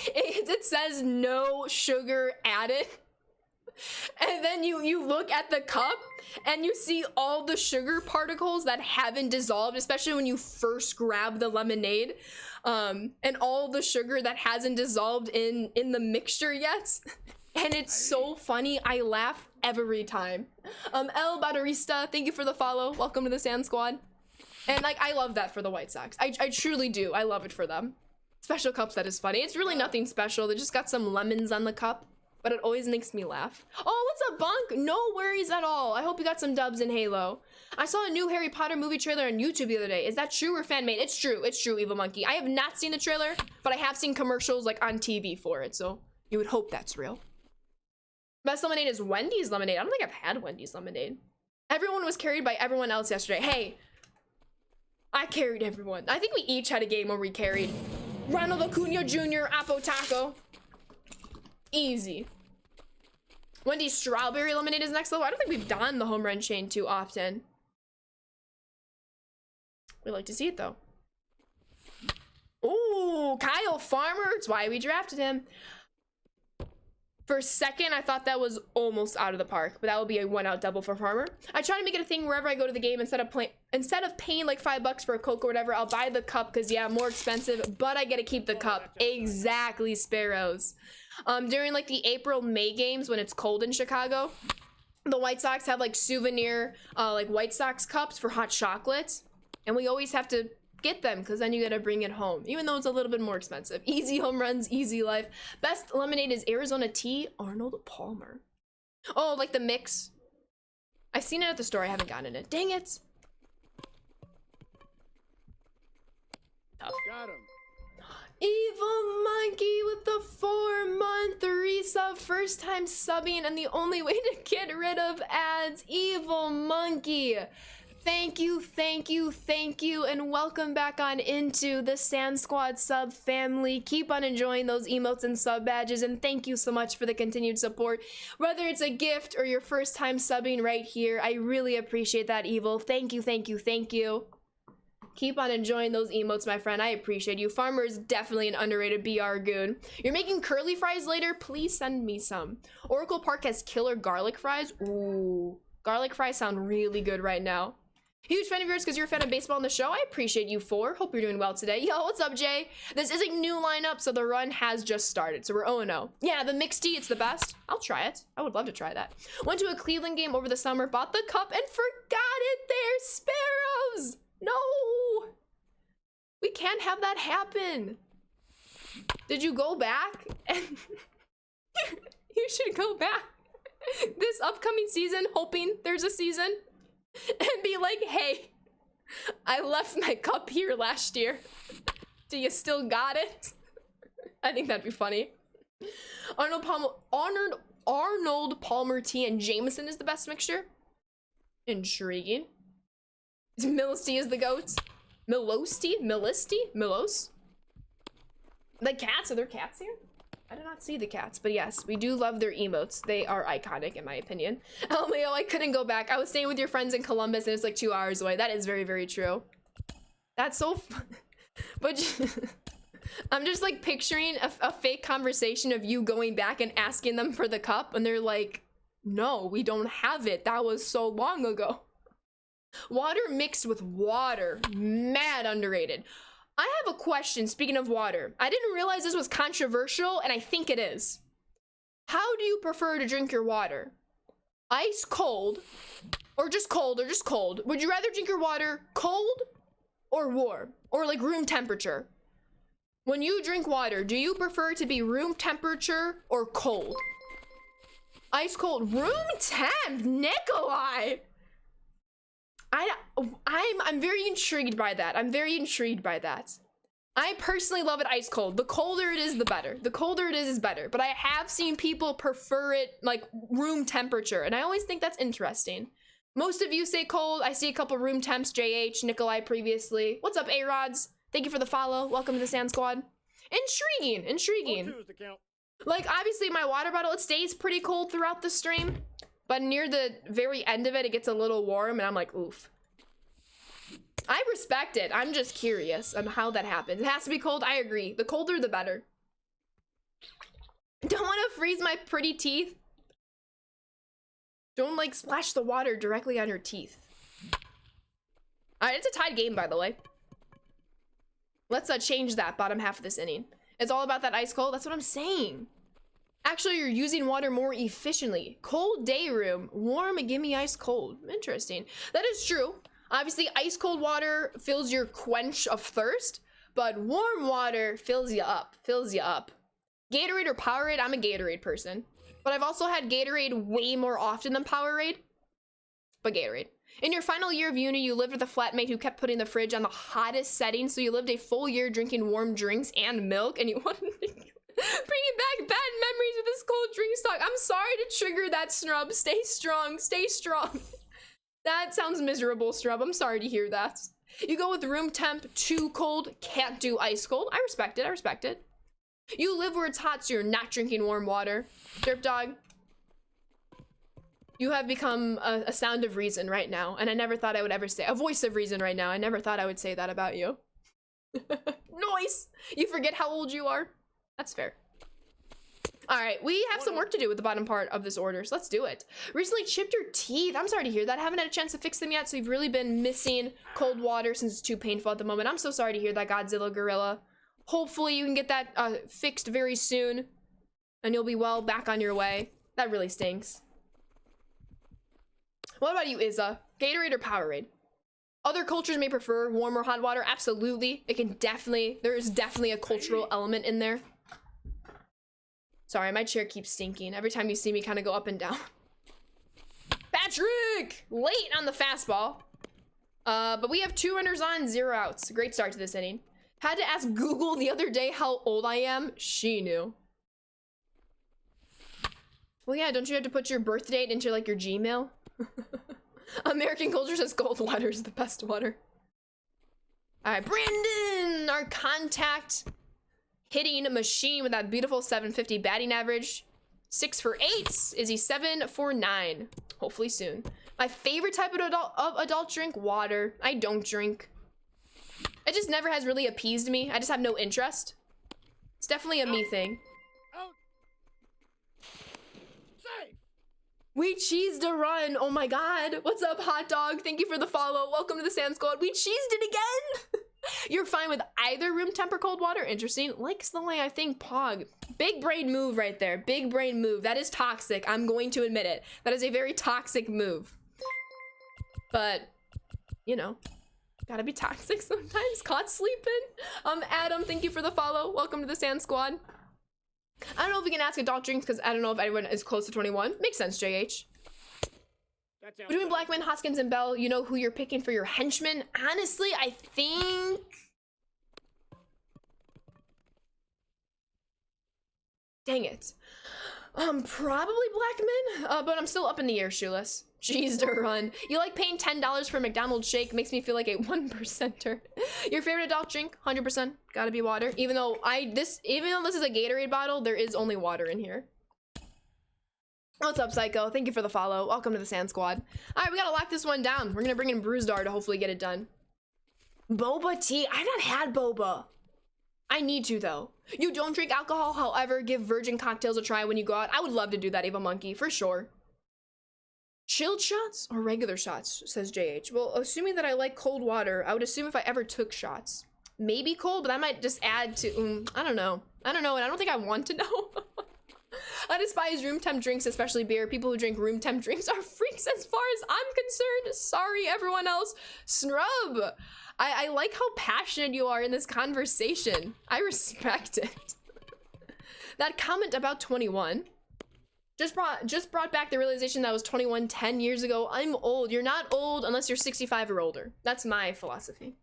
it says no sugar added. And then you look at the cup and you see all the sugar particles that haven't dissolved, especially when you first grab the lemonade, and all the sugar that hasn't dissolved in the mixture yet. And it's so funny. I laugh every time. El Baterista, thank you for the follow. Welcome to the Sand Squad. And like, I love that for the White Sox. I truly do. I love it for them. Special cups, that is funny. It's really nothing special. They just got some lemons on the cup, but it always makes me laugh. Oh, what's up, Bonk? No worries at all. I hope you got some dubs in Halo. I saw a new Harry Potter movie trailer on YouTube the other day. Is that true or fan-made? It's true, Evil Monkey. I have not seen the trailer, but I have seen commercials like on TV for it, so you would hope that's real. Best lemonade is Wendy's lemonade. I don't think I've had Wendy's lemonade. Everyone was carried by everyone else yesterday. Hey, I carried everyone. I think we each had a game where we carried. Ronald Acuna Jr., Apo Taco. Easy. Wendy's Strawberry Lemonade is next level. I don't think we've done the home run chain too often. We like to see it though. Ooh, Kyle Farmer. It's why we drafted him. For a second, I thought that was almost out of the park, but that would be a 1-out double for Farmer. I try to make it a thing wherever I go to the game, instead of paying like $5 for a Coke or whatever, I'll buy the cup because yeah, more expensive, but I get to keep the cup. Exactly, Sparrows. During like the April-May games when it's cold in Chicago, the White Sox have like souvenir like White Sox cups for hot chocolate, and we always have to get them because then you gotta bring it home, even though it's a little bit more expensive. Easy home runs, easy life. Best lemonade is Arizona Tea, Arnold Palmer. Oh, like the mix. I've seen it at the store. I haven't gotten it. Dang it. Oh. Got him. Evil Monkey with the 4-month resub, first time subbing, and the only way to get rid of ads. Evil Monkey. Thank you, thank you, thank you, and welcome back on into the Sand Squad sub family. Keep on enjoying those emotes and sub badges, and thank you so much for the continued support. Whether it's a gift or your first time subbing right here, I really appreciate that, Evil. Thank you, thank you, thank you. Keep on enjoying those emotes, my friend. I appreciate you. Farmer is definitely an underrated BR goon. You're making curly fries later? Please send me some. Oracle Park has killer garlic fries. Ooh, garlic fries sound really good right now. Huge fan of yours because you're a fan of baseball on the show. I appreciate you for. Hope you're doing well today. Yo, what's up, Jay? This is a new lineup, so the run has just started. So we're 0-0. Yeah, the mixed tea, it's the best. I'll try it. I would love to try that. Went to a Cleveland game over the summer, bought the cup, and forgot it there. Sparrows! No! We can't have that happen. Did you go back? And you should go back this upcoming season, hoping there's a season. And be like, hey, I left my cup here last year. Do you still got it? I think that'd be funny. Arnold Palmer tea and Jameson is the best mixture. Intriguing. Millis tea is the goat. Milos tea? Milos? The cats, are there cats here? I did not see the cats, but yes, we do love their emotes. They are iconic in my opinion. LMAO, I couldn't go back. I was staying with your friends in Columbus and it's like 2 hours away. That is very, very true. That's so fun. But I'm just like picturing a fake conversation of you going back and asking them for the cup and they're like, no, we don't have it. That was so long ago. Water mixed with water. Mad underrated. I have a question, speaking of water. I didn't realize this was controversial, and I think it is. How do you prefer to drink your water? Ice cold, or just cold, or just cold? Would you rather drink your water cold or warm? Or like room temperature? When you drink water, do you prefer to be room temperature or cold? Ice cold, room temp, Nikolai! I'm very intrigued by that. I'm very intrigued by that. I personally love it ice cold. The colder it is, the better. The colder it is better. But I have seen people prefer it like room temperature, and I always think that's interesting. Most of you say cold. I see a couple room temps, JH, Nikolai previously. What's up, A-Rods? Thank you for the follow. Welcome to the Sand Squad. Intriguing, intriguing. Like, obviously, my water bottle, it stays pretty cold throughout the stream. But near the very end of it, it gets a little warm, and I'm like, oof. I respect it. I'm just curious on how that happens. It has to be cold. I agree. The colder, the better. Don't want to freeze my pretty teeth. Don't, like, splash the water directly on your teeth. Alright, it's a tied game, by the way. Let's change that bottom half of this inning. It's all about that ice cold. That's what I'm saying. Actually, you're using water more efficiently. Cold day room, warm, give me ice cold. Interesting. That is true. Obviously, ice cold water fills your quench of thirst, but warm water fills you up, Gatorade or Powerade? I'm a Gatorade person. But I've also had Gatorade way more often than Powerade. But Gatorade. In your final year of uni, you lived with a flatmate who kept putting the fridge on the hottest setting, so you lived a full year drinking warm drinks and milk, and you wanted to bringing back bad memories with this cold drink stock. I'm sorry to trigger that, Snrub. Stay strong. Stay strong. That sounds miserable, Strub. I'm sorry to hear that. You go with room temp, too cold, can't do ice cold. I respect it, I respect it. You live where it's hot, so you're not drinking warm water. Derp Dog, you have become a sound of reason right now, and I never thought I would ever say a voice of reason right now. I never thought I would say that about you. Noise! You forget how old you are? That's fair. All right, we have some work to do with the bottom part of this order, so let's do it. Recently chipped your teeth. I'm sorry to hear that. I haven't had a chance to fix them yet, so you've really been missing cold water since it's too painful at the moment. I'm so sorry to hear that, Godzilla Gorilla. Hopefully you can get that fixed very soon, and you'll be well back on your way. That really stinks. What about you, Izza? Gatorade or Powerade? Other cultures may prefer warm or hot water. Absolutely. There is definitely a cultural element in there. Sorry, my chair keeps stinking. Every time you see me kind of go up and down. Patrick! Late on the fastball. But we have 2 runners on, 0 outs. Great start to this inning. Had to ask Google the other day how old I am. She knew. Well, yeah, don't you have to put your birth date into, like, your Gmail? American culture says cold water is the best water. All right, Brandon, our contact hitting machine with that beautiful 750 batting average. 6 for 8. Is he 7 for 9? Hopefully soon. My favorite type of adult drink, water. I don't drink. It just never has really appeased me. I just have no interest. It's definitely a me thing. We cheesed a run. Oh my god. What's up, hot dog? Thank you for the follow. Welcome to the Sand Squad. We cheesed it again. You're fine with either room temp or cold water. Interesting. Likes the way I think. Pog. Big brain move right there. Big brain move. That is toxic. I'm going to admit it. That is a very toxic move. But, you know, gotta be toxic sometimes. Caught sleeping. Adam, thank you for the follow. Welcome to the Sand Squad. I don't know if we can ask adult drinks because I don't know if anyone is close to 21. Makes sense, JH. Between Blackman, Hoskins, and Bell, you know who you're picking for your henchmen? Honestly, I think... Dang it. Probably Blackman, but I'm still up in the air, Shoeless. Jeez to run. You like paying $10 for a McDonald's shake? Makes me feel like a 1%er. Your favorite adult drink? 100%. Gotta be water. Even though this is a Gatorade bottle, there is only water in here. What's up, Psycho? Thank you for the follow. Welcome to the Sand Squad. All right, we gotta lock this one down. We're gonna bring in Bruisdar to hopefully get it done. Boba tea. I've not had boba. I need to, though. You don't drink alcohol, however, give virgin cocktails a try when you go out. I would love to do that, Eva Monkey, for sure. Chilled shots or regular shots, says JH. Well, assuming that I like cold water, I would assume if I ever took shots. Maybe cold, but I might just add to, I don't know. I don't know, and I don't think I want to know. I despise room temp drinks, especially beer. People who drink room temp drinks are freaks as far as I'm concerned. Sorry, everyone else. Snrub, I like how passionate you are in this conversation. I respect it. That comment about 21 just brought back the realization that I was 21 10 years ago. I'm old. You're not old unless you're 65 or older. That's my philosophy.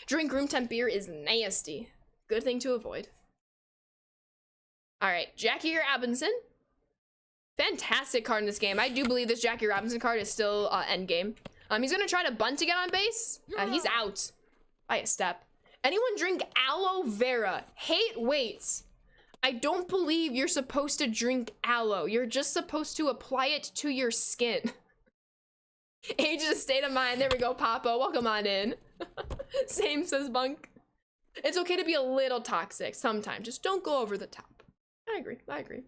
Drink room temp beer is nasty. Good thing to avoid. All right, Jackie Robinson. Fantastic card in this game. I do believe this Jackie Robinson card is still end game. He's gonna try to bunt to get on base. He's out by a step. Anyone drink aloe vera? Hate weights. I don't believe you're supposed to drink aloe. You're just supposed to apply it to your skin. Age is a state of mind. There we go, Papa. Welcome on in. Same, says Bunk. It's okay to be a little toxic sometimes. Just don't go over the top. I agree. I agree.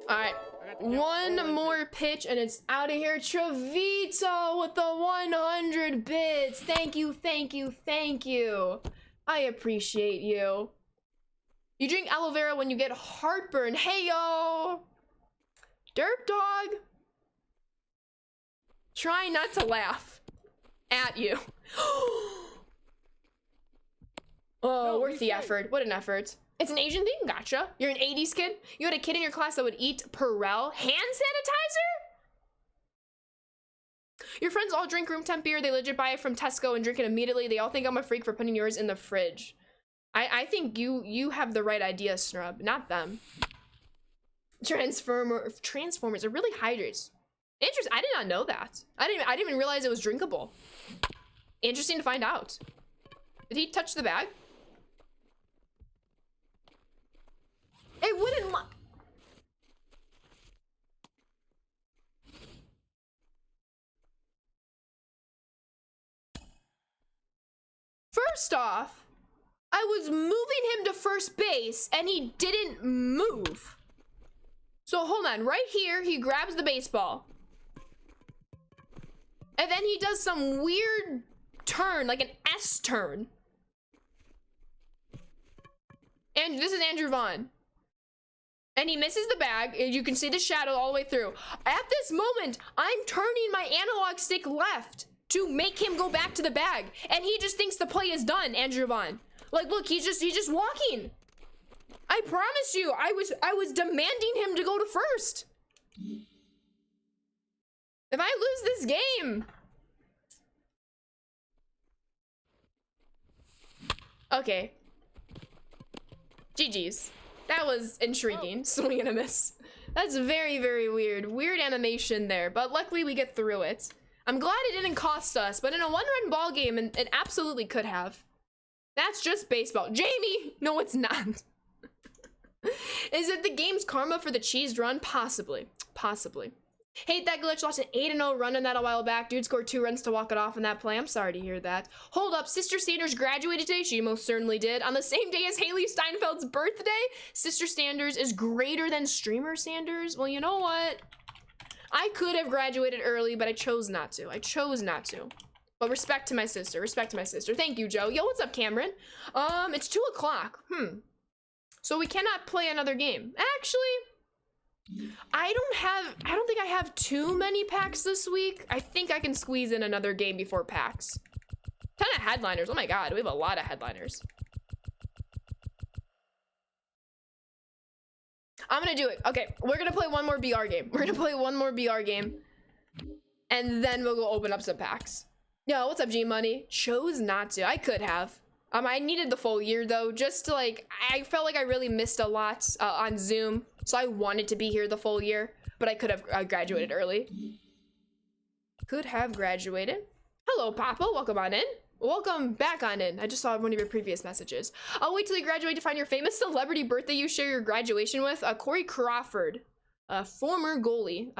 All right. One more pitch and it's out of here. Travito with the 100 bits. Thank you, thank you, thank you. I appreciate you. You drink aloe vera when you get heartburn. Hey, yo. Derp Dog. Try not to laugh at you. Oh, no, worth the effort. What an effort. It's an Asian thing? Gotcha. You're an 80s kid? You had a kid in your class that would eat Perel hand sanitizer? Your friends all drink room temp beer. They legit buy it from Tesco and drink it immediately. They all think I'm a freak for putting yours in the fridge. I think you have the right idea, Snrub, not them. Transformers, it really hydrates. Interesting. I did not know that. I didn't even realize it was drinkable. Interesting to find out. Did he touch the bag? It wouldn't. First off, I was moving him to first base and he didn't move. So hold on, right here, he grabs the baseball. And then he does some weird turn, like an S turn. And this is Andrew Vaughn. And he misses the bag. You can see the shadow all the way through. At this moment, I'm turning my analog stick left to make him go back to the bag. And he just thinks the play is done, Andrew Vaughn. Like, look, he's just walking. I promise you, I was demanding him to go to first. If I lose this game. Okay. GG's. That was intriguing. Swing and a miss. That's very, very weird. Weird animation there, but luckily we get through it. I'm glad it didn't cost us, but in a one-run ball game, it absolutely could have. That's just baseball. Jamie! No, it's not. Is it the game's karma for the cheesed run? Possibly. Possibly. Hate that glitch. Lost an 8-0 run on that a while back. Dude scored 2 runs to walk it off in that play. I'm sorry to hear that. Hold up. Sister Sanders graduated today. She most certainly did. On the same day as Haley Steinfeld's birthday. Sister Sanders is greater than Streamer Sanders. Well, you know what? I could have graduated early, but I chose not to. I chose not to. But respect to my sister. Respect to my sister. Thank you, Joe. Yo, what's up, Cameron? It's 2 o'clock. So we cannot play another game. Actually, I don't think I have too many packs this week. I think I can squeeze in another game before packs. Ton of headliners. Oh my god, we have a lot of headliners. I'm gonna do it. Okay, we're gonna play one more BR game. We're gonna play one more BR game. And then we'll go open up some packs. Yo, what's up, G Money? Chose not to. I could have. I needed the full year though, just to like, I felt like I really missed a lot on Zoom. So I wanted to be here the full year, but I could have graduated early. Could have graduated. Hello, Papa, welcome on in. Welcome back on in. I just saw one of your previous messages. I'll wait till you graduate to find your famous celebrity birthday you share your graduation with. Corey Crawford, a former goalie.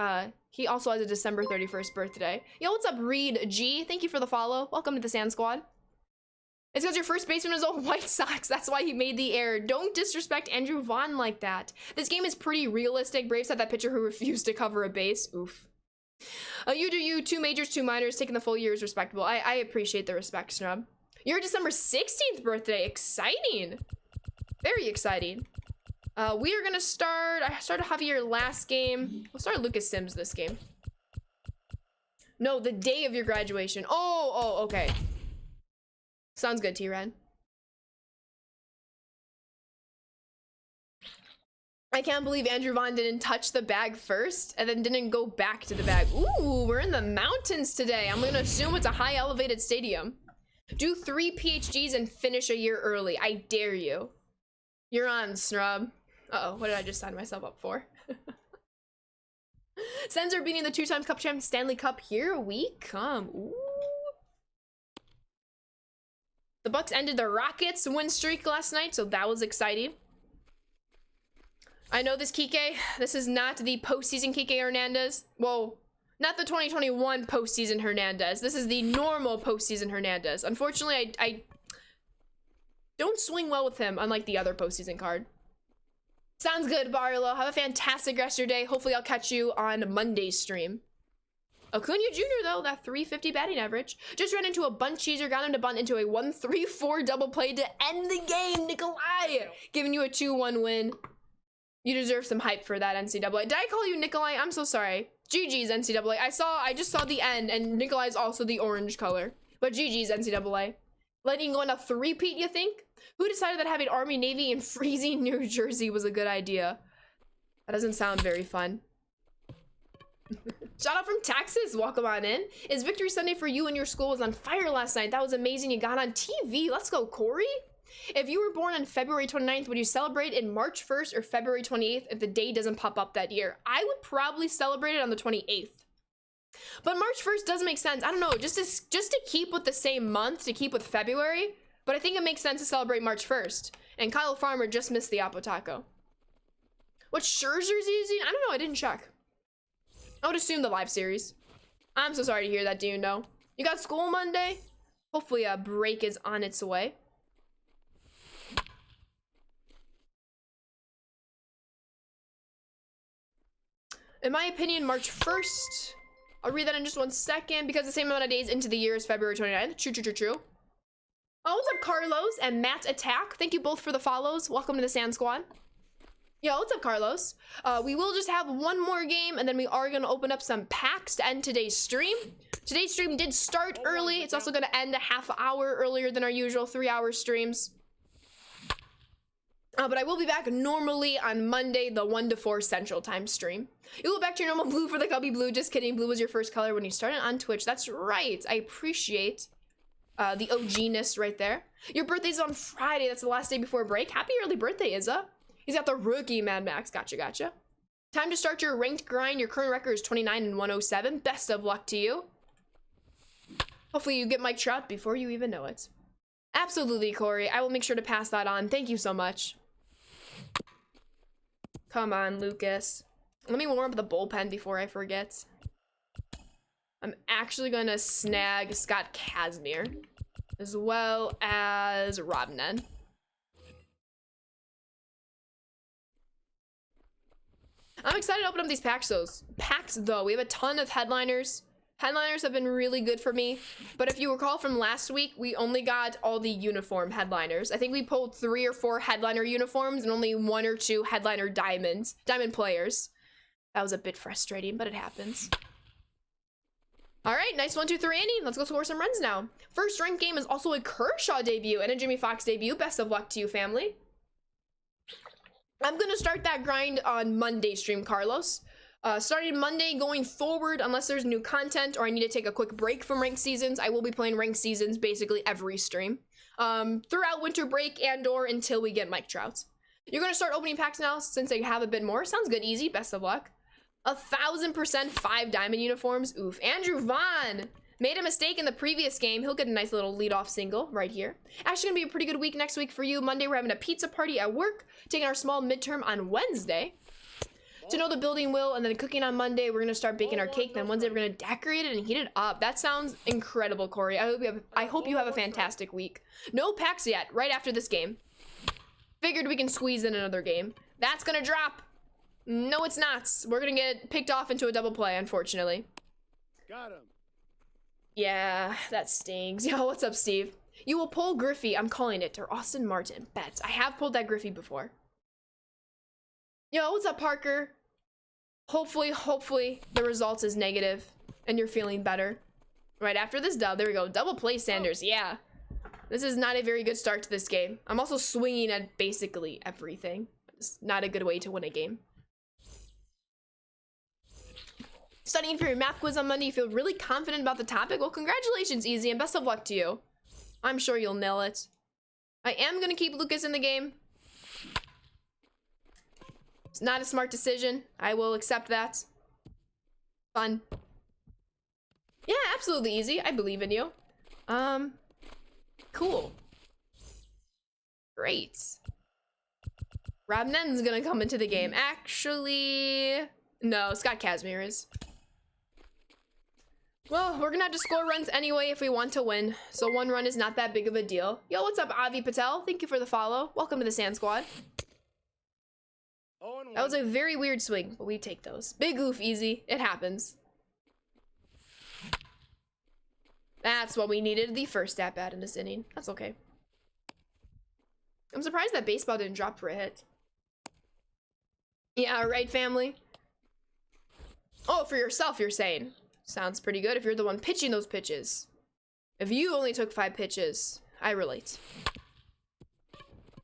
He also has a December 31st birthday. Yo, what's up, Reed G? Thank you for the follow. Welcome to the Sand Squad. It's because your first baseman is all White Sox. That's why he made the error. Don't disrespect Andrew Vaughn like that. This game is pretty realistic. Braves had that pitcher who refused to cover a base. Oof. You do you. 2 majors, 2 minors. Taking the full year is respectable. I appreciate the respect, Snub. Your December 16th birthday. Exciting. Very exciting. We are going to start... I started Javier last game. We'll start Lucas Sims this game. No, the day of your graduation. Oh, okay. Sounds good, T-Ren. I can't believe Andrew Vaughn didn't touch the bag first and then didn't go back to the bag. Ooh, we're in the mountains today. I'm gonna assume it's a high elevated stadium. Do 3 PhDs and finish a year early. I dare you. You're on, Snrub. Uh-oh, what did I just sign myself up for? Sens are beating the 2-time Cup champ Stanley Cup. Here we come. Ooh. The Bucks ended the Rockets win streak last night, so that was exciting. I know this Kike. This is not the postseason Kike Hernandez. Well, not the 2021 postseason Hernandez. This is the normal postseason Hernandez. Unfortunately, I don't swing well with him, unlike the other postseason card. Sounds good, Barlow. Have a fantastic rest of your day. Hopefully, I'll catch you on Monday's stream. Acuna Jr., though, that 350 batting average. Just ran into a bunt cheeser, got him to bunt into a 1-3-4 double play to end the game. Nikolai giving you a 2-1 win. You deserve some hype for that, NCAA. Did I call you Nikolai? I'm so sorry. GG's, NCAA. I just saw the N, and Nikolai's also the orange color. But GG's, NCAA. Letting go on a 3-peat, you think? Who decided that having Army, Navy, and freezing New Jersey was a good idea? That doesn't sound very fun. Shout out from Texas. Welcome on in. Is Victory Sunday for you and your school was on fire last night? That was amazing. You got on TV. Let's go, Corey. If you were born on February 29th, would you celebrate in March 1st or February 28th if the day doesn't pop up that year? I would probably celebrate it on the 28th. But March 1st does make sense. I don't know, just to keep with the same month, to keep with February. But I think it makes sense to celebrate March 1st. And Kyle Farmer just missed the Oppo Taco. What Scherzer's using? I don't know, I didn't check. I would assume the live series. I'm so sorry to hear that, do you know? You got school Monday? Hopefully a break is on its way. In my opinion, March 1st. I'll read that in just 1 second because the same amount of days into the year is February 29th. True. Oh, what's up, Carlos and Matt Attack? Thank you both for the follows. Welcome to the Sand Squad. Yo, what's up, Carlos? We will just have one more game and then we are gonna open up some packs to end today's stream. Today's stream did start early. It's also gonna end a half hour earlier than our usual 3-hour streams. But I will be back normally on Monday, the 1 to 4 Central Time stream. You go back to your normal blue for the Cubby Blue. Just kidding. Blue was your first color when you started on Twitch. That's right. I appreciate the OG-ness right there. Your birthday's on Friday. That's the last day before break. Happy early birthday, Izza. He's got the rookie Mad Max. Gotcha. Time to start your ranked grind. Your current record is 29 and 107. Best of luck to you. Hopefully you get Mike Trout before you even know it. Absolutely, Corey. I will make sure to pass that on. Thank you so much. Come on, Lucas. Let me warm up the bullpen before I forget. I'm actually gonna snag Scott Kazmir as well as Robnen. I'm excited to open up these packs though. We have a ton of headliners. Headliners have been really good for me, but if you recall from last week, we only got all the uniform headliners. I think we pulled 3 or 4 headliner uniforms and only 1 or 2 headliner diamond players. That was a bit frustrating, but it happens. All right, nice 1, 2, 3 inning. Let's go score some runs now. First ranked game is also a Kershaw debut and a Jimmy Fox debut. Best of luck to you, family. I'm gonna start that grind on Monday stream, Carlos. Starting Monday going forward, unless there's new content or I need to take a quick break from ranked seasons, I will be playing ranked seasons basically every stream. Throughout winter break and or until we get Mike Trout. You're gonna start opening packs now since I have a bit more. Sounds good, easy, best of luck. 1000% 5 diamond uniforms, oof. Andrew Vaughn made a mistake in the previous game. He'll get a nice little leadoff single right here. Actually gonna be a pretty good week next week for you. Monday we're having a pizza party at work, taking our small midterm on Wednesday. To know the building will, and then cooking on Monday. We're gonna start baking our cake. Then Wednesday we're gonna decorate it and heat it up. That sounds incredible, Corey. I hope you have a fantastic week. No packs yet. Right after this game. Figured we can squeeze in another game. That's gonna drop. No, it's not. We're gonna get picked off into a double play, unfortunately. Got him. Yeah, that stings. Yo, what's up, Steve? You will pull Griffey. I'm calling it. Or Austin Martin. Bets. I have pulled that Griffey before. Yo, what's up, Parker? Hopefully the results is negative and you're feeling better. Right after this dub, there we go. Double play, Sanders. Yeah. This is not a very good start to this game. I'm also swinging at basically everything. It's not a good way to win a game. Studying for your math quiz on Monday, you feel really confident about the topic? Well, congratulations, Easy, and best of luck to you. I'm sure you'll nail it. I am going to keep Lucas in the game. It's not a smart decision. I will accept that. Fun. Yeah, absolutely, Easy. I believe in you. Cool. Great. Robnen's gonna come into the game. Actually, no, Scott Kazmir is. Well, we're gonna have to score runs anyway if we want to win. So 1 run is not that big of a deal. Yo, what's up, Avi Patel? Thank you for the follow. Welcome to the Sand Squad. That was a very weird swing, but we take those. Big oof, Easy. It happens. That's what we needed, the first at-bat in this inning. That's okay. I'm surprised that baseball didn't drop for a hit. Yeah, right, family? Oh, for yourself, you're saying. Sounds pretty good if you're the one pitching those pitches. If you only took 5 pitches, I relate.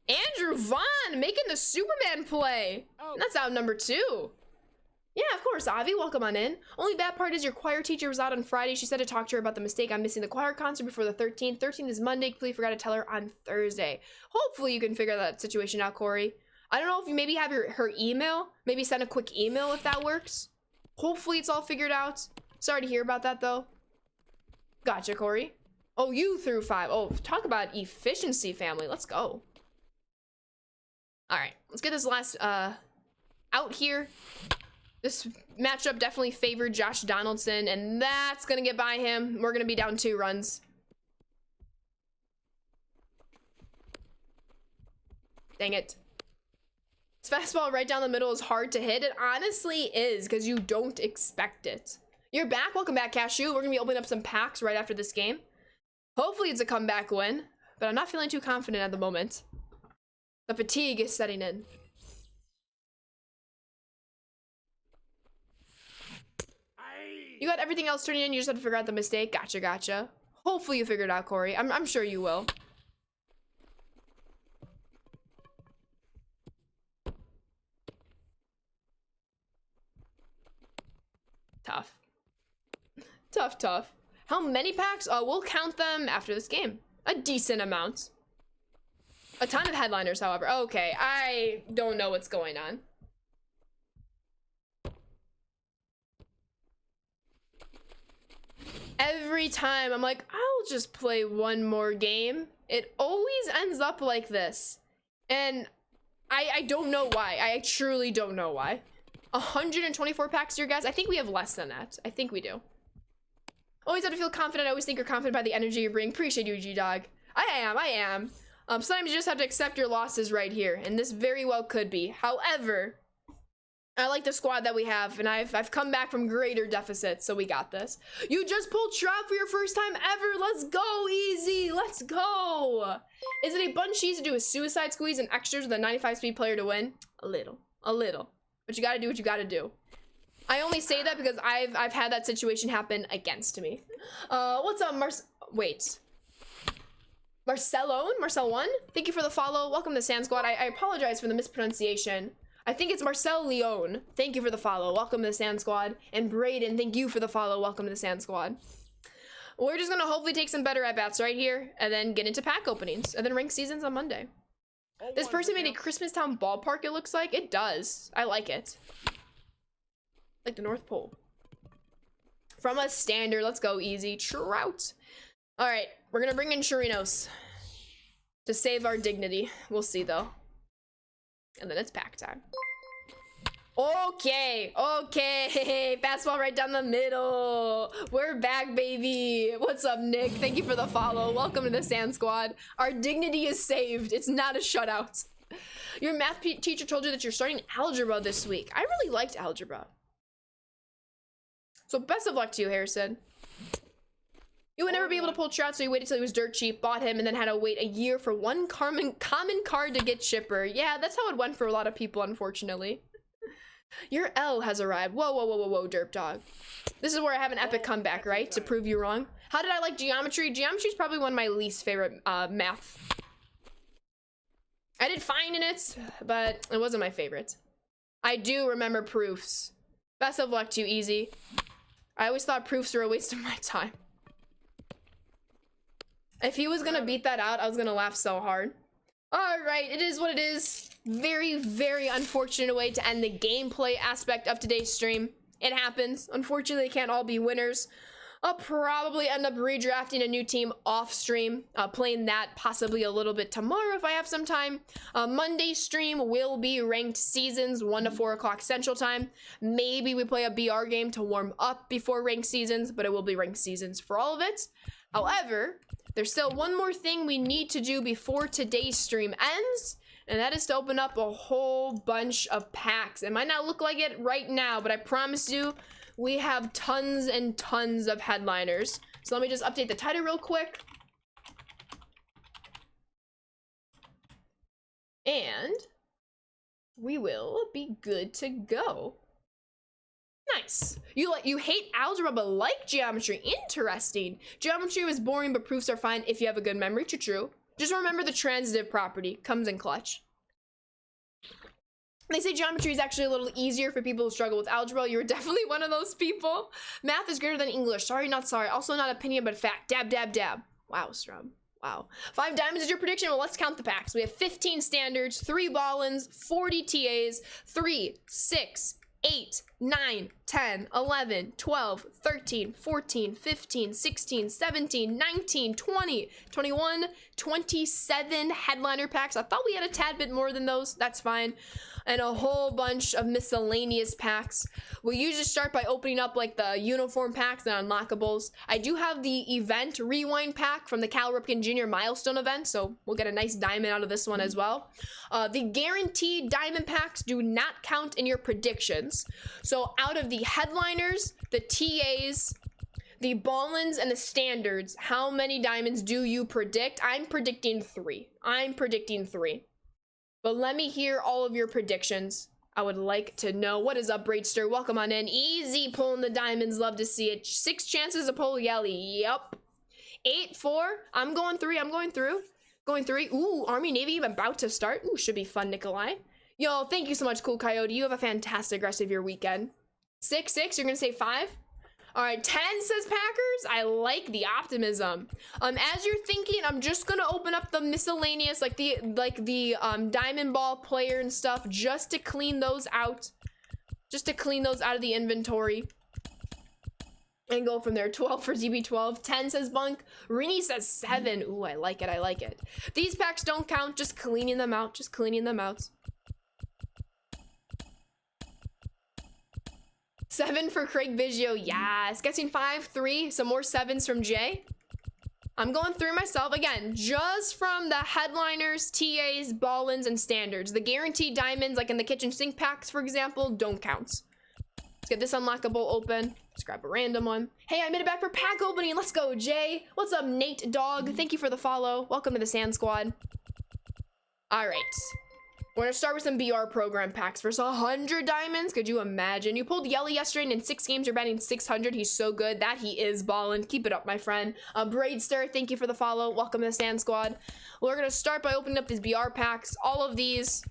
Andrew Vaughn making the Superman play. Oh. That's out number 2. Yeah, of course, Avi, welcome on in. Only bad part is your choir teacher was out on Friday. She said to talk to her about the mistake on missing the choir concert before the 13th. 13th is Monday. Completely forgot to tell her on Thursday. Hopefully you can figure that situation out, Corey. I don't know if you maybe have her email. Maybe send a quick email if that works. Hopefully it's all figured out. Sorry to hear about that, though. Gotcha, Corey. Oh, you threw 5. Oh, talk about efficiency, family. Let's go. All right, let's get this last out here. This matchup definitely favored Josh Donaldson, and that's gonna get by him. We're gonna be down 2 runs. Dang it. This fastball right down the middle is hard to hit. It honestly is, because you don't expect it. You're back. Welcome back, Cashew. We're gonna be opening up some packs right after this game. Hopefully it's a comeback win, but I'm not feeling too confident at the moment. The fatigue is setting in. You got everything else turning in, you just had to figure out the mistake. Gotcha, gotcha. Hopefully you figured it out, Corey. I'm sure you will. Tough. Tough, tough. How many packs? We'll count them after this game. A decent amount. A ton of headliners, however. Okay, I don't know what's going on. Every time I'm like, I'll just play one more game. It always ends up like this. And I don't know why. I truly don't know why. 124 packs here, guys. I think we have less than that. I think we do. Always have to feel confident. I always think you're confident by the energy you bring. Appreciate you, G-Dog. I am. Sometimes you just have to accept your losses right here. And this very well could be. However, I like the squad that we have, and I've come back from greater deficits, so we got this. You just pulled Trout for your first time ever. Let's go, easy. Let's go. Is it a bunchies to do a suicide squeeze and extras with a 95 speed player to win? A little. But you gotta do what you gotta do. I only say that because I've had that situation happen against me. What's up, Marcel1? Thank you for the follow. Welcome to Sand Squad. I apologize for the mispronunciation. I think it's Marcel Leone. Thank you for the follow. Welcome to the Sand Squad. And Braden, thank you for the follow. Welcome to the Sand Squad. We're just gonna hopefully take some better at-bats right here and then get into pack openings and then rank seasons on Monday. This person made a Christmas Town ballpark, it looks like. It does. I like it. Like the North Pole. From a standard, let's go easy. Trout. All right, we're gonna bring in Chirinos to save our dignity. We'll see though. And then it's pack time. Okay. Fastball right down the middle. We're back, baby. What's up, Nick? Thank you for the follow. Welcome to the Sand Squad. Our dignity is saved. It's not a shutout. Your math teacher told you that you're starting algebra this week. I really liked algebra. So best of luck to you, Harrison. You would never be able to pull Trout, so you waited till he was dirt cheap, bought him, and then had to wait a year for one common card to get Chipper. Yeah, that's how it went for a lot of people, unfortunately. Your L has arrived. Whoa, Derp Dog. This is where I have an epic comeback, right? To prove you wrong. How did I like geometry? Geometry is probably one of my least favorite math. I did fine in it, but it wasn't my favorite. I do remember proofs. Best of luck to you, Easy. I always thought proofs were a waste of my time. If he was gonna beat that out, I was gonna laugh so hard. All right, it is what it is. Very, very unfortunate way to end the gameplay aspect of today's stream. It happens. Unfortunately, they can't all be winners. I'll probably end up redrafting a new team off stream, playing that possibly a little bit tomorrow if I have some time. Monday stream will be ranked seasons, 1 to 4 o'clock Central Time. Maybe we play a BR game to warm up before ranked seasons, but it will be ranked seasons for all of it. However, there's still one more thing we need to do before today's stream ends, and that is to open up a whole bunch of packs. It might not look like it right now, but I promise you, we have tons and tons of headliners. So let me just update the title real quick. And we will be good to go. Nice. You hate algebra but like geometry. Interesting. Geometry was boring but proofs are fine if you have a good memory. True. Just remember the transitive property comes in clutch. They say geometry is actually a little easier for people who struggle with algebra. You're definitely one of those people. Math is greater than English. Sorry, not sorry. Also not opinion, but fact. Dab, dab, dab. Wow, Strub. Wow. 5 diamonds is your prediction. Well, let's count the packs. We have 15 standards, 3 ball-ins, 40 TAs, 3, 6, 8, 9, 10, 11, 12, 13, 14, 15, 16, 17, 19, 20, 21, 27 headliner packs. I thought we had a tad bit more than those. That's fine. And a whole bunch of miscellaneous packs. We'll usually start by opening up like the uniform packs and unlockables. I do have the event rewind pack from the Cal Ripken Jr. milestone event, so we'll get a nice diamond out of this one as well. The guaranteed diamond packs do not count in your predictions. So out of the headliners, the TAs, the Ballins, and the standards, how many diamonds do you predict? I'm predicting 3. But let me hear all of your predictions. I would like to know. What is up, Braidster? Welcome on in. Easy pulling the diamonds. Love to see it. 6 chances to pull Yelly. Yep. 8, 4. I'm going 3. Going 3. Ooh, Army, Navy, I'm about to start. Ooh, should be fun, Nikolai. Yo, thank you so much, Cool Coyote. You have a fantastic rest of your weekend. 6, 6. You're going to say 5? All right, 10 says Packers. I like the optimism. As you're thinking, I'm just gonna open up the miscellaneous, like the diamond ball player and stuff, just to clean those out. Just to clean those out of the inventory. And go from there. 12 for DB12. 10 says Bunk. Rini says 7. Ooh, I like it. These packs don't count, just cleaning them out. 7 for Craig Biggio, yes. Guessing 5, 3, some more 7s from Jay. I'm going through myself, again, just from the headliners, TAs, Ballins, and standards. The guaranteed diamonds, like in the kitchen sink packs, for example, don't count. Let's get this unlockable open. Let's grab a random one. Hey, I made it back for pack opening. Let's go, Jay. What's up, Nate Dog? Thank you for the follow. Welcome to the Sand Squad. All right. We're gonna start with some BR program packs. First, 100 diamonds. Could you imagine? You pulled Yelly yesterday, and in 6 games, you're batting 600. He's so good. That he is ballin'. Keep it up, my friend. Braidster, thank you for the follow. Welcome to the Sand Squad. We're gonna start by opening up these BR packs. All of these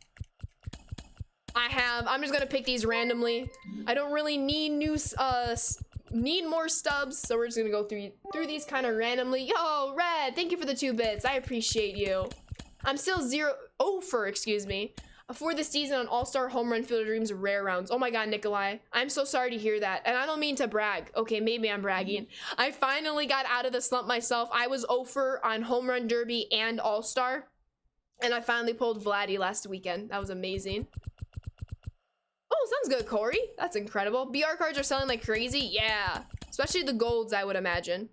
I'm just gonna pick these randomly. I don't really need need more stubs, so we're just gonna go through these kind of randomly. Yo, Red, thank you for the 2 bits. I appreciate you. I'm still 0 for, excuse me, for the season on All-Star Home Run Field of Dreams rare rounds. Oh my god, Nikolai. I'm so sorry to hear that. And I don't mean to brag. Okay, maybe I'm bragging. I finally got out of the slump myself. I was 0 for on Home Run Derby and All-Star. And I finally pulled Vladdy last weekend. That was amazing. Oh, sounds good, Corey. That's incredible. BR cards are selling like crazy. Yeah. Especially the golds, I would imagine.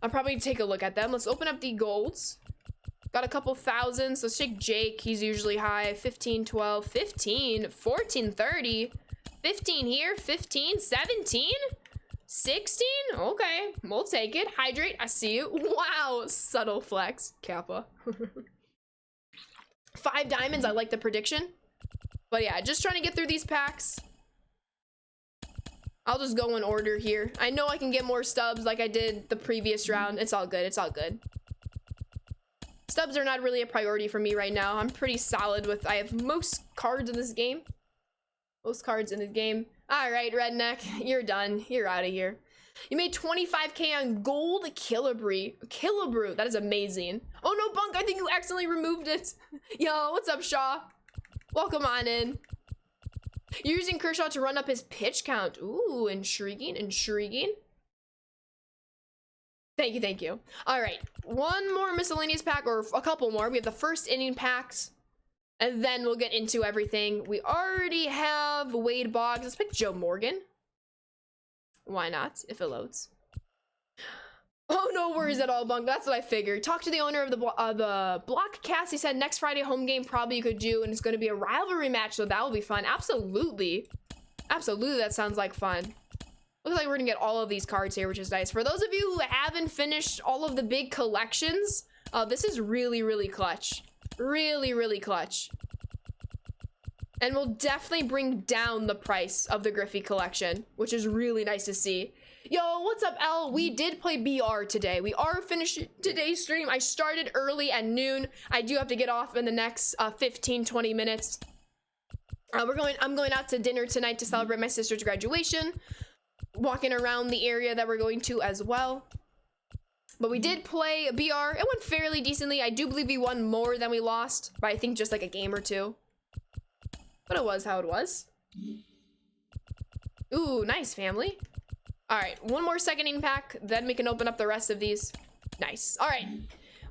I'll probably take a look at them. Let's open up the golds. Got a couple thousands. Let's take Jake. He's usually high. 15, 12, 15, 14, 30. 15 here. 15, 17, 16. Okay, we'll take it. Hydrate, I see you. Wow, subtle flex. Kappa. 5 diamonds. I like the prediction. But yeah, just trying to get through these packs. I'll just go in order here. I know I can get more stubs like I did the previous round. It's all good. Stubs are not really a priority for me right now. I'm pretty solid with, I have most cards in this game. All right, Redneck, you're done. You're out of here. You made 25k on gold Killabrew. That is amazing. Oh no, Bunk, I think you accidentally removed it. Yo, what's up, Shaw? Welcome on in. You're using Kershaw to run up his pitch count. Ooh, intriguing. Thank you. All right, one more miscellaneous pack, or a couple more. We have the first inning packs, and then we'll get into everything. We already have Wade Boggs. Let's pick Joe Morgan. Why not, if it loads? Oh, no worries at all, Bunk. That's what I figured. Talk to the owner of the block cast. He said next Friday home game probably you could do, and it's going to be a rivalry match, so that will be fun. Absolutely, that sounds like fun. Looks like we're gonna get all of these cards here, which is nice. For those of you who haven't finished all of the big collections, this is really clutch. Really clutch. And will definitely bring down the price of the Griffey collection, which is really nice to see. Yo, what's up, L? We did play BR today. We are finishing today's stream. I started early at noon. I do have to get off in the next 15-20 minutes. I'm going out to dinner tonight to celebrate my sister's graduation. Walking around the area that we're going to as well. But we did play BR. It went fairly decently. I do believe we won more than we lost, but I think just like a game or two. but it was how it was. Ooh, nice, family. All right, one more seconding pack, then we can open up the rest of these. Nice. All right,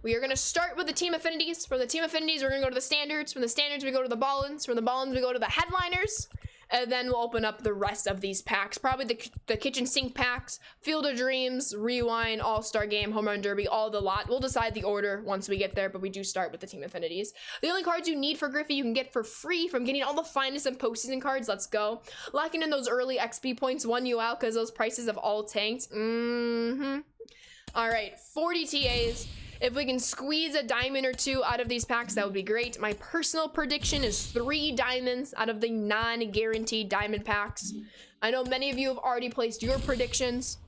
we are gonna start with the team affinities. From the team affinities, we're gonna go to the standards. From the standards, we go to the Ballins. From the Ballins, we go to the headliners. And then we'll open up the rest of these packs. Probably the kitchen sink packs, Field of Dreams, Rewind, All-Star Game, Home Run Derby, all the lot. We'll decide the order once we get there, but we do start with the team affinities. The only cards you need for Griffey you can get for free from getting all the finest and postseason cards. Let's go. Locking in those early XP points won you out because those prices have all tanked. All right, 40 TAs. If we can squeeze a diamond or two out of these packs, that would be great. My personal prediction is 3 diamonds out of the non-guaranteed diamond packs. I know many of you have already placed your predictions,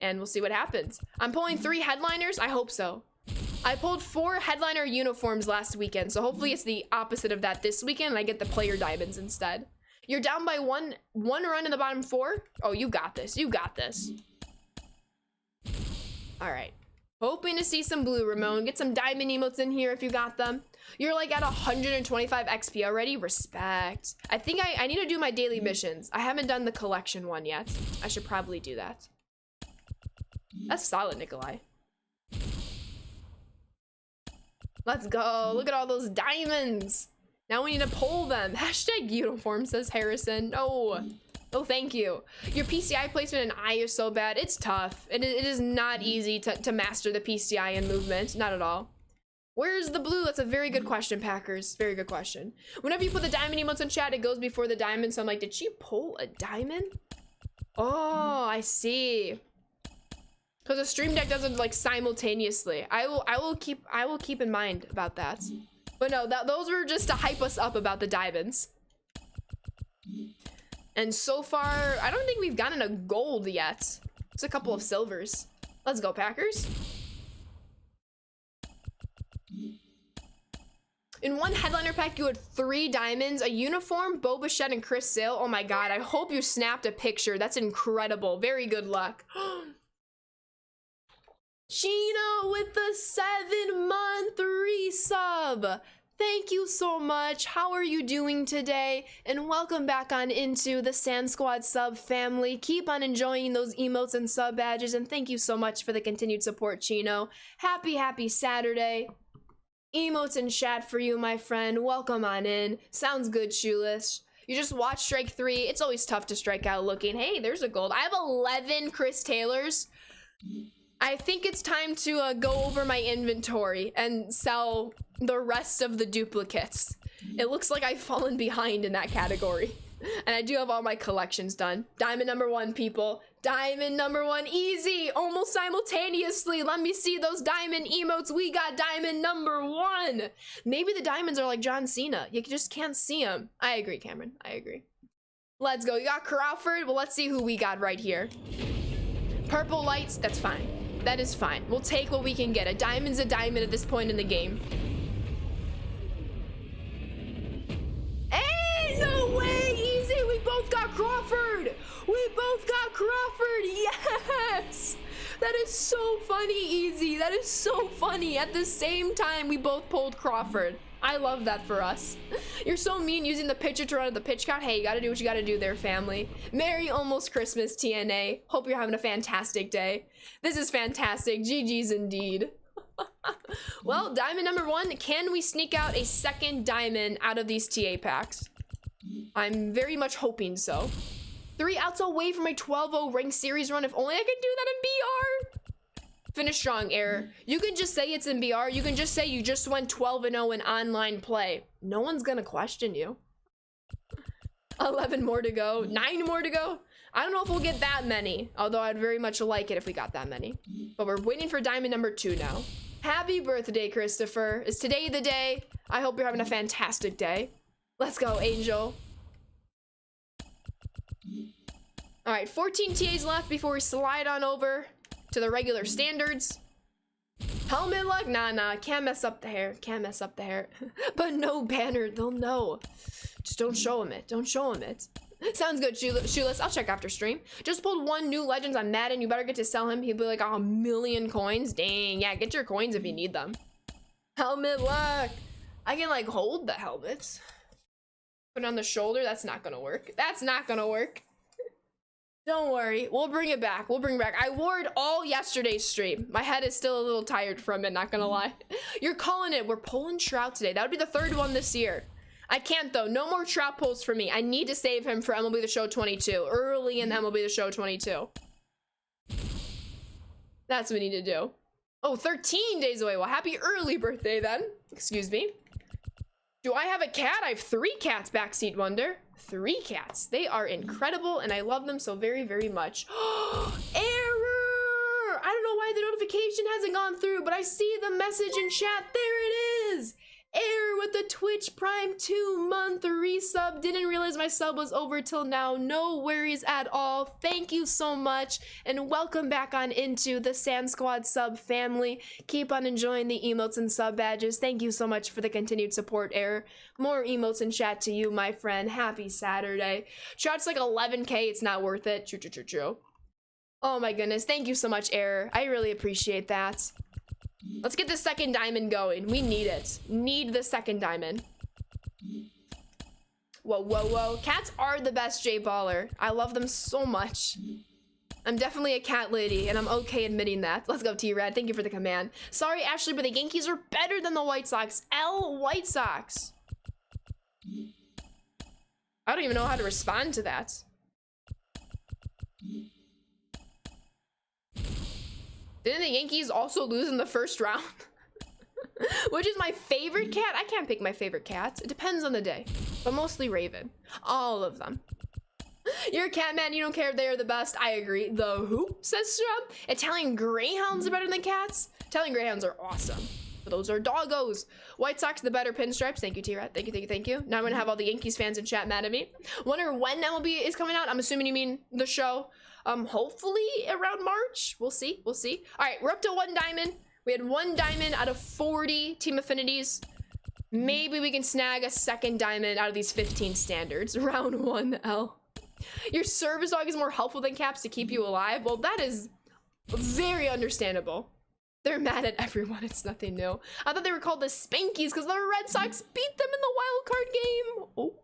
and we'll see what happens. I'm pulling 3 headliners. I hope so. I pulled 4 headliner uniforms last weekend, so hopefully it's the opposite of that this weekend, and I get the player diamonds instead. You're down by one run in the bottom 4? Oh, you got this. You got this. All right. Hoping to see some blue, Ramon. Get some diamond emotes in here if you got them. You're like at 125 XP already. Respect. I think I need to do my daily missions. I haven't done the collection one yet. I should probably do that. That's solid, Nikolai. Let's go. Look at all those diamonds. Now we need to pull them. Hashtag uniform, says Harrison. No. Oh, thank you. Your PCI placement in I is so bad. It's tough. It is not easy to master the PCI in movement. Not at all. Where's the blue? That's a very good question, Packers. Very good question. Whenever you put the diamond emotes in chat, it goes before the diamond. So I'm like, did she pull a diamond? Oh, I see. Because the stream deck doesn't like simultaneously. I will keep in mind about that. But no, those were just to hype us up about the diamonds. And so far, I don't think we've gotten a gold yet. It's a couple of silvers. Let's go, Packers. In one headliner pack, you had 3 diamonds, a uniform, Bo Bichette, and Chris Sale. Oh my god, I hope you snapped a picture. That's incredible. Very good luck. Chino with the 7-month resub. Thank you so much. How are you doing today? And welcome back on into the Sand Squad sub family. Keep on enjoying those emotes and sub badges, and thank you so much for the continued support, Chino. Happy Saturday. Emotes in chat for you, my friend. Welcome on in. Sounds good, Shoeless. You just watched Strike 3. It's always tough to strike out looking. Hey, there's a gold. I have 11 Chris Taylors. I think it's time to go over my inventory and sell the rest of the duplicates. It looks like I've fallen behind in that category. And I do have all my collections done. Diamond number 1, people. Diamond number 1, easy, almost simultaneously. Let me see those diamond emotes. We got diamond number 1. Maybe the diamonds are like John Cena. You just can't see them. I agree, Cameron. I agree. Let's go. You got Crawford. Well, let's see who we got right here. Purple lights. That's fine. That is fine. We'll take what we can get. A diamond's a diamond at this point in the game. Hey, no way, easy. We both got Crawford. We both got Crawford. Yes. That is so funny, easy. That is so funny. At the same time, we both pulled Crawford. I love that for us. You're so mean using the pitcher to run at the pitch count. Hey, you gotta do what you gotta do there, family. Merry almost Christmas, TNA. Hope you're having a fantastic day. This is fantastic. GG's indeed. Well, diamond number 1. Can we sneak out a second diamond out of these TA packs? I'm very much hoping so. 3 outs away from a 12-0 ranked series run. If only I could do that in BR. Finish strong, error. You can just say it's in BR. You can just say you just went 12-0 in online play. No one's gonna question you. 11 more to go. 9 more to go. I don't know if we'll get that many, although I'd very much like it if we got that many. But we're waiting for diamond number 2 now. Happy birthday, Christopher. Is today the day? I hope you're having a fantastic day. Let's go, Angel. All right, 14 TAs left before we slide on over to the regular standards. Helmet luck? Nah, can't mess up the hair. Can't mess up the hair. But no banner, they'll know. Just don't show him it. Don't show him it. Sounds good, Shoeless. I'll check after stream. Just pulled 1 new Legends on Madden. You better get to sell him. He'll be like 1,000,000 coins. Dang, yeah, get your coins if you need them. Helmet luck. I can like hold the helmets. it on the shoulder. That's not gonna work. That's not gonna work. Don't worry, we'll bring it back. We'll bring it back. I wore it all yesterday's stream. My head is still a little tired from it, not gonna lie. You're calling it. We're pulling Trout today. That would be the 3rd one this year. I can't though. No more Trout pulls for me. I need to save him for MLB The Show 22. Early in MLB The Show 22. That's what we need to do. Oh, 13 days away. Well, happy early birthday then. Excuse me. Do I have a cat? I have 3 cats, Backseat Wonder. 3 cats. They are incredible and I love them so very, very much. Error! I don't know why the notification hasn't gone through, but I see the message in chat. There it is. Error with the Twitch Prime 2-month resub. Didn't realize my sub was over till now. No worries at all. Thank you so much and welcome back on into the Sand Squad sub family. Keep on enjoying the emotes and sub badges. Thank you so much for the continued support, Error. More emotes in chat to you, my friend. Happy Saturday. Trout's like 11k. It's not worth it. True. Oh my goodness. Thank you so much, Error. I really appreciate that. Let's get the 2nd diamond going. We need it. Need the 2nd diamond. Whoa. Cats are the best, Jay Baller. I love them so much. I'm definitely a cat lady, and I'm okay admitting that. Let's go, T-Rad. Thank you for the command. Sorry, Ashley, but the Yankees are better than the White Sox. White Sox. I don't even know how to respond to that. Didn't the Yankees also lose in the 1st round? Which is my favorite cat? I can't pick my favorite cats. It depends on the day. But mostly Raven. All of them. You're a cat man. You don't care if they are the best. I agree. The who? Says Strub. Italian Greyhounds are better than cats? Italian Greyhounds are awesome. But those are doggos. White Sox, the better pinstripes. Thank you, T-Rat. Thank you. Now I'm going to have all the Yankees fans in chat mad at me. Wonder when MLB is coming out. I'm assuming you mean the show. Hopefully around March. We'll see. All right, we're up to 1 diamond. We had 1 diamond out of 40 team affinities. Maybe we can snag a 2nd diamond out of these 15 standards. Round 1L. Your service dog is more helpful than Caps to keep you alive. Well, that is very understandable. They're mad at everyone. It's nothing new. I thought they were called the Spankies because the Red Sox beat them in the wild card game. Oh.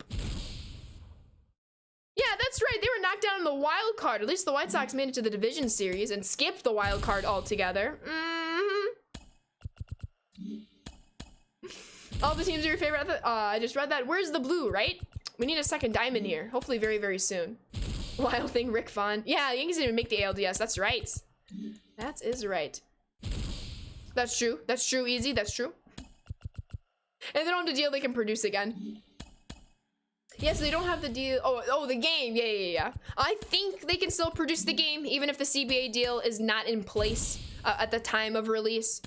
Yeah, that's right. They were knocked down in the wild card. At least the White Sox made it to the division series and skipped the wild card altogether. All the teams are your favorite. I just read that. Where's the blue, right? We need a 2nd diamond here. Hopefully very, very soon. Wild thing, Rick Vaughn. Yeah, the Yankees didn't even make the ALDS. That's right. That is right. That's true. That's true, Easy. That's true. And they don't have the deal, they can produce again. Yes, they don't have the deal. Oh, the game. Yeah. I think they can still produce the game, even if the CBA deal is not in place at the time of release.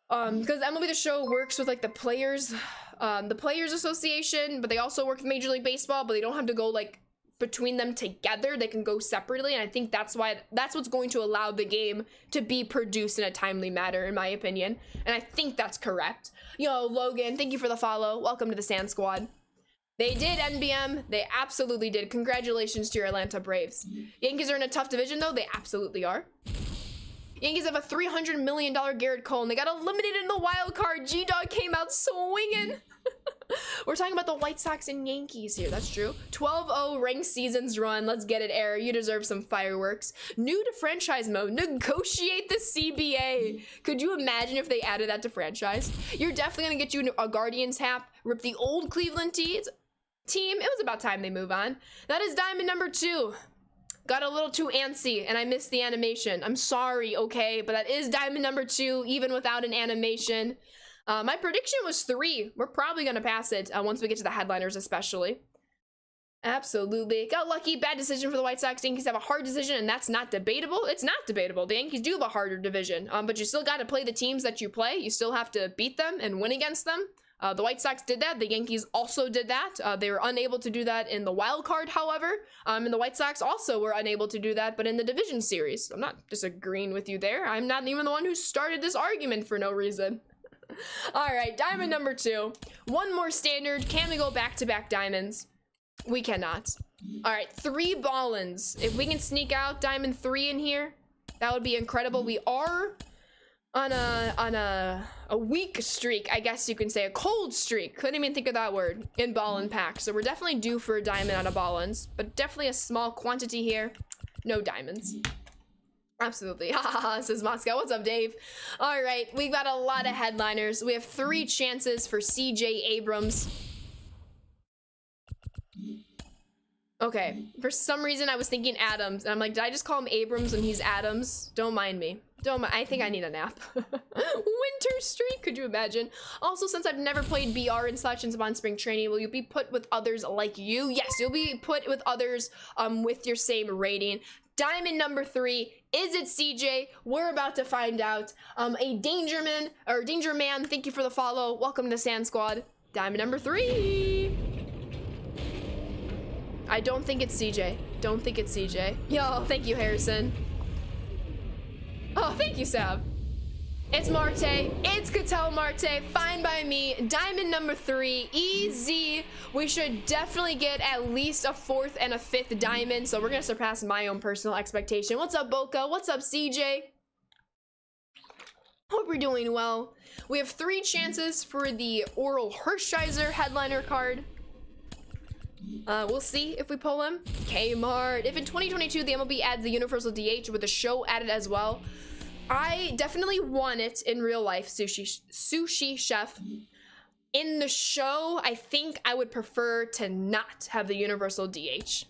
Because MLB The Show works with like the Players Association, but they also work with Major League Baseball, but they don't have to go like between them together. They can go separately, and I think that's what's going to allow the game to be produced in a timely manner, in my opinion. And I think that's correct. Yo, Logan, thank you for the follow. Welcome to the Sand Squad. They did, NBM. They absolutely did. Congratulations to your Atlanta Braves. Yankees are in a tough division, though. They absolutely are. Yankees have a $300 million Garrett Cole, and they got eliminated in the wild card. G-Dog came out swinging. We're talking about the White Sox and Yankees here. That's true. 12-0 ranked seasons run. Let's get it, Error. You deserve some fireworks. New to franchise mode. Negotiate the CBA. Could you imagine if they added that to franchise? You're definitely going to get you a Guardians hat. Rip the old Cleveland team. It was about time they move on. That is diamond number 2. Got a little too antsy and I missed the animation. I'm sorry, okay? But that is diamond number 2, even without an animation. My prediction was 3. We're probably going to pass it once we get to the headliners, especially. Absolutely. Got lucky. Bad decision for the White Sox. The Yankees have a hard decision, and that's not debatable. It's not debatable. The Yankees do have a harder division, but you still got to play the teams that you play. You still have to beat them and win against them. The White Sox did that. The Yankees also did that. They were unable to do that in the wild card, however. And the White Sox also were unable to do that, but in the division series. I'm not disagreeing with you there. I'm not even the one who started this argument for no reason. All right, diamond number 2. One more standard. Can we go back-to-back diamonds? We cannot. All right, 3 Ballins. If we can sneak out diamond 3 in here, that would be incredible. We are a weak streak, I guess you can say, a cold streak. Couldn't even think of that word in Ballin pack. So we're definitely due for a diamond out of Ballins, but definitely a small quantity here. No diamonds. Absolutely. Haha, says Moscow. What's up, Dave? All right, we've got a lot of headliners. We have 3 chances for CJ Abrams. Okay, for some reason I was thinking Adams, and I'm like, did I just call him Abrams when he's Adams? Don't mind me. I think I need a nap. Winter streak, could you imagine? Also, since I've never played BR and such in Spawn Spring Training, will you be put with others like you? Yes, you'll be put with others with your same rating. Diamond number 3, is it CJ? We're about to find out. A Danger Man, thank you for the follow. Welcome to Sand Squad. Diamond number 3. I don't think it's CJ. Don't think it's CJ. Yo, thank you, Harrison. Oh, thank you, Sab. It's Marte. It's Cattell Marte. Fine by me. Diamond number 3. Easy. We should definitely get at least a 4th and a 5th diamond. So we're going to surpass my own personal expectation. What's up, Boca? What's up, CJ? Hope you're doing well. We have 3 chances for the Oral Hershiser headliner card. We'll see if we pull him. Kmart. If in 2022 the MLB adds the universal DH with the show added as well, I definitely want it in real life, Sushi Chef. In the show, I think I would prefer to not have the universal DH.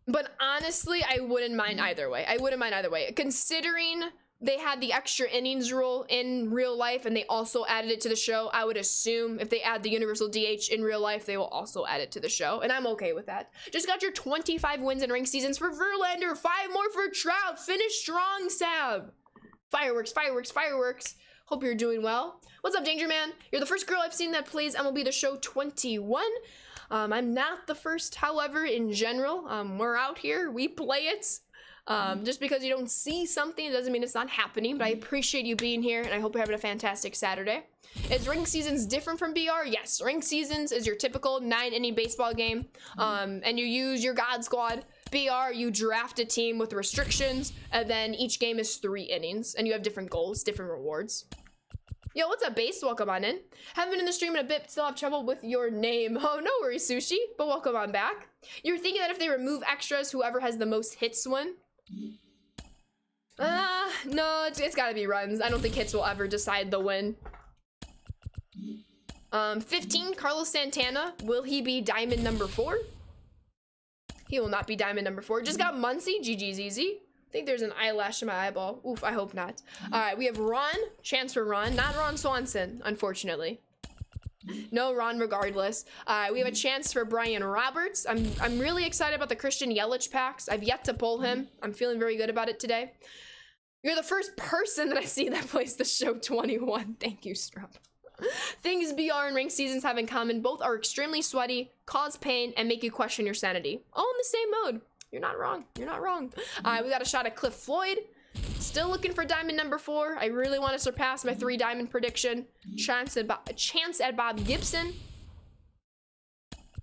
But honestly, I wouldn't mind either way. Considering they had the extra innings rule in real life and they also added it to the show, I would assume if they add the universal DH in real life, they will also add it to the show. And I'm okay with that. Just got your 25 wins in ranked seasons for Verlander. 5 more for Trout. Finish strong, Sab. Fireworks, fireworks, fireworks. Hope you're doing well. What's up, Danger Man? You're the first girl I've seen that plays MLB The Show 21. I'm not the first, however, in general. We're out here. We play it. Just because you don't see something, it doesn't mean it's not happening, but I appreciate you being here, and I hope you're having a fantastic Saturday. Is Ring Seasons different from BR? Yes, Ring Seasons is your typical 9-inning baseball game, and you use your God Squad. BR, you draft a team with restrictions, and then each game is 3 innings, and you have different goals, different rewards. Yo, what's up, Base? Welcome on in. Haven't been in the stream in a bit, but still have trouble with your name. Oh, no worries, Sushi, but welcome on back. You're thinking that if they remove extras, whoever has the most hits win? No, it's gotta be runs. I don't think hits will ever decide the win. 15, Carlos Santana. Will he be diamond number 4? He will not be diamond number 4. Just got Muncy. GG's easy. I think there's an eyelash in my eyeball. Oof, I hope not. All right, we have Ron. Chance for Ron. Not Ron Swanson, unfortunately. No Ron regardless. We have a chance for Brian Roberts. I'm really excited about the Christian Yelich packs. I've yet to pull him. I'm feeling very good about it today. You're the first person that I see that plays the show 21. Thank you, Strump. Things BR and Ranked Seasons have in common. Both are extremely sweaty, cause pain, and make you question your sanity. All in the same mode. You're not wrong. You're not wrong. We got a shot at Cliff Floyd. Still looking for diamond number 4. I really want to surpass my 3 diamond prediction. Chance at Bob Gibson.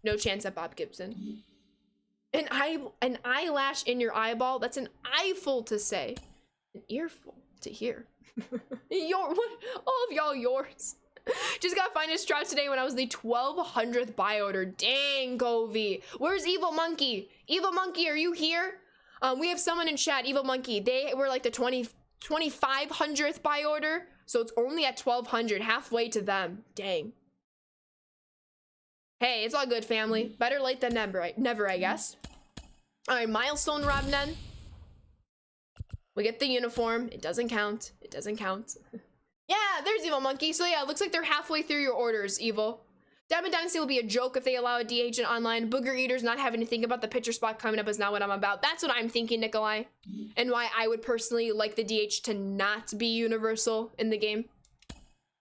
No chance at Bob Gibson. An eyelash in your eyeball. That's an eyeful to say. An earful to hear. All of y'all yours. Just got finest Trout today when I was the 1200th buy order. Dang, Govey. Where's Evil Monkey? Evil Monkey, are you here? We have someone in chat, Evil Monkey. They were like the 2500th buy order, so it's only at 1200, halfway to them. Dang. Hey, it's all good, family. Better late than never, I guess. All right, Milestone Robnen. We get the uniform. It doesn't count. It doesn't count. Yeah, there's Evil Monkey. So yeah, it looks like they're halfway through your orders, Evil. Diamond Dynasty will be a joke if they allow a DH in online. Booger Eaters not having to think about the pitcher spot coming up is not what I'm about. That's what I'm thinking, Nikolai. And why I would personally like the DH to not be universal in the game.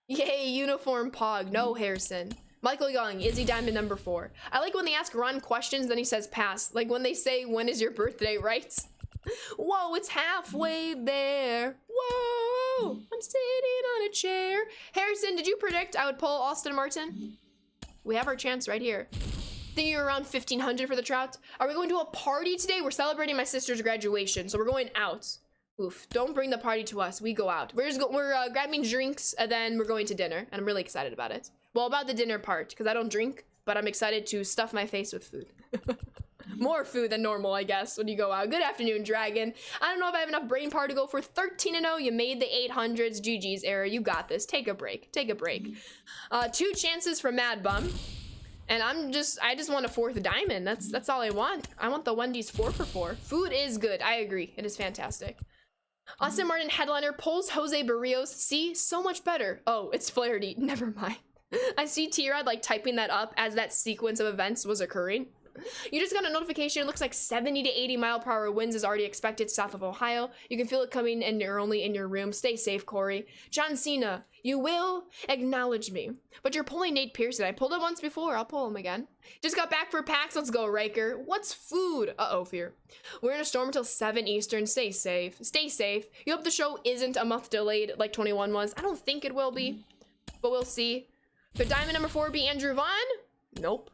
Yay, uniform Pog. No, Harrison. Michael Young, is he diamond number 4? I like when they ask Ron questions, then he says pass. Like when they say, when is your birthday, right? Whoa, it's halfway there. Whoa, I'm sitting on a chair. Harrison, did you predict I would pull Austin Martin? We have our chance right here. Think you're around 1500 for the Trout. Are we going to a party today? We're celebrating my sister's graduation, so we're going out. Oof, don't bring the party to us. We go out. We're grabbing drinks and then we're going to dinner. And I'm really excited about it. Well, about the dinner part, because I don't drink, but I'm excited to stuff my face with food. More food than normal, I guess, when you go out. Good afternoon, Dragon. I don't know if I have enough brain power to go for 13-0. You made the 800s. GG's, Era. You got this. Take a break. Take a break. 2 chances for Mad Bum. And I just want a 4th diamond. That's all I want. I want the Wendy's 4 for 4. Food is good. I agree. It is fantastic. Austin Martin headliner pulls Jose Barrios. See, so much better. Oh, it's Flaherty. Never mind. I see T-Rod like typing that up as that sequence of events was occurring. You just got a notification. It looks like 70 to 80 mile per hour winds is already expected south of Ohio. You can feel it coming and you're only in your room. Stay safe, Corey. John Cena, you will acknowledge me. But you're pulling Nate Pearson. I pulled him once before. I'll pull him again. Just got back for PAX. Let's go, Riker. What's food? Uh-oh, fear. We're in a storm until 7 Eastern. Stay safe. Stay safe. You hope the show isn't a month delayed like 21 was. I don't think it will be, but we'll see. Could diamond number 4 be Andrew Vaughn? Nope.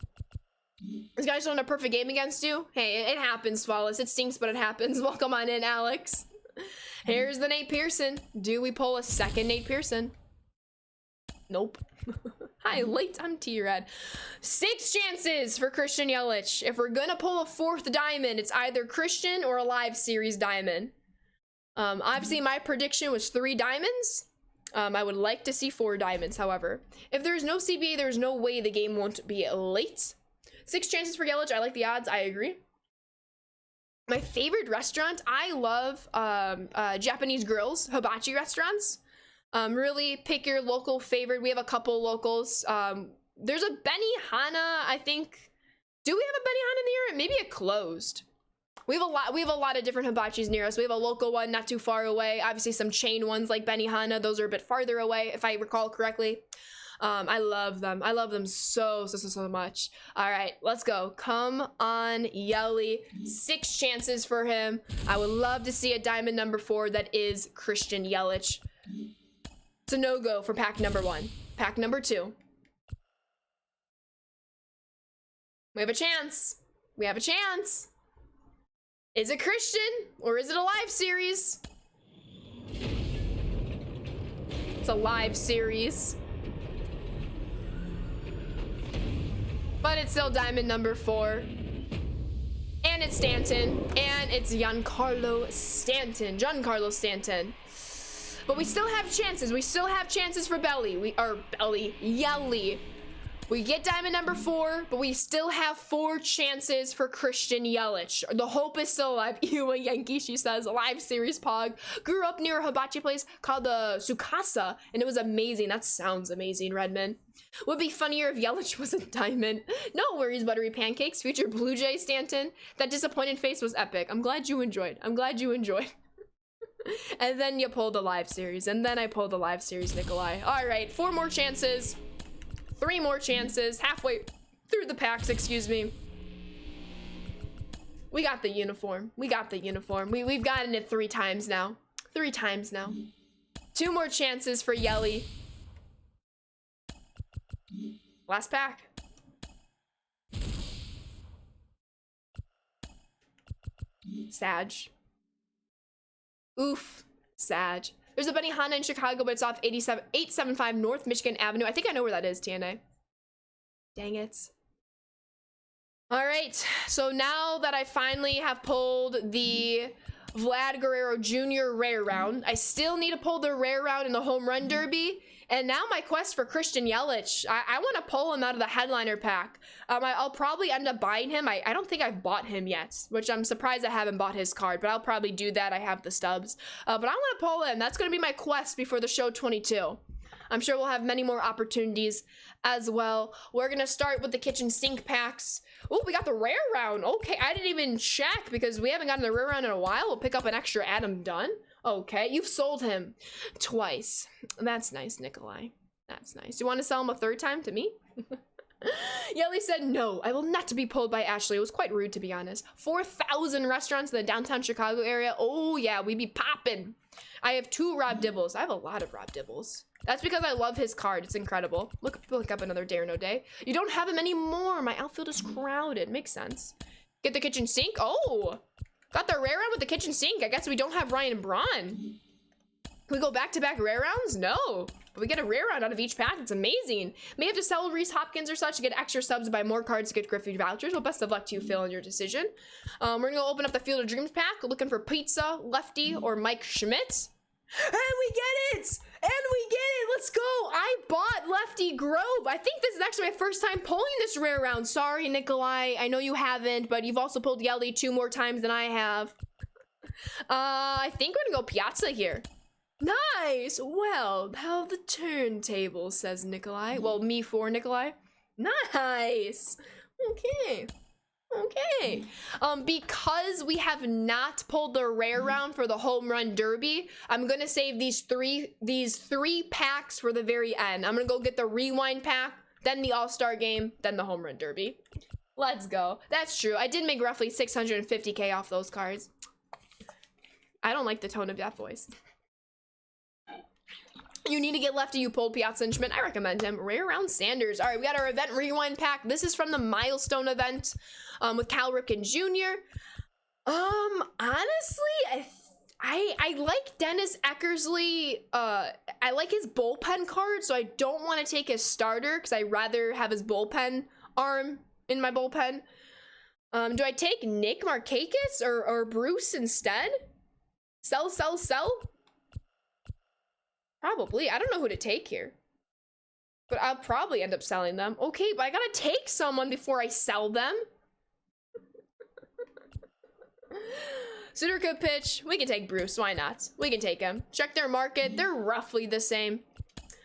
This guy's showing a perfect game against you. Hey, it happens, Flawless. It stinks, but it happens. Welcome on in, Alex. Here's the Nate Pearson. Do we pull a second Nate Pearson? Nope. Hi, late on T-Red. 6 chances for Christian Yelich. If we're gonna pull a 4th diamond, it's either Christian or a live series diamond. Obviously, my prediction was 3 diamonds. I would like to see 4 diamonds, however. If there's no CBA, there's no way the game won't be late. 6 chances for Yelich. I like the odds. I agree. My favorite restaurant, I love Japanese grills, hibachi restaurants. Really pick your local favorite. We have a couple locals. There's a Benihana, I think. Do we have a Benihana near it? Maybe it closed. We have a lot of different hibachis near us. We have a local one not too far away. Obviously some chain ones like Benihana. Those are a bit farther away, if I recall correctly. I love them. I love them so much. All right, let's go. Come on, Yelly. 6 chances for him. I would love to see a diamond number 4 that is Christian Yelich. It's a no-go for pack number 1. Pack number 2. We have a chance. We have a chance. Is it Christian or is it a live series? It's a live series. But it's still diamond number 4. And it's Stanton. And it's Giancarlo Stanton. Giancarlo Stanton. But we still have chances. We still have chances for Yelly. We get diamond number 4, but we still have 4 chances for Christian Yelich. The hope is still alive. Ewa Yankee, she says. Live series Pog. Grew up near a hibachi place called the Sukasa, and it was amazing. That sounds amazing, Redmond. Would be funnier if Yelich was a diamond. No worries, Buttery Pancakes. Future Blue Jay Stanton. That disappointed face was epic. I'm glad you enjoyed. I'm glad you enjoyed. And then you pulled the live series. And then I pulled the live series, Nikolai. All right, 4 more chances. 3 more chances. Halfway through the packs, excuse me. We got the uniform. We got the uniform. We've gotten it 3 times now. 3 times now. 2 more chances for Yelly. Last pack. Sag. Oof. Sag. There's a Benihana in Chicago, but it's off 875 North Michigan Avenue. I think I know where that is, TNA. Dang it. All right. So now that I finally have pulled the Vlad Guerrero Jr. rare round, I still need to pull the rare round in the home run derby. And now my quest for Christian Yelich. I want to pull him out of the headliner pack. I'll probably end up buying him. I don't think I've bought him yet, which I'm surprised I haven't bought his card, but I'll probably do that. I have the stubs. But I want to pull him. That's going to be my quest before the show 22. I'm sure we'll have many more opportunities as well. We're going to start with the kitchen sink packs. Oh, we got the rare round. Okay, I didn't even check because we haven't gotten the rare round in a while. We'll pick up an extra Adam Dunn. Okay, you've sold him twice. That's nice, Nikolai. That's nice. Do you want to sell him a 3rd time to me? Yelly said, no, I will not be pulled by Ashley. It was quite rude, to be honest. 4,000 restaurants in the downtown Chicago area. Oh, yeah, we be popping. I have 2 Rob Dibbles. I have a lot of Rob Dibbles. That's because I love his card. It's incredible. Look up another Day or No Day. You don't have him anymore. My outfield is crowded. Makes sense. Get the kitchen sink. Oh, Got the rare round with the kitchen sink. I guess we don't have Ryan Braun. Can we go back-to-back rare rounds? No. But we get a rare round out of each pack. It's amazing. May have to sell Reese Hopkins or such to get extra subs, buy more cards to get Griffey vouchers. Well, best of luck to you, Phil, in your decision. We're gonna go open up the Field of Dreams pack, looking for Pizza, Lefty, or Mike Schmidt. And we get it! And we get it! Let's go! I bought Lefty Grove. I think this is actually my first time pulling this rare round. Sorry, Nikolai. I know you haven't, but you've also pulled Yelly 2 more times than I have. I think we're gonna go Piazza here. Nice! Well, how the turntable, says Nikolai. Well, me for Nikolai. Nice! Okay. Okay. Because we have not pulled the rare round for the home run derby, I'm gonna save these three packs for the very end. I'm gonna go get the rewind pack, then the all-star game, then the home run derby. Let's go. That's true. I did make roughly 650k off those cards. I don't like the tone of that voice. You need to get Lefty, you pulled Piazza and Schmidt. I recommend him. Rare round Sanders. All right, we got our event rewind pack. This is from the milestone event with Cal Ripken Jr. Honestly, I like Dennis Eckersley. I like his bullpen card, so I don't want to take his starter because I'd rather have his bullpen arm in my bullpen. Do I take Nick Markakis or Bruce instead? Sell. Probably. I don't know who to take here. But I'll probably end up selling them. Okay, but I gotta take someone before I sell them. Suter could pitch. We can take Bruce. Why not? We can take him. Check their market. They're roughly the same.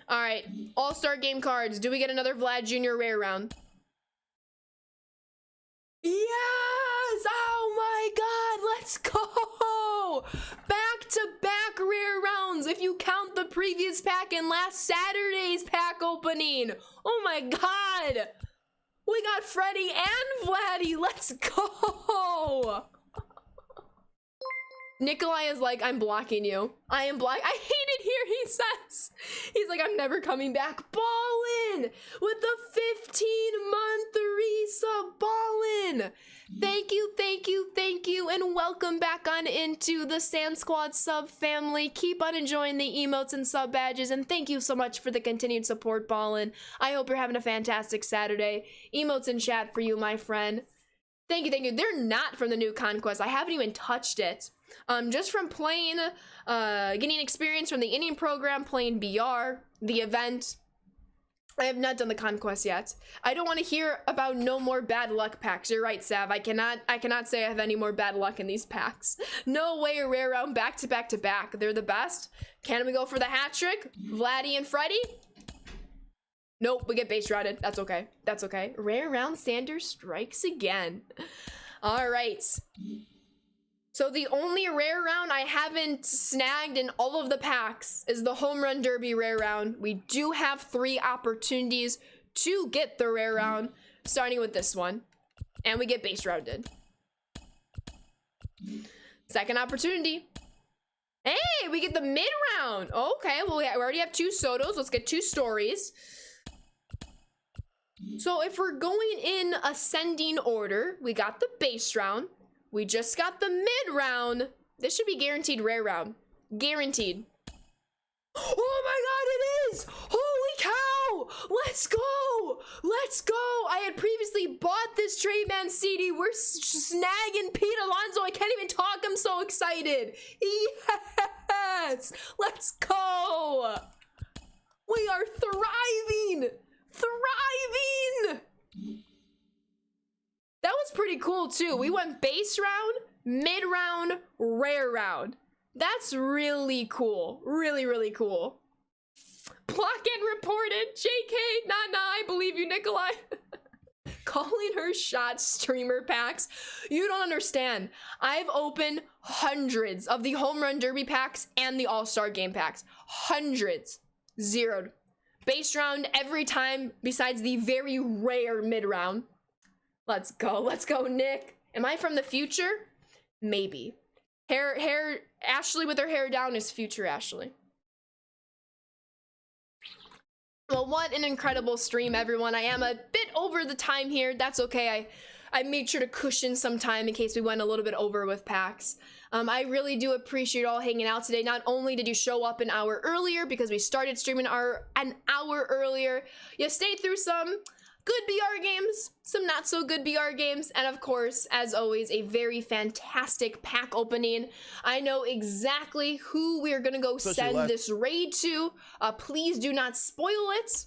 All right. All-star game cards. Do we get another Vlad Jr. rare round? Yes! Oh my god! Let's go! Back-to-back rare rounds if you count the previous pack and last Saturday's pack opening. Oh my god! We got Freddie and Vladdy. Let's go! Nikolai is like, I'm blocking you. I hate it here, he says. He's like, I'm never coming back. Ballin! With the 15-month resub. Ballin! Thank you, and welcome back on into the Sand Squad sub family. Keep on enjoying the emotes and sub badges, and thank you so much for the continued support, Ballin. I hope you're having a fantastic Saturday. Emotes in chat for you, my friend. Thank you. They're not from the new Conquest. I haven't even touched it. Just from playing, getting experience from the Indian program, playing BR, the event. I have not done the Conquest yet. I don't want to hear about no more bad luck packs. You're right, Sav. I cannot say I have any more bad luck in these packs. No way a rare round back to back. They're the best. Can we go for the hat trick? Vladdy and Freddie? Nope, we get base routed. That's okay. Rare round Sanders strikes again. All right. So the only rare round I haven't snagged in all of the packs is the home run derby rare round. We do have 3 opportunities to get the rare round, starting with this one. And we get base rounded. Second opportunity. Hey, we get the mid round. Okay, well, we already have 2 Sotos. Let's get 2 stories. So if we're going in ascending order, we got the base round. We just got the mid round. This should be guaranteed rare round. Guaranteed. Oh my god, it is! Holy cow! Let's go! I had previously bought this Trey Mancini. We're snagging Pete Alonso. I can't even talk. I'm so excited. Yes! Let's go! We are thriving! That was pretty cool too. We went base round, mid round, rare round. That's really cool. Really cool. Blockhead reported. JK, nah, I believe you, Nikolai. Calling her shot streamer packs. You don't understand. I've opened hundreds of the home run derby packs and the all-star game packs. Hundreds. Zeroed. Base round every time besides the very rare mid round. Let's go, Nick. Am I from the future? Maybe. Hair, Ashley with her hair down is future Ashley. Well, what an incredible stream, everyone. I am a bit over the time here. That's okay. I made sure to cushion some time in case we went a little bit over with packs. I really do appreciate all hanging out today. Not only did you show up an hour earlier because we started streaming an hour earlier, you stayed through some good BR games, some not so good BR games, and of course, as always, a very fantastic pack opening. I know exactly who we're gonna go send this raid to. Please do not spoil it.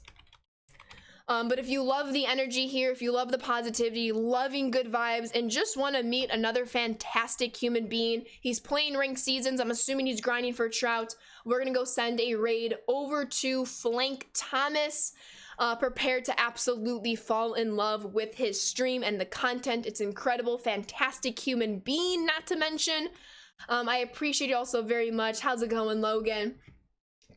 But if you love the energy here, if you love the positivity, loving good vibes, and just want to meet another fantastic human being, he's playing ranked seasons. I'm assuming he's grinding for Trout. We're going to go send a raid over to Flank Thomas, prepared to absolutely fall in love with his stream and the content. It's incredible, fantastic human being, not to mention. I appreciate you all so very much. How's it going, Logan?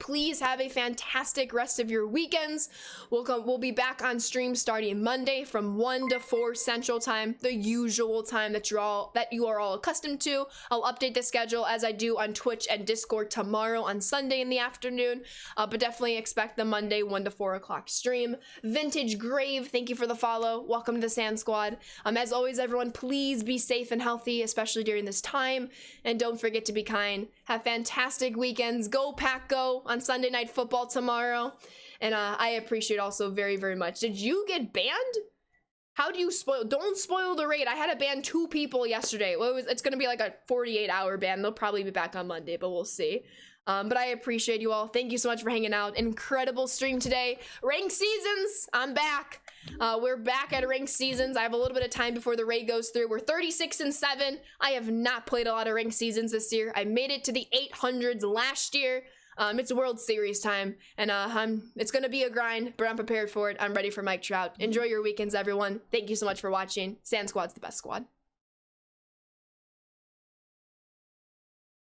Please have a fantastic rest of your weekends. We'll be back on stream starting Monday from 1 to 4 Central Time, the usual time that you are all accustomed to. I'll update the schedule as I do on Twitch and Discord tomorrow on Sunday in the afternoon, but definitely expect the Monday 1 to 4 o'clock stream. Vintage Grave, thank you for the follow. Welcome to the Sand Squad. As always, everyone, please be safe and healthy, especially during this time, and don't forget to be kind. Have fantastic weekends. Go Pack Go on Sunday Night Football tomorrow, and I appreciate also very, very much. Did you get banned? How do you spoil? Don't spoil the raid. I had to ban 2 people yesterday. Well, it's gonna be like a 48-hour ban. They'll probably be back on Monday, but we'll see. But I appreciate you all. Thank you so much for hanging out. Incredible stream today. Ranked Seasons, I'm back. We're back at Ranked Seasons. I have a little bit of time before the raid goes through. We're 36-7. I have not played a lot of Ranked Seasons this year. I made it to the 800s last year. It's World Series time, and it's gonna be a grind, but I'm prepared for it. I'm ready for Mike Trout. Enjoy your weekends, everyone. Thank you so much for watching. Sand Squad's the best squad.